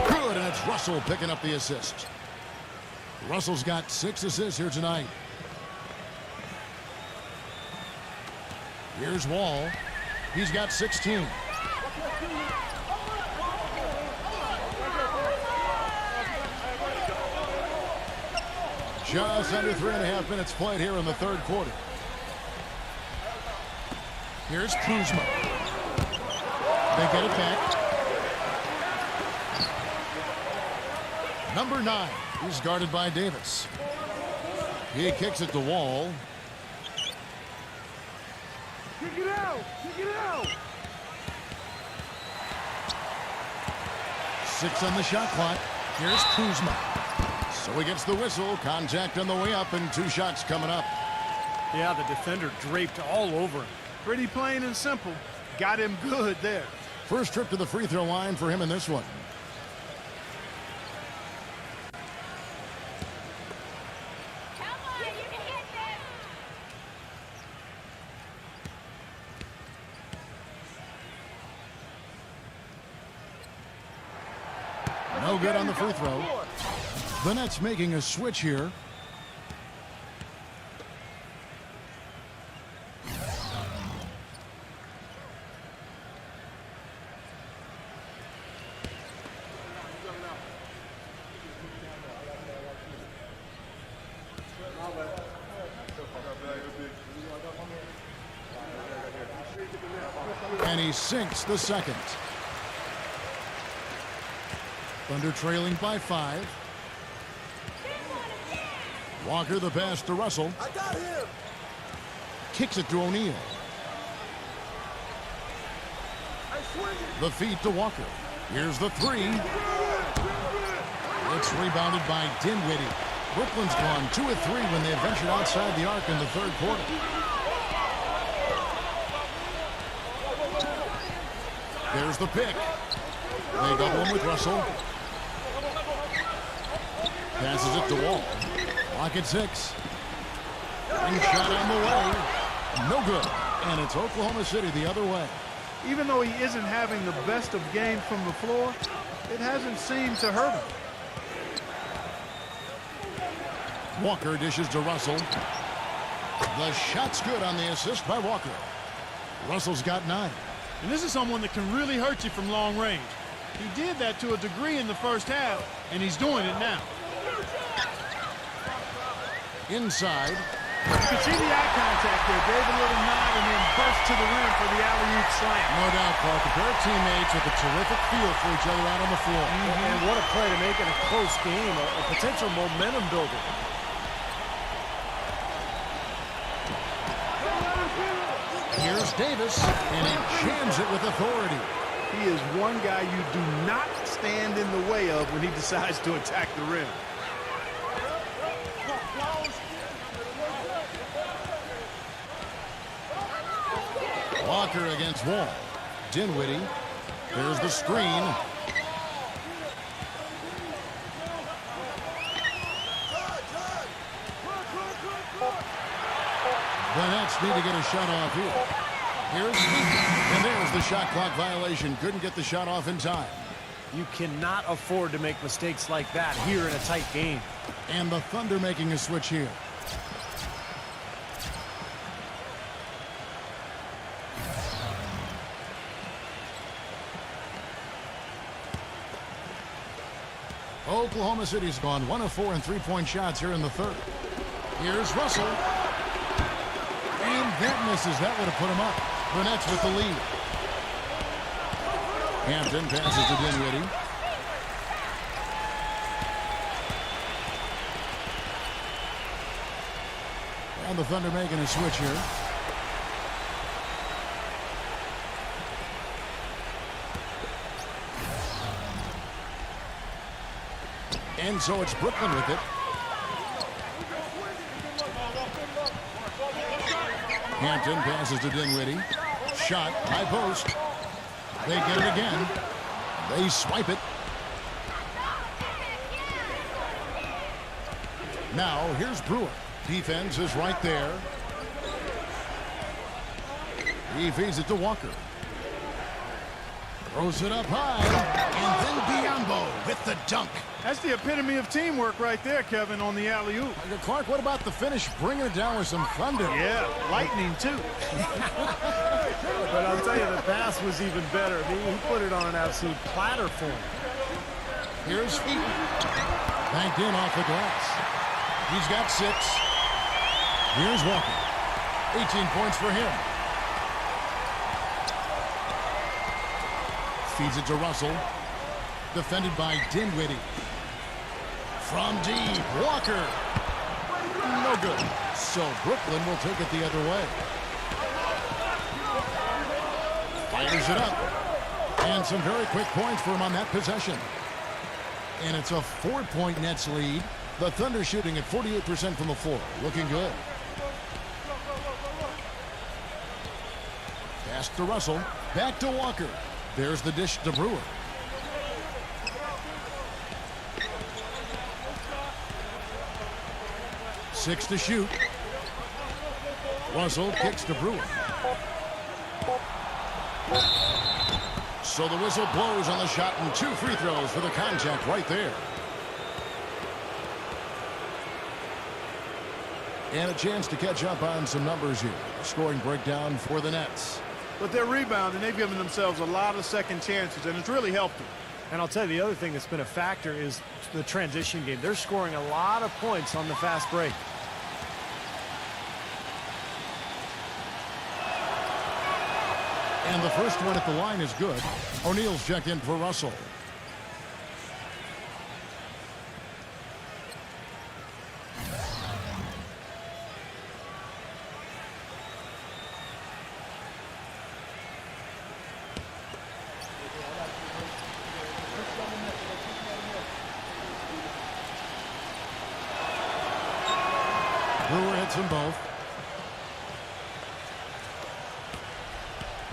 Good, and it's Russell picking up the assist. Russell's got 6 assists here tonight. Here's Wall. He's got 16. Just under 3.5 minutes played here in the third quarter. Here's Kuzma. They get it back. Number 9. He's guarded by Davis. He kicks it to Wall. Kick it out! Kick it out! 6 on the shot clock. Here's Kuzma. So he gets the whistle. Contact on the way up and 2 shots coming up. Yeah, the defender draped all over him. Pretty plain and simple. Got him good there. First trip to the free throw line for him in this one. No good on the free throw. The Nets making a switch here. And he sinks the second. Thunder trailing by 5. Walker the pass to Russell. I got him. Kicks it to O'Neal. The feed to Walker. Here's the 3. It's rebounded by Dinwiddie. Brooklyn's gone 2 of 3 when they ventured outside the arc in the third quarter. There's the pick. They double him with Russell. Passes it to Wall. Clock at 6. And shot on the way. No good. And it's Oklahoma City the other way. Even though he isn't having the best of games from the floor, it hasn't seemed to hurt him. Walker dishes to Russell. The shot's good on the assist by Walker. Russell's got 9. And this is someone that can really hurt you from long range. He did that to a degree in the first half, and he's doing it now. Inside. You can see the eye contact there. Gave a little nod and then burst to the rim for the alley-oop slam. No doubt, Clark. A pair of teammates with a terrific feel for each other out on the floor. And what a play to make it a close game, a potential momentum builder. Here's Davis, and he jams it with authority. He is one guy you do not stand in the way of when he decides to attack the rim. Walker against Wall. Dinwiddie. There's the screen. The Nets need to get a shot off here. Here's and there's the shot clock violation. Couldn't get the shot off in time. You cannot afford to make mistakes like that here in a tight game. And the Thunder making a switch here. Oklahoma City's gone 1 of 4 in three-point shots here in the third. Here's Russell. And that misses. That would have put him up. The Nets with the lead. Hampton passes to Dinwiddie. And the Thunder making a switch here. And so it's Brooklyn with it. Hampton passes to Dinwiddie. Shot, high post. They get it again. They swipe it. Now, here's Brewer. Defense is right there. He feeds it to Walker. Throws it up high. And then Biombo with the dunk. That's the epitome of teamwork right there, Kevin, on the alley-oop. Clark, what about the finish? Bringing it down with some thunder. Yeah, lightning, too. But I'll tell you, the pass was even better. I mean, he put it on an absolute platter for him. Here's Heaton. Banked in off the glass. He's got 6. Here's Walker. 18 points for him. Feeds it to Russell. Defended by Dinwiddie. From deep, Walker. No good. So Brooklyn will take it the other way. Fires it up. And some very quick points for him on that possession. And it's a 4-point Nets lead. The Thunder shooting at 48% from the floor. Looking good. Pass to Russell. Back to Walker. There's the dish to Brewer. Six to shoot. Russell kicks to Brewer. So the whistle blows on the shot, and 2 free throws for the contact right there. And a chance to catch up on some numbers here. Scoring breakdown for the Nets. But they're rebounding. They've given themselves a lot of second chances, and it's really helped them. And I'll tell you, the other thing that's been a factor is the transition game. They're scoring a lot of points on the fast break. And the first one at the line is good. O'Neal's checked in for Russell. Brewer hits them both.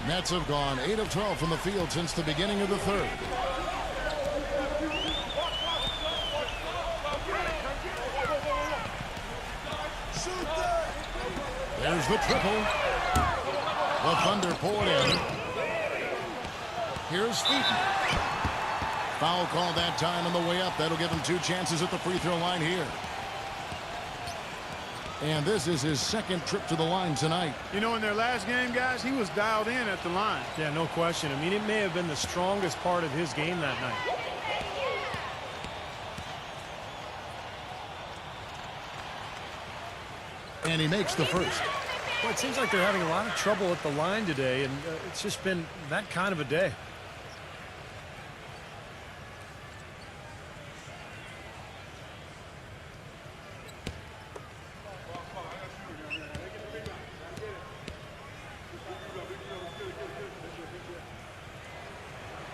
Nets have gone 8 of 12 from the field since the beginning of the third. There's the triple. The Thunder pull it in. Here's Eaton. Foul called that time on the way up. That'll give him 2 chances at the free throw line here. And this is his second trip to the line tonight. You know, in their last game, guys, he was dialed in at the line. Yeah, no question. I mean, it may have been the strongest part of his game that night. And he makes the first. Well, it seems like they're having a lot of trouble at the line today, and it's just been that kind of a day.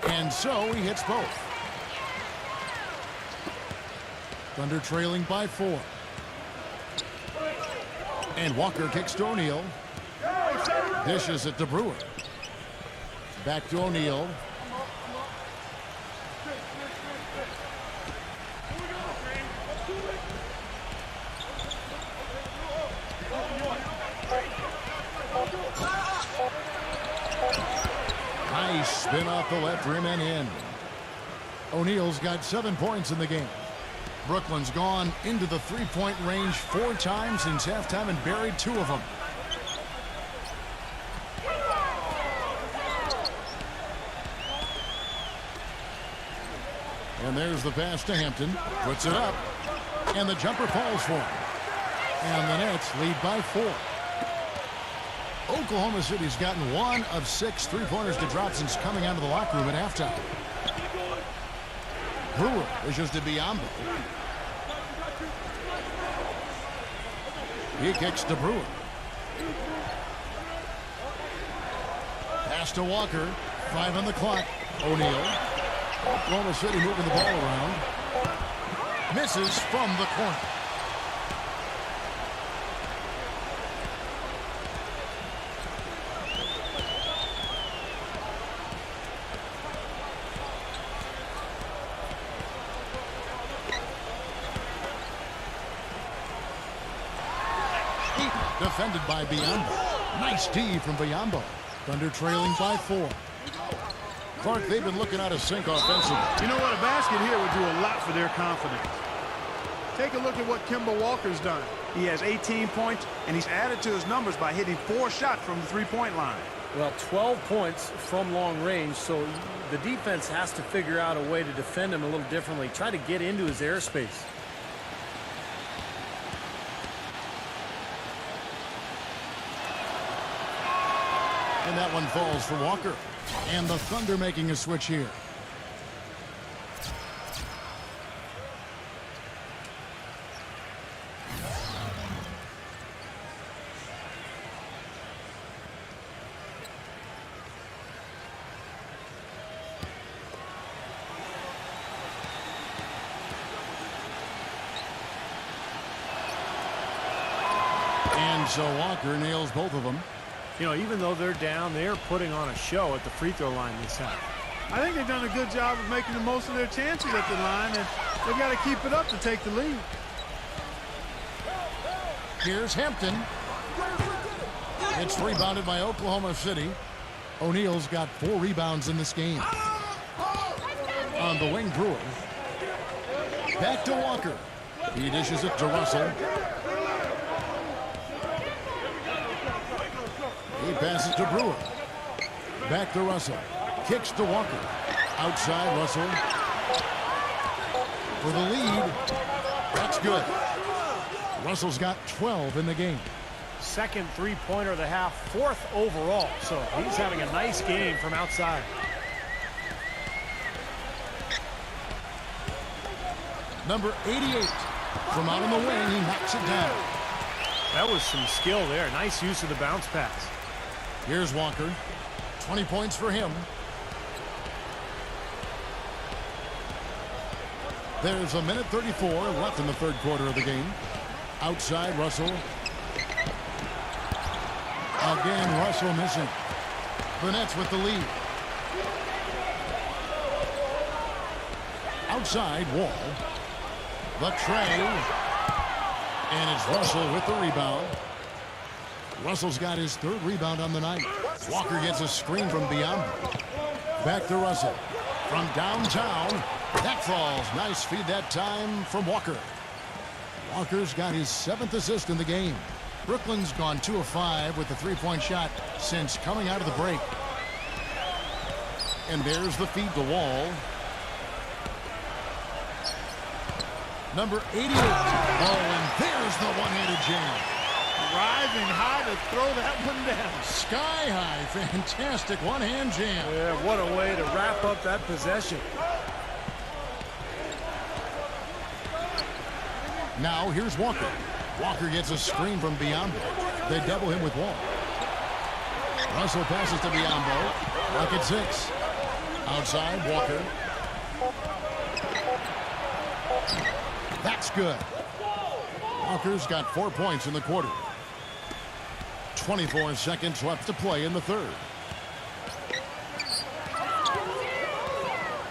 And so he hits both. Thunder trailing by 4. And Walker kicks to O'Neal. Dishes it to Brewer. Back to O'Neal. Nice spin off the left rim and in. O'Neal's got 7 points in the game. Brooklyn's gone into the three-point range 4 times since halftime and buried 2 of them. And there's the pass to Hampton. Puts it up. And the jumper falls for him. And the Nets lead by 4. Oklahoma City's gotten 1 of 6 three-pointers to drop since coming out of the locker room at halftime. Brewer wishes to Mamba. He kicks to Brewer. Pass to Walker. 5 on the clock. O'Neal. Oklahoma City moving the ball around. Misses from the corner. Defended by Mamba. Nice D from Mamba. Thunder trailing by 4. Clark, they've been looking out of sync offensively. You know what? A basket here would do a lot for their confidence. Take a look at what Kemba Walker's done. He has 18 points, and he's added to his numbers by hitting 4 shots from the three-point line. Well, 12 points from long range, so the defense has to figure out a way to defend him a little differently. Try to get into his airspace. And that one falls for Walker. And the Thunder making a switch here. And so Walker nails both of them. You know, even though they're down, they're putting on a show at the free throw line this half. I think they've done a good job of making the most of their chances at the line, and they've got to keep it up to take the lead. Here's Hampton. It's rebounded by Oklahoma City. O'Neal's got 4 rebounds in this game. On the wing, Brewer. Back to Walker. He dishes it to Russell. He passes to Brewer. Back to Russell. Kicks to Walker. Outside, Russell. For the lead. That's good. Russell's got 12 in the game. Second three-pointer of the half, 4th overall. So he's having a nice game from outside. Number 88. From out on the wing, he knocks it down. That was some skill there. Nice use of the bounce pass. Here's Walker. 20 points for him. There's a minute 34 left in the third quarter of the game. Outside, Russell. Again, Russell missing. The Nets with the lead. Outside, Wall. The tray. And it's Russell with the rebound. Russell's got his 3rd rebound on the night. Walker gets a screen from beyond. Back to Russell. From downtown. That falls. Nice feed that time from Walker. Walker's got his 7th assist in the game. Brooklyn's gone 2 of 5 with the 3-point shot since coming out of the break. And there's the feed to Wall. Number 88. Oh, and there's the one-handed jam. Rising high to throw that one down. Sky high. Fantastic one-hand jam. Yeah, what a way to wrap up that possession. Now here's Walker. Walker gets a screen from Biombo. They double him with Wall. Russell passes to Biombo. Bucket 6. Outside, Walker. That's good. Walker's got 4 points in the quarter. 24 seconds left to play in the third.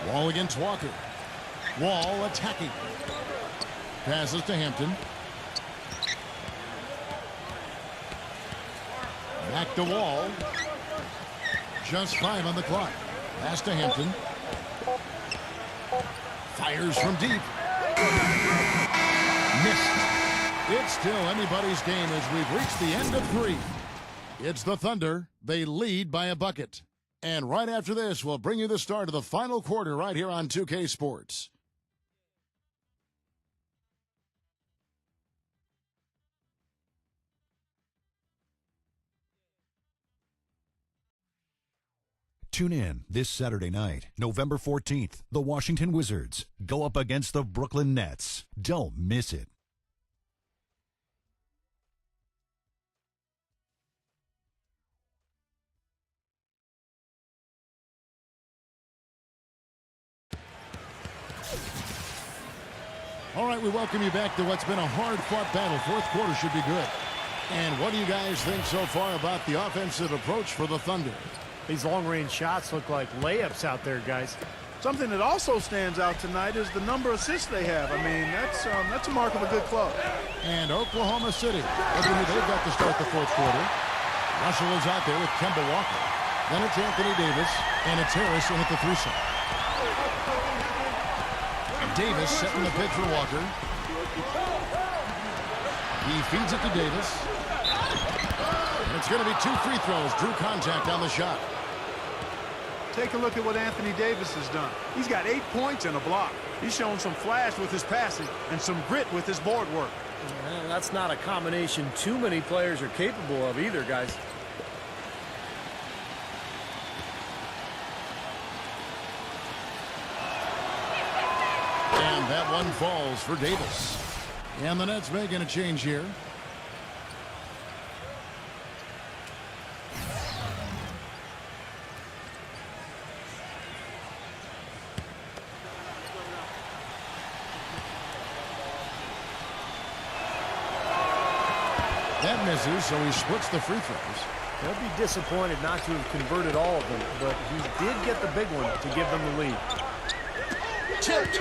Wall against Walker. Wall attacking. Passes to Hampton. Back to Wall. Just 5 on the clock. Pass to Hampton. Fires from deep. Missed. It's still anybody's game as we've reached the end of 3. It's the Thunder. They lead by a bucket. And right after this, we'll bring you the start of the final quarter right here on 2K Sports. Tune in this Saturday night, November 14th. The Washington Wizards go up against the Brooklyn Nets. Don't miss it. All right, we welcome you back to what's been a hard-fought battle. Fourth quarter should be good. And what do you guys think so far about the offensive approach for the Thunder? These long-range shots look like layups out there, guys. Something that also stands out tonight is the number of assists they have. I mean, that's a mark of a good club. And Oklahoma City, looking who they've got to start the fourth quarter. Russell is out there with Kemba Walker. Then it's Anthony Davis, and it's Harris in at the 3 shot. Davis setting the pitch for Walker. He feeds it to Davis. And it's going to be 2 free throws. Drew contact on the shot. Take a look at what Anthony Davis has done. He's got 8 points and a block. He's shown some flash with his passing and some grit with his board work. That's not a combination too many players are capable of either, guys. And that one falls for Davis. And the Nets making a change here. That misses, so he splits the free throws. They'll be disappointed not to have converted all of them, but he did get the big one to give them the lead. Tipped.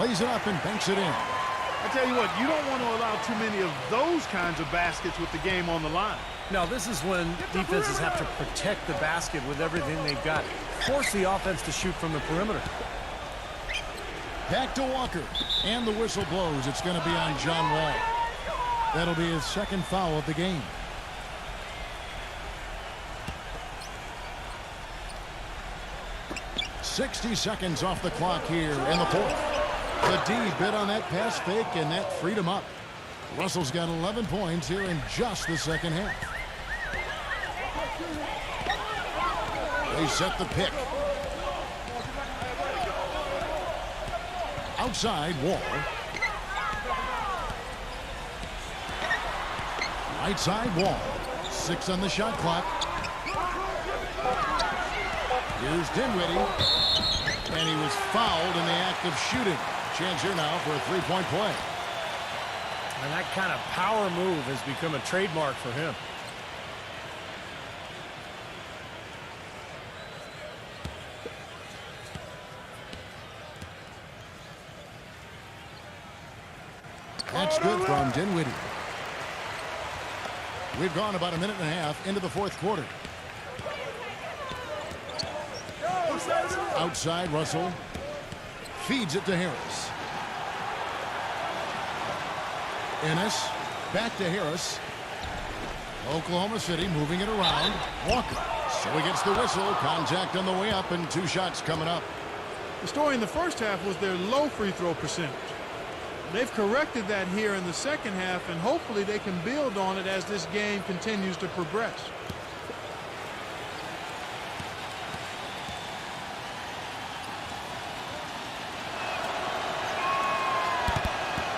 Lays it up and banks it in. I tell you what, you don't want to allow too many of those kinds of baskets with the game on the line. Now, this is when defenses have to protect the basket with everything they've got. Force the offense to shoot from the perimeter. Back to Walker. And the whistle blows. It's going to be on John Wall. That'll be his second foul of the game. "60 seconds off the clock here in the fourth. The D bit on that pass fake, and that freed him up. Russell's got 11 points here in just the second half. They set the pick. Outside, Wall. Right side, Wall. 6 on the shot clock. Here's Dinwiddie. And he was fouled in the act of shooting. Chance here now for a three-point play. And that kind of power move has become a trademark for him. That's good from Dinwiddie. We've gone about a minute and a half into the fourth quarter. Outside, Russell feeds it to Harris. Ennis back to Harris. Oklahoma City moving it around. Walker. So he gets the whistle. Contact on the way up and 2 shots coming up. The story in the first half was their low free throw percentage. They've corrected that here in the second half, and hopefully they can build on it as this game continues to progress.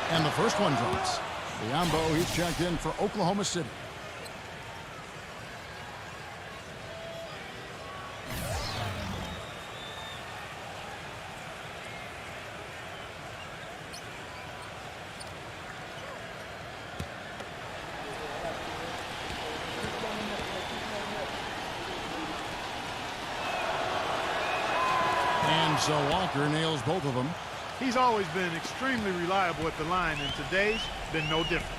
And the first one drops. Mamba, he's checked in for Oklahoma City. And so Walker nails both of them. He's always been extremely reliable at the line, and today's been no different.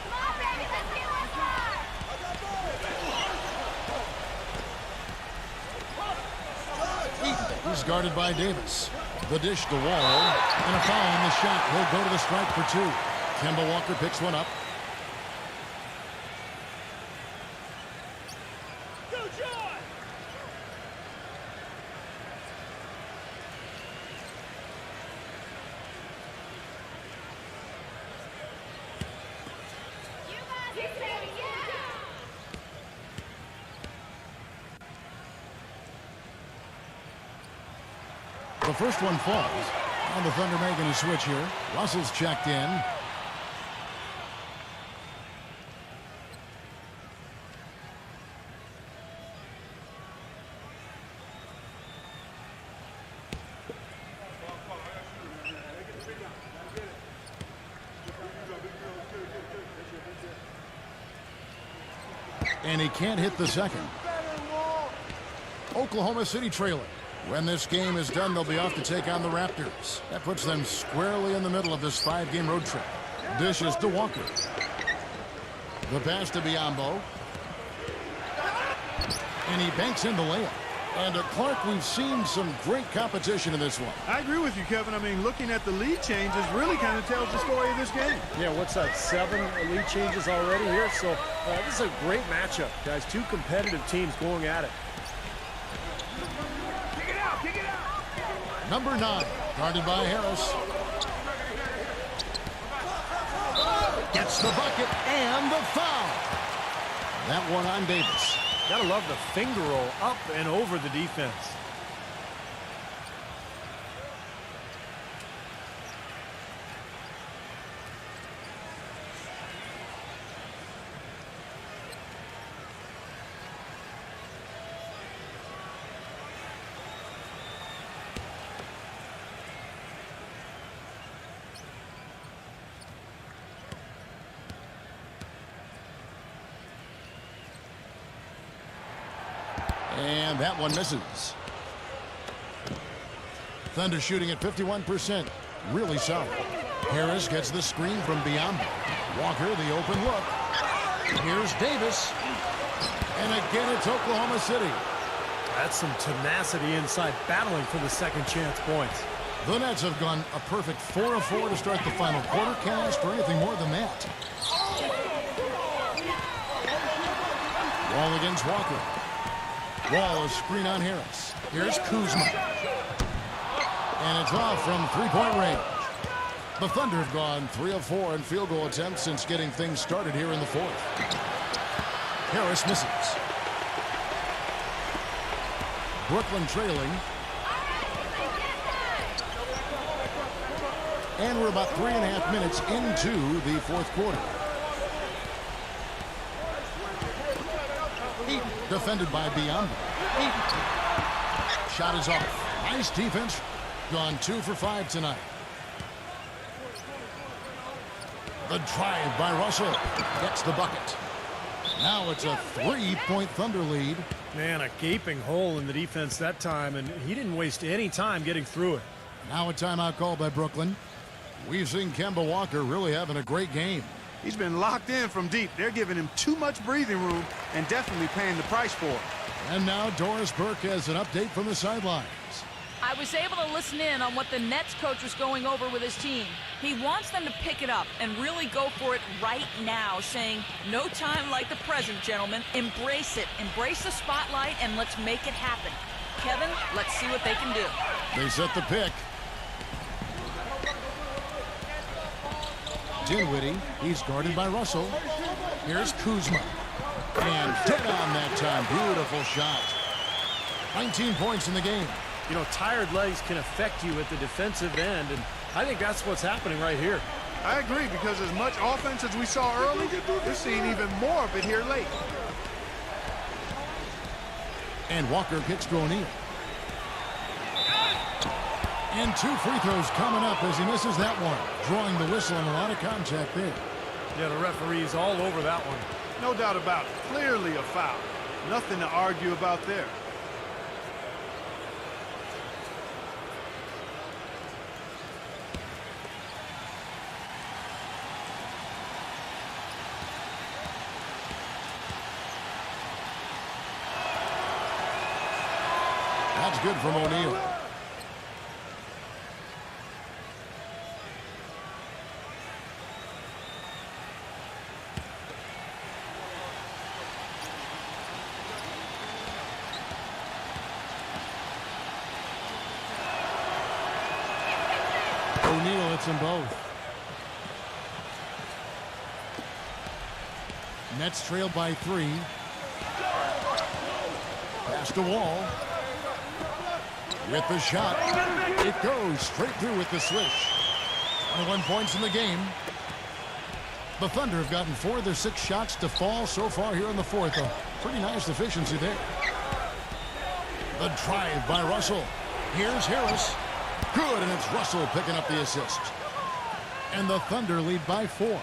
He's guarded by Davis. The dish to Wall. And a foul on the shot. He'll go to the strike for 2. Kemba Walker picks one up. The first one falls. And the Thunder making a switch here. Russell's checked in. And he can't hit the second. Oklahoma City trailing. When this game is done, they'll be off to take on the Raptors. That puts them squarely in the middle of this 5-game road trip. Dishes to Walker. The pass to Biombo. And he banks in the layup. And at Clark, we've seen some great competition in this one. I agree with you, Kevin. I mean, looking at the lead changes really kind of tells the story of this game. Yeah, what's that, 7 lead changes already here? So this is a great matchup, guys. 2 competitive teams going at it. Number 9, guarded by Harris. Gets the bucket and the foul. That one on Davis. Gotta love the finger roll up and over the defense. And that one misses. Thunder shooting at 51%. Really solid. Harris gets the screen from Mamba. Walker, the open look. Here's Davis. And again, it's Oklahoma City. That's some tenacity inside, battling for the second chance points. The Nets have gone a perfect 4 of 4 to start the final quarter. Can't ask for anything more than that. Wall against Walker. Wall is screen on Harris. Here's Kuzma. And it's off from three-point range. The Thunder have gone 3 of 4 in field goal attempts since getting things started here in the fourth. Harris misses. Brooklyn trailing. And we're about 3.5 minutes into the fourth quarter. Eaton, defended by Mamba. Shot is off. Nice defense. Gone 2 for 5 tonight. The drive by Russell gets the bucket. Now it's a 3-point Thunder lead. Man, a gaping hole in the defense that time, and he didn't waste any time getting through it. Now a timeout called by Brooklyn. We've seen Kemba Walker really having a great game. He's been locked in from deep. They're giving him too much breathing room and definitely paying the price for it. And now Doris Burke has an update from the sidelines. I was able to listen in on what the Nets coach was going over with his team. He wants them to pick it up and really go for it right now, saying, no time like the present, gentlemen. Embrace it. Embrace the spotlight, and let's make it happen. Kevin, let's see what they can do. They set the pick. Dinwiddie, he's guarded by Russell. Here's Kuzma. And dead on that time. Beautiful shot. 19 points in the game. You know, tired legs can affect you at the defensive end, and I think that's what's happening right here. I agree, because as much offense as we saw early, we're seeing even more of it here late. And Walker kicks to O'Neal. And 2 free throws coming up as he misses that one. Drawing the whistle and a lot of contact there. Yeah, the referee's all over that one. No doubt about it. Clearly a foul. Nothing to argue about there. That's good from O'Neal. O'Neal hits them both. Nets trailed by 3. Pass to Wall. With the shot. It goes straight through with the swish. 21 points in the game. The Thunder have gotten 4 of their 6 shots to fall so far here in the fourth. A pretty nice efficiency there. The drive by Russell. Here's Harris. Good, and it's Russell picking up the assist. And the Thunder lead by 4.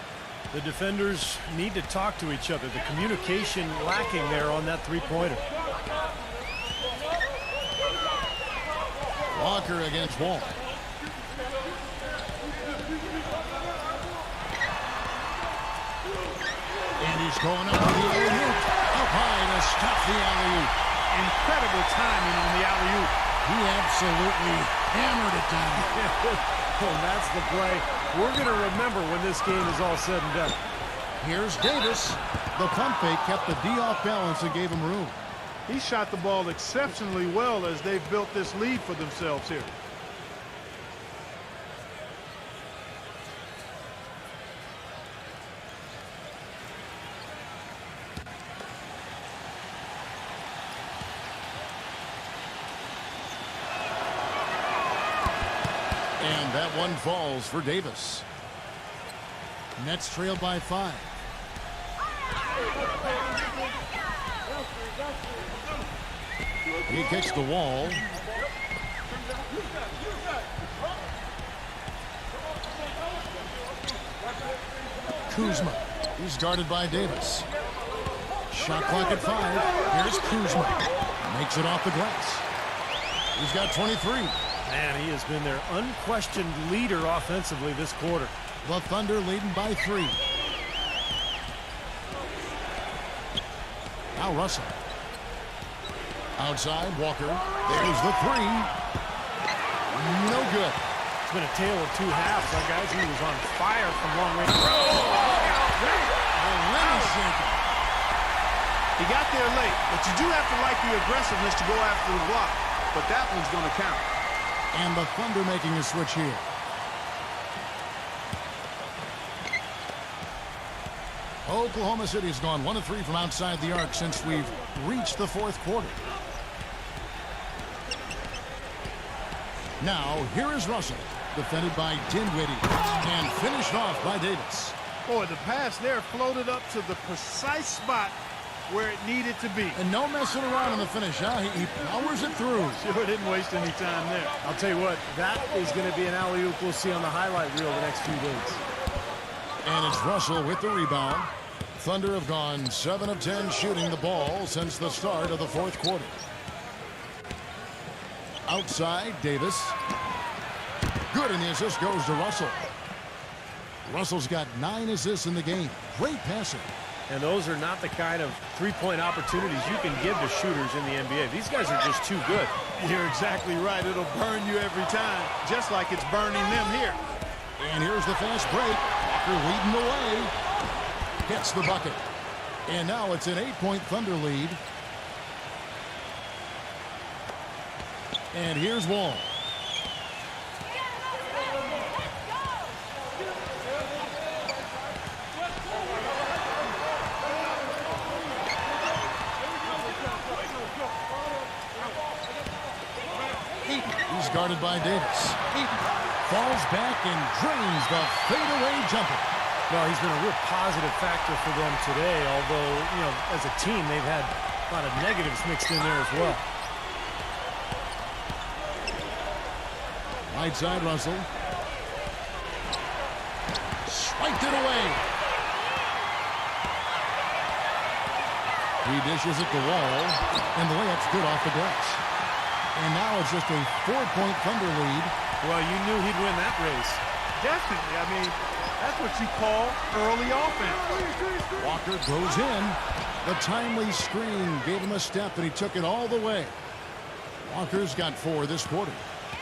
The defenders need to talk to each other. The communication lacking there on that three-pointer. Walker against Wall. And he's going up with the alley-oop. Up high to stop the alley-oop. Incredible timing on the alley-oop. He absolutely hammered it down. And that's the play we're going to remember when this game is all said and done. Here's Davis. The pump fake kept the D off balance and gave him room. He shot the ball exceptionally well as they've built this lead for themselves here. And that one falls for Davis. Nets trailed by 5. He kicks the Wall. Kuzma. He's guarded by Davis. Shot clock at 5. Here's Kuzma. Makes it off the glass. He's got 23. Man, he has been their unquestioned leader offensively this quarter. The Thunder leading by 3. Now Russell. Outside, Walker. There's the 3. No good. It's been a tale of 2 halves. That guys, he was on fire from long range. He got there late, but you do have to like the aggressiveness to go after the block. But that one's going to count. And the Thunder making a switch here. Oklahoma City has gone 1 of 3 from outside the arc since we've reached the 4th quarter. Now, here is Russell, defended by Dinwiddie, and finished off by Davis. Boy, the pass there floated up to the precise spot where it needed to be. And no messing around in the finish, huh? He powers it through. Sure didn't waste any time there. I'll tell you what, that is going to be an alley-oop we'll see on the highlight reel the next few days. And it's Russell with the rebound. Thunder have gone 7 of 10 shooting the ball since the start of the 4th quarter. Outside, Davis. Good, and the assist goes to Russell. Russell's got 9 assists in the game. Great passing. And those are not the kind of three-point opportunities you can give to shooters in the NBA. These guys are just too good. You're exactly right. It'll burn you every time, just like it's burning them here. And here's the fast break. Walker leading the way. Gets the bucket. And now it's an 8-point Thunder lead. And here's Wall. He's guarded by Davis. Falls back and drains the fadeaway jumper. Well, he's been a real positive factor for them today, although, you know, as a team, they've had a lot of negatives mixed in there as well. Right side, Russell. Swiped it away. He dishes it to Wall, and the layup's good off the glass. And now it's just a 4-point Thunder lead. Well, you knew he'd win that race. Definitely. I mean, that's what you call early offense. Walker goes in. The timely screen gave him a step, and he took it all the way. Walker's got 4 this quarter.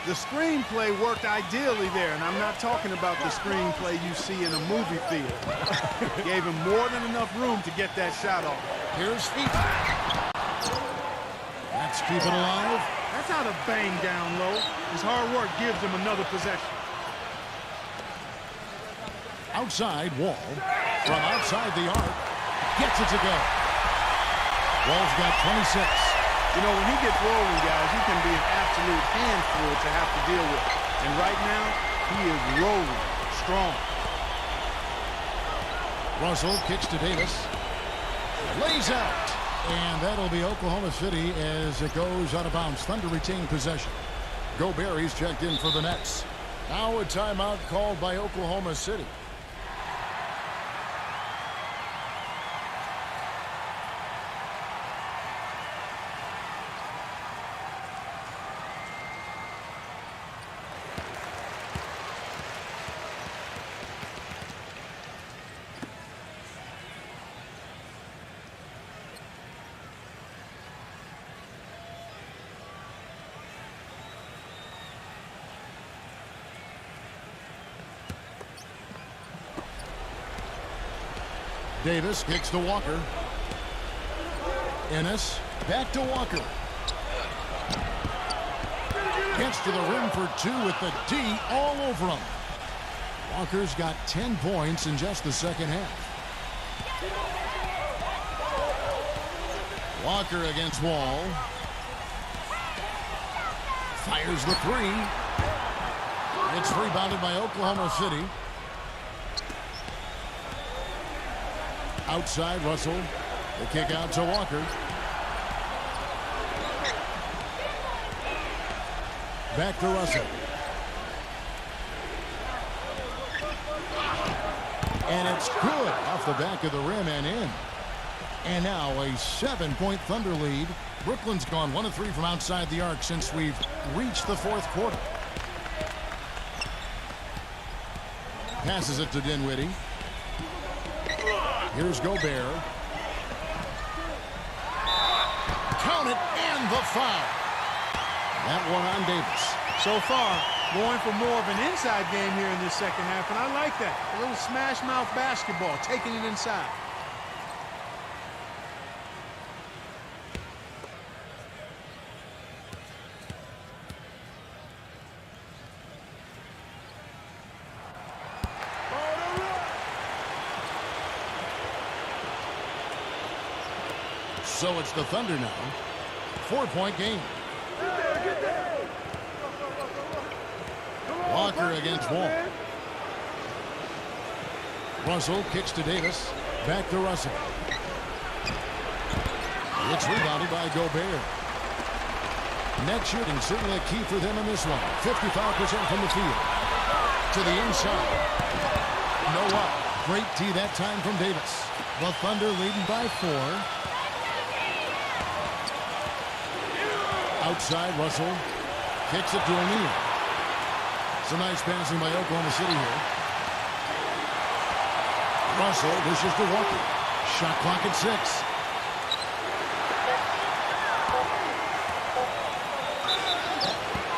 The screenplay worked ideally there, and I'm not talking about the screenplay you see in a movie theater. Gave him more than enough room to get that shot off. Here's feet. Let's keep it alive. That's how to bang down low. His hard work gives him another possession. Outside, Wall. From outside the arc. Gets it to go. Wall's got 26. You know, when he gets rolling, guys, he can be an absolute handful to have to deal with. And right now, he is rolling strong. Russell kicks to Davis. Lays out. And that'll be Oklahoma City as it goes out of bounds. Thunder retain possession. Gobert's checked in for the Nets. Now a timeout called by Oklahoma City. Davis kicks to Walker. Ennis back to Walker. Gets to the rim for 2 with the D all over him. Walker's got 10 points in just the second half. Walker against Wall. Fires the 3. It's rebounded by Oklahoma City. Outside, Russell. The kick out to Walker. Back to Russell. And it's good off the back of the rim and in. And now a 7-point Thunder lead. Brooklyn's gone 1 of 3 from outside the arc since we've reached the fourth quarter. Passes it to Dinwiddie. Here's Gobert. Count it, and the foul. That one on Davis. So far, going for more of an inside game here in this second half, and I like that. A little smash mouth basketball, taking it inside. So it's the Thunder now. 4-point game. Walker against Wall. Russell kicks to Davis. Back to Russell. It's rebounded by Gobert. Net shooting certainly a key for them in this one. 55% from the field. To the inside. No up. Great tee that time from Davis. The Thunder leading by 4. Outside, Russell kicks it to O'Neal. Some nice passing by Oklahoma City here. Russell dishes to Walker. Shot clock at 6.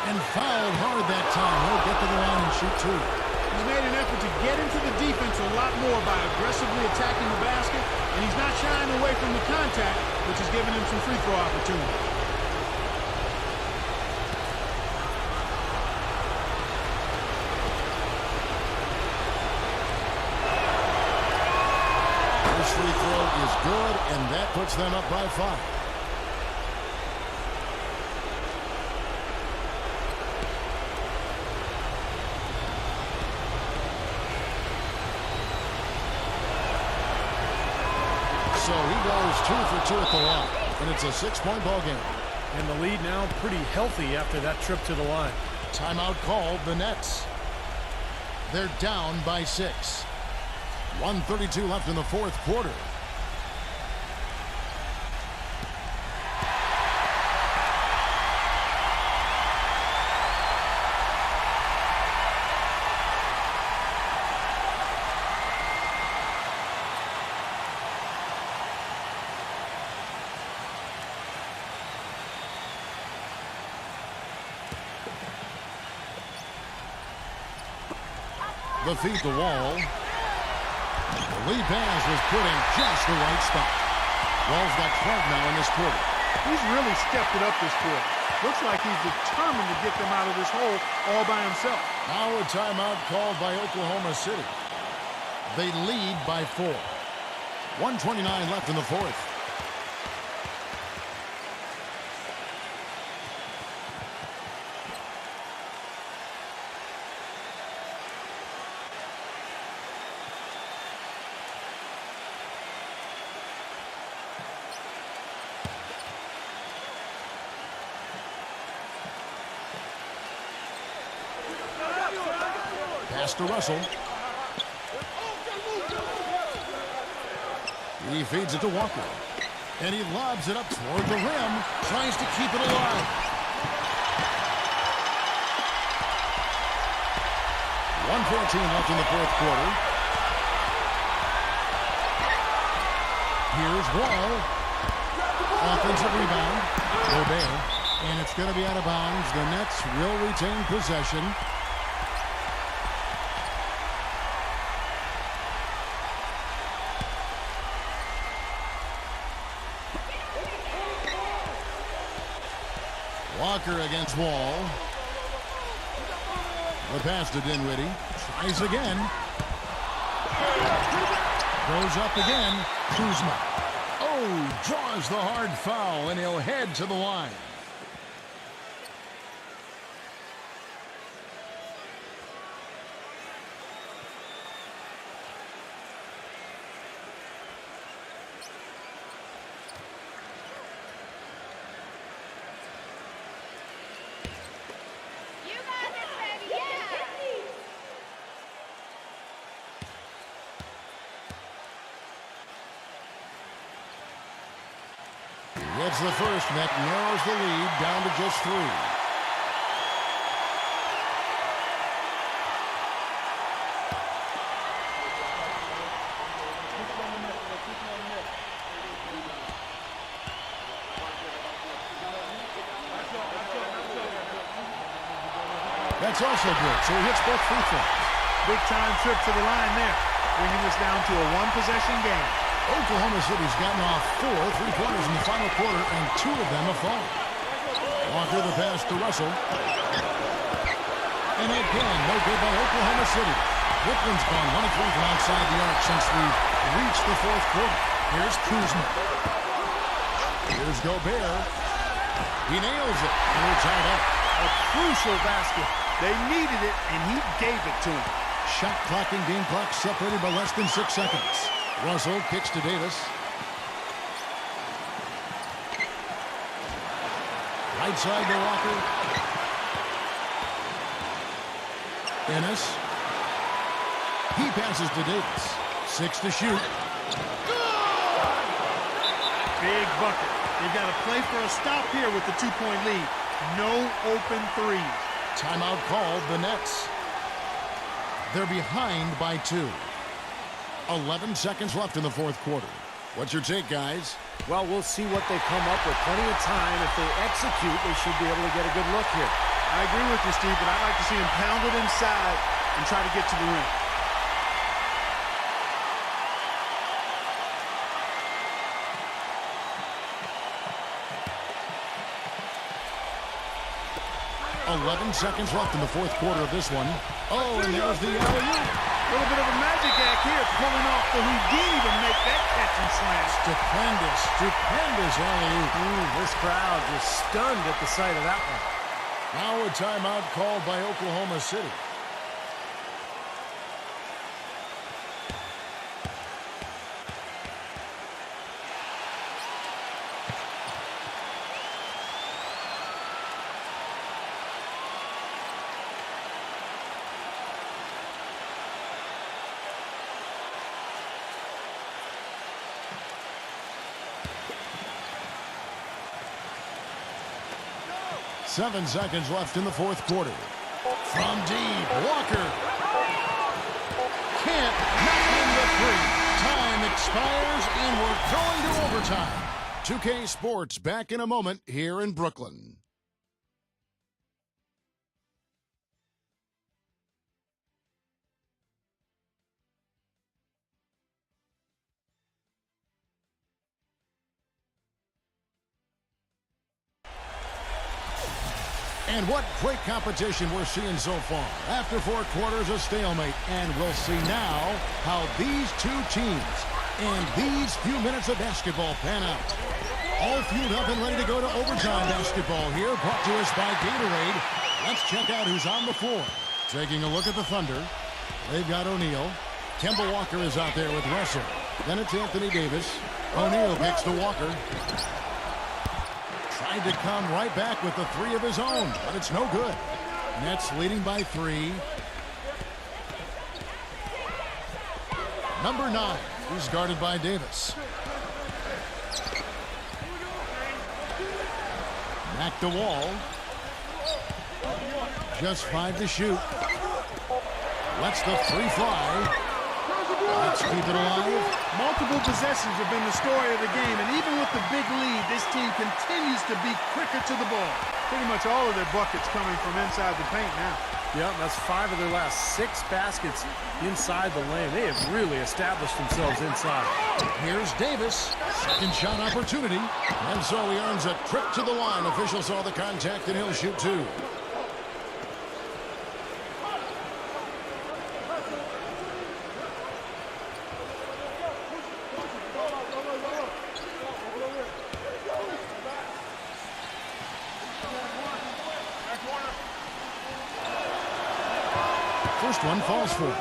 And fouled hard that time. He'll get to the line and shoot 2. He's made an effort to get into the defense a lot more by aggressively attacking the basket, and he's not shying away from the contact, which is giving him some free throw opportunities. Free throw is good, and that puts them up by 5. So he goes 2 for 2 at the line, and it's a 6-point ball game. And the lead now pretty healthy after that trip to the line. Timeout called, the Nets. They're down by 6. 1:32 left in the fourth quarter. The feed to Wall. The lead pass was put in just the right spot. Wall's got 12 now in this quarter. He's really stepped it up this quarter. Looks like he's determined to get them out of this hole all by himself. Now a timeout called by Oklahoma City. They lead by 4. 1:29 left in the fourth. Pass to Russell. He feeds it to Walker. And he lobs it up toward the rim. Tries to keep it alive. .114 left in the fourth quarter. Here's Wall. Offensive rebound. Gobert. And it's going to be out of bounds. The Nets will retain possession. Walker against Wall. The pass to Dinwiddie. Tries again. Goes up again. Kuzma. Oh, draws the hard foul, and he'll head to the line. Gets the first, and that narrows the lead down to just 3. That's also good, so he hits both free throws. Big-time trip to the line there, bringing this down to a one-possession game. Oklahoma City's gotten off 4 3-pointers in the final quarter, and 2 of them have fallen. Walker the pass to Russell. And again, no good by Oklahoma City. Brooklyn's gone 1 of 3 from outside the arc since we've reached the 4th quarter. Here's Kuzma. Here's Gobert. He nails it, and we're tied up. A crucial basket. They needed it, and he gave it to him. Shot clock and game clock separated by less than 6 seconds. Russell kicks to Davis. Right side to Walker. Ennis. He passes to Davis. 6 to shoot. Big bucket. They've got to play for a stop here with the 2-point lead. No open threes. Timeout called, the Nets. They're behind by 2. 11 seconds left in the 4th quarter. What's your take, guys? Well, we'll see what they come up with. Plenty of time. If they execute, they should be able to get a good look here. I agree with you, Steve, but I'd like to see him pound it inside and try to get to the rim. Seconds left in the 4th quarter of this one. Oh, and there's the alley-oop. A little bit of a magic act here, pulling off the Houdini to make that catch and slam. Stupendous alley-oop. This crowd just stunned at the sight of that one. Now a timeout called by Oklahoma City. Seven seconds left in the 4th quarter. From deep, Walker. Can't knock in the 3. Time expires, and we're going to overtime. 2K Sports back in a moment here in Brooklyn. And what great competition we're seeing so far. After 4 quarters, a stalemate. And we'll see now how these 2 teams and these few minutes of basketball pan out. All fueled up and ready to go to overtime basketball here, brought to us by Gatorade. Let's check out who's on the floor. Taking a look at the Thunder. They've got O'Neal. Kemba Walker is out there with Russell. Then it's Anthony Davis. O'Neal kicks to Walker. Tried to come right back with the 3 of his own, but it's no good. Nets leading by 3. Number 9, he's guarded by Davis. Back to Wall. Just 5 to shoot. Lets the 3 fly. Let's keep it alive. Multiple possessions have been the story of the game, and even with the big lead, this team continues to be quicker to the ball. Pretty much all of their buckets coming from inside the paint now. Yep, that's 5 of their last 6 baskets inside the lane. They have really established themselves inside. Here's Davis. Second shot opportunity. And so he earns a trip to the line. Official saw the contact, and he'll shoot 2. First one falls for him.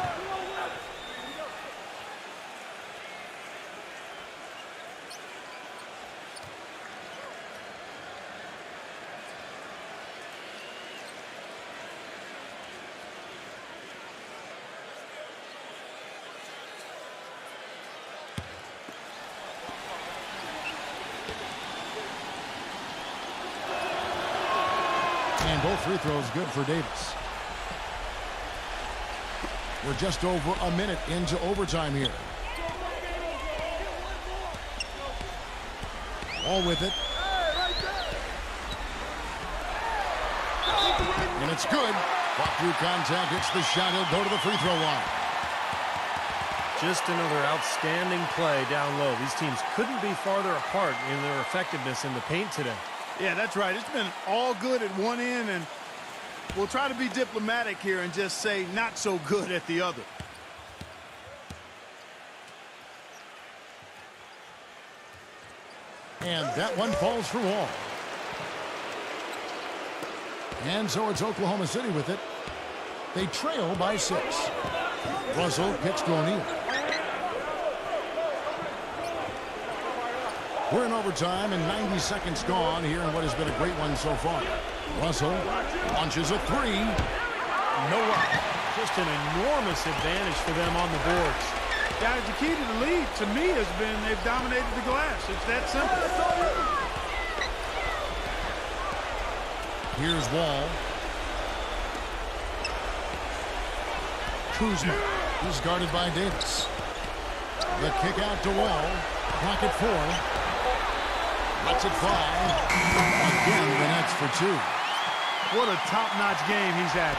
And both free throws good for Davis. We're just over a minute into overtime here. All with it. And it's good. Fought through contact, hits the shot. He'll go to the free throw line. Just another outstanding play down low. These teams couldn't be farther apart in their effectiveness in the paint today. Yeah, that's right. It's been all good at one end, and we'll try to be diplomatic here and just say not so good at the other. And that one falls for Wall. And so it's Oklahoma City with it. They trail by 6. Russell kicks to O'Neal. We're in overtime and 90 seconds gone here in what has been a great one so far. Russell launches a 3. No up. Just an enormous advantage for them on the boards. Guys, the key to the lead, to me, has been they've dominated the glass. It's that simple. Here's Wall. Kuzma. He's guarded by Davis. The kick out to Wall. Clock at 4. Lets it fly. Again, the Nets for 2. What a top-notch game he's had.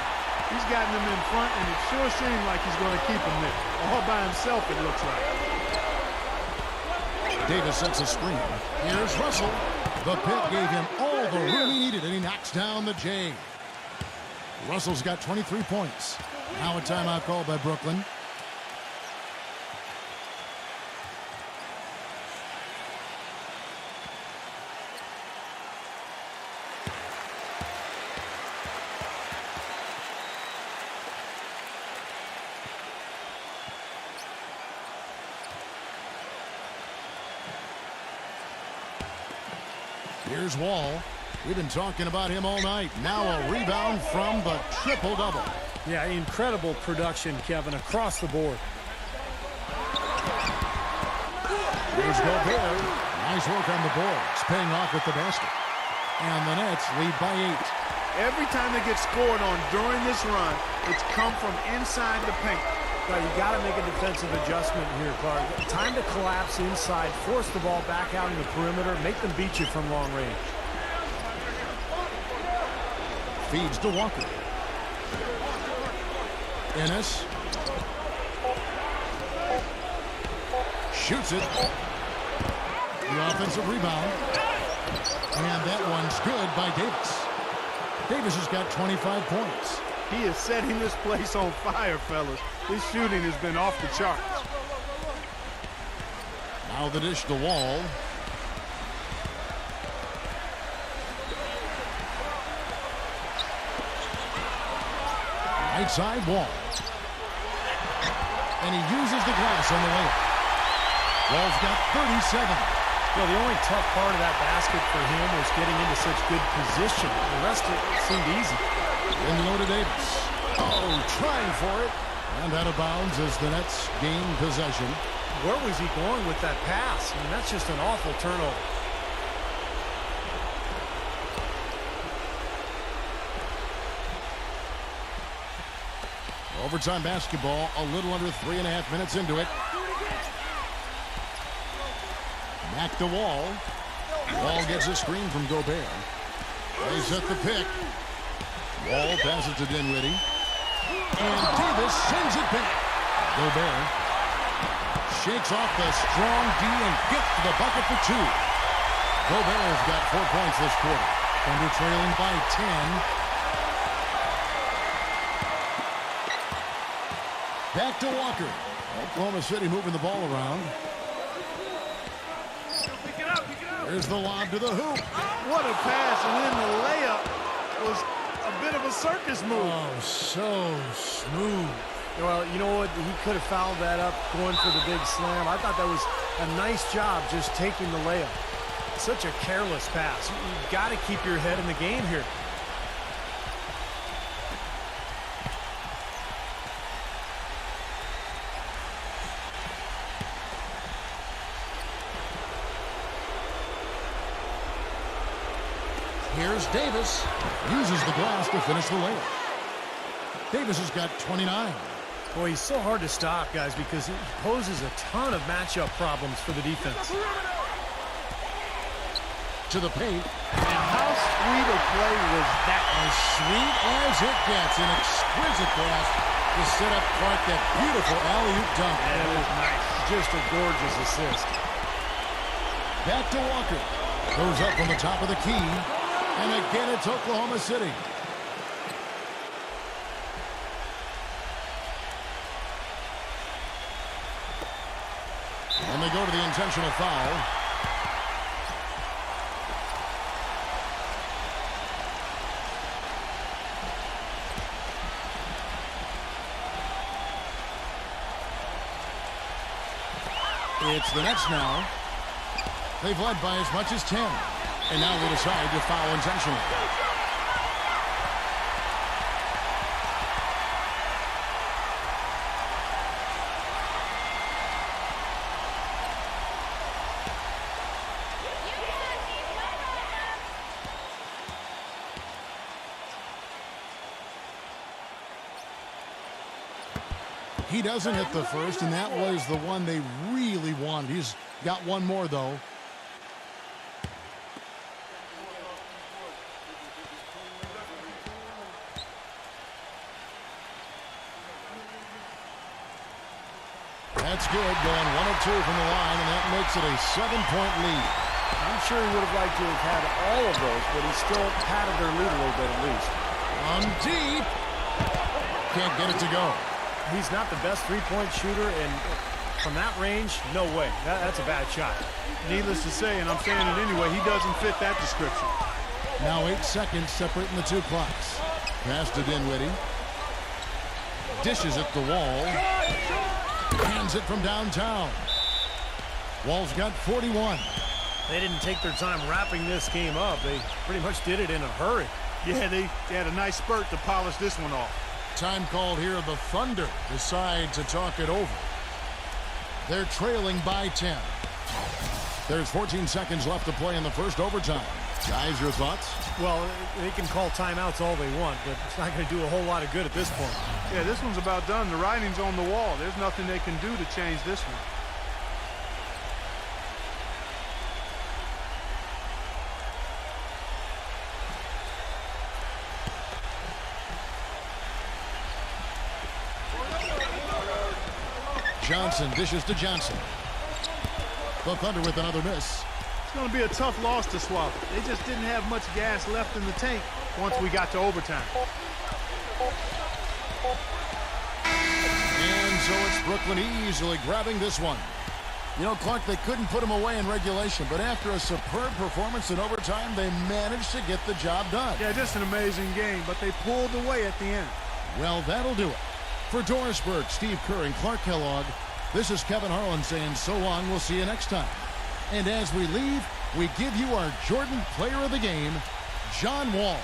He's gotten them in front, and it sure seems like he's going to keep them there. All by himself, it looks like. Davis sets a screen. Here's Russell. The pick gave him all the room he needed, and he knocks down the J. Russell's got 23 points. Now a timeout call by Brooklyn. Here's Wall. We've been talking about him all night. Now a rebound from the triple-double. Yeah, incredible production, Kevin, across the board. Here's Gobert. Nice work on the boards, paying off with the basket. And the Nets lead by 8. Every time they get scored on during this run, it's come from inside the paint. Right, you got to make a defensive adjustment here, Clark. Time to collapse inside, force the ball back out in the perimeter, make them beat you from long range. Feeds to Walker. Ennis. Shoots it. The offensive rebound. And that one's good by Davis. Davis has got 25 points. He is setting this place on fire, fellas. His shooting has been off the charts. Now the dish to Wall. Right side Wall. And he uses the glass on the layup. Wall's got 37. You know, the only tough part of that basket for him was getting into such good position. The rest of it seemed easy. In low to Davis. Oh, trying for it. And out of bounds as the Nets gain possession. Where was he going with that pass? I mean, that's just an awful turnover. Overtime basketball, a little under 3.5 minutes into it. Back to Wall. Wall gets a screen from Gobert. They set the pick. Wall passes to Dinwiddie. And Davis sends it back. Gobert shakes off the strong D and gets to the bucket for 2. Gobert's got 4 points this quarter. Thunder trailing by 10. Back to Walker. Oklahoma City moving the ball around. There's the lob to the hoop. What a pass, and then the layup was a bit of a circus move. Oh, so smooth. Well, you know what? He could have fouled that up going for the big slam. I thought that was a nice job just taking the layup. Such a careless pass. You've got to keep your head in the game here. Here's Davis. Uses the glass to finish the layup. Davis has got 29. Boy, he's so hard to stop, guys, because he poses a ton of matchup problems for the defense. To the paint. And how sweet a play was that? As sweet as it gets. An exquisite pass to set up Clark that beautiful alley-oop dunk. That was nice. Just a gorgeous assist. Back to Walker. Goes up from the top of the key. And again, it's Oklahoma City. And they go to the intentional foul. It's the Nets now. They've led by as much as 10. And now they decide to foul intentionally. He doesn't hit the first, and that was the one they really wanted. He's got one more, though. That's good, going 1 of 2 from the line, and that makes it a 7-point lead. I'm sure he would have liked to have had all of those, but he still padded their lead a little bit at least. On deep. Can't get it to go. He's not the best three-point shooter, and from that range, no way. That's a bad shot. Needless to say, and I'm saying it anyway, he doesn't fit that description. Now 8 seconds separating the two clocks. Pass to Dinwiddie. Dishes at the Wall. Hands it from downtown. Wall's got 41. They didn't take their time wrapping this game up. They pretty much did it in a hurry. Yeah, they had a nice spurt to polish this one off. Time called here. The Thunder decide to talk it over. They're trailing by 10. There's 14 seconds left to play in the first overtime. Guys, your thoughts? Well, they can call timeouts all they want, but it's not going to do a whole lot of good at this point. Yeah, this one's about done. The writing's on the wall. There's nothing they can do to change this one. Johnson dishes to Johnson. The Thunder with another miss. It's going to be a tough loss to swallow. They just didn't have much gas left in the tank once we got to overtime. And so it's Brooklyn easily grabbing this one. You know, Clark, they couldn't put him away in regulation, but after a superb performance in overtime, they managed to get the job done. Yeah, just an amazing game, but they pulled away at the end. Well, that'll do it. For Doris Burke, Steve Kerr, and Clark Kellogg, this is Kevin Harlan saying so long. We'll see you next time. And as we leave, we give you our Jordan Player of the Game, John Wall.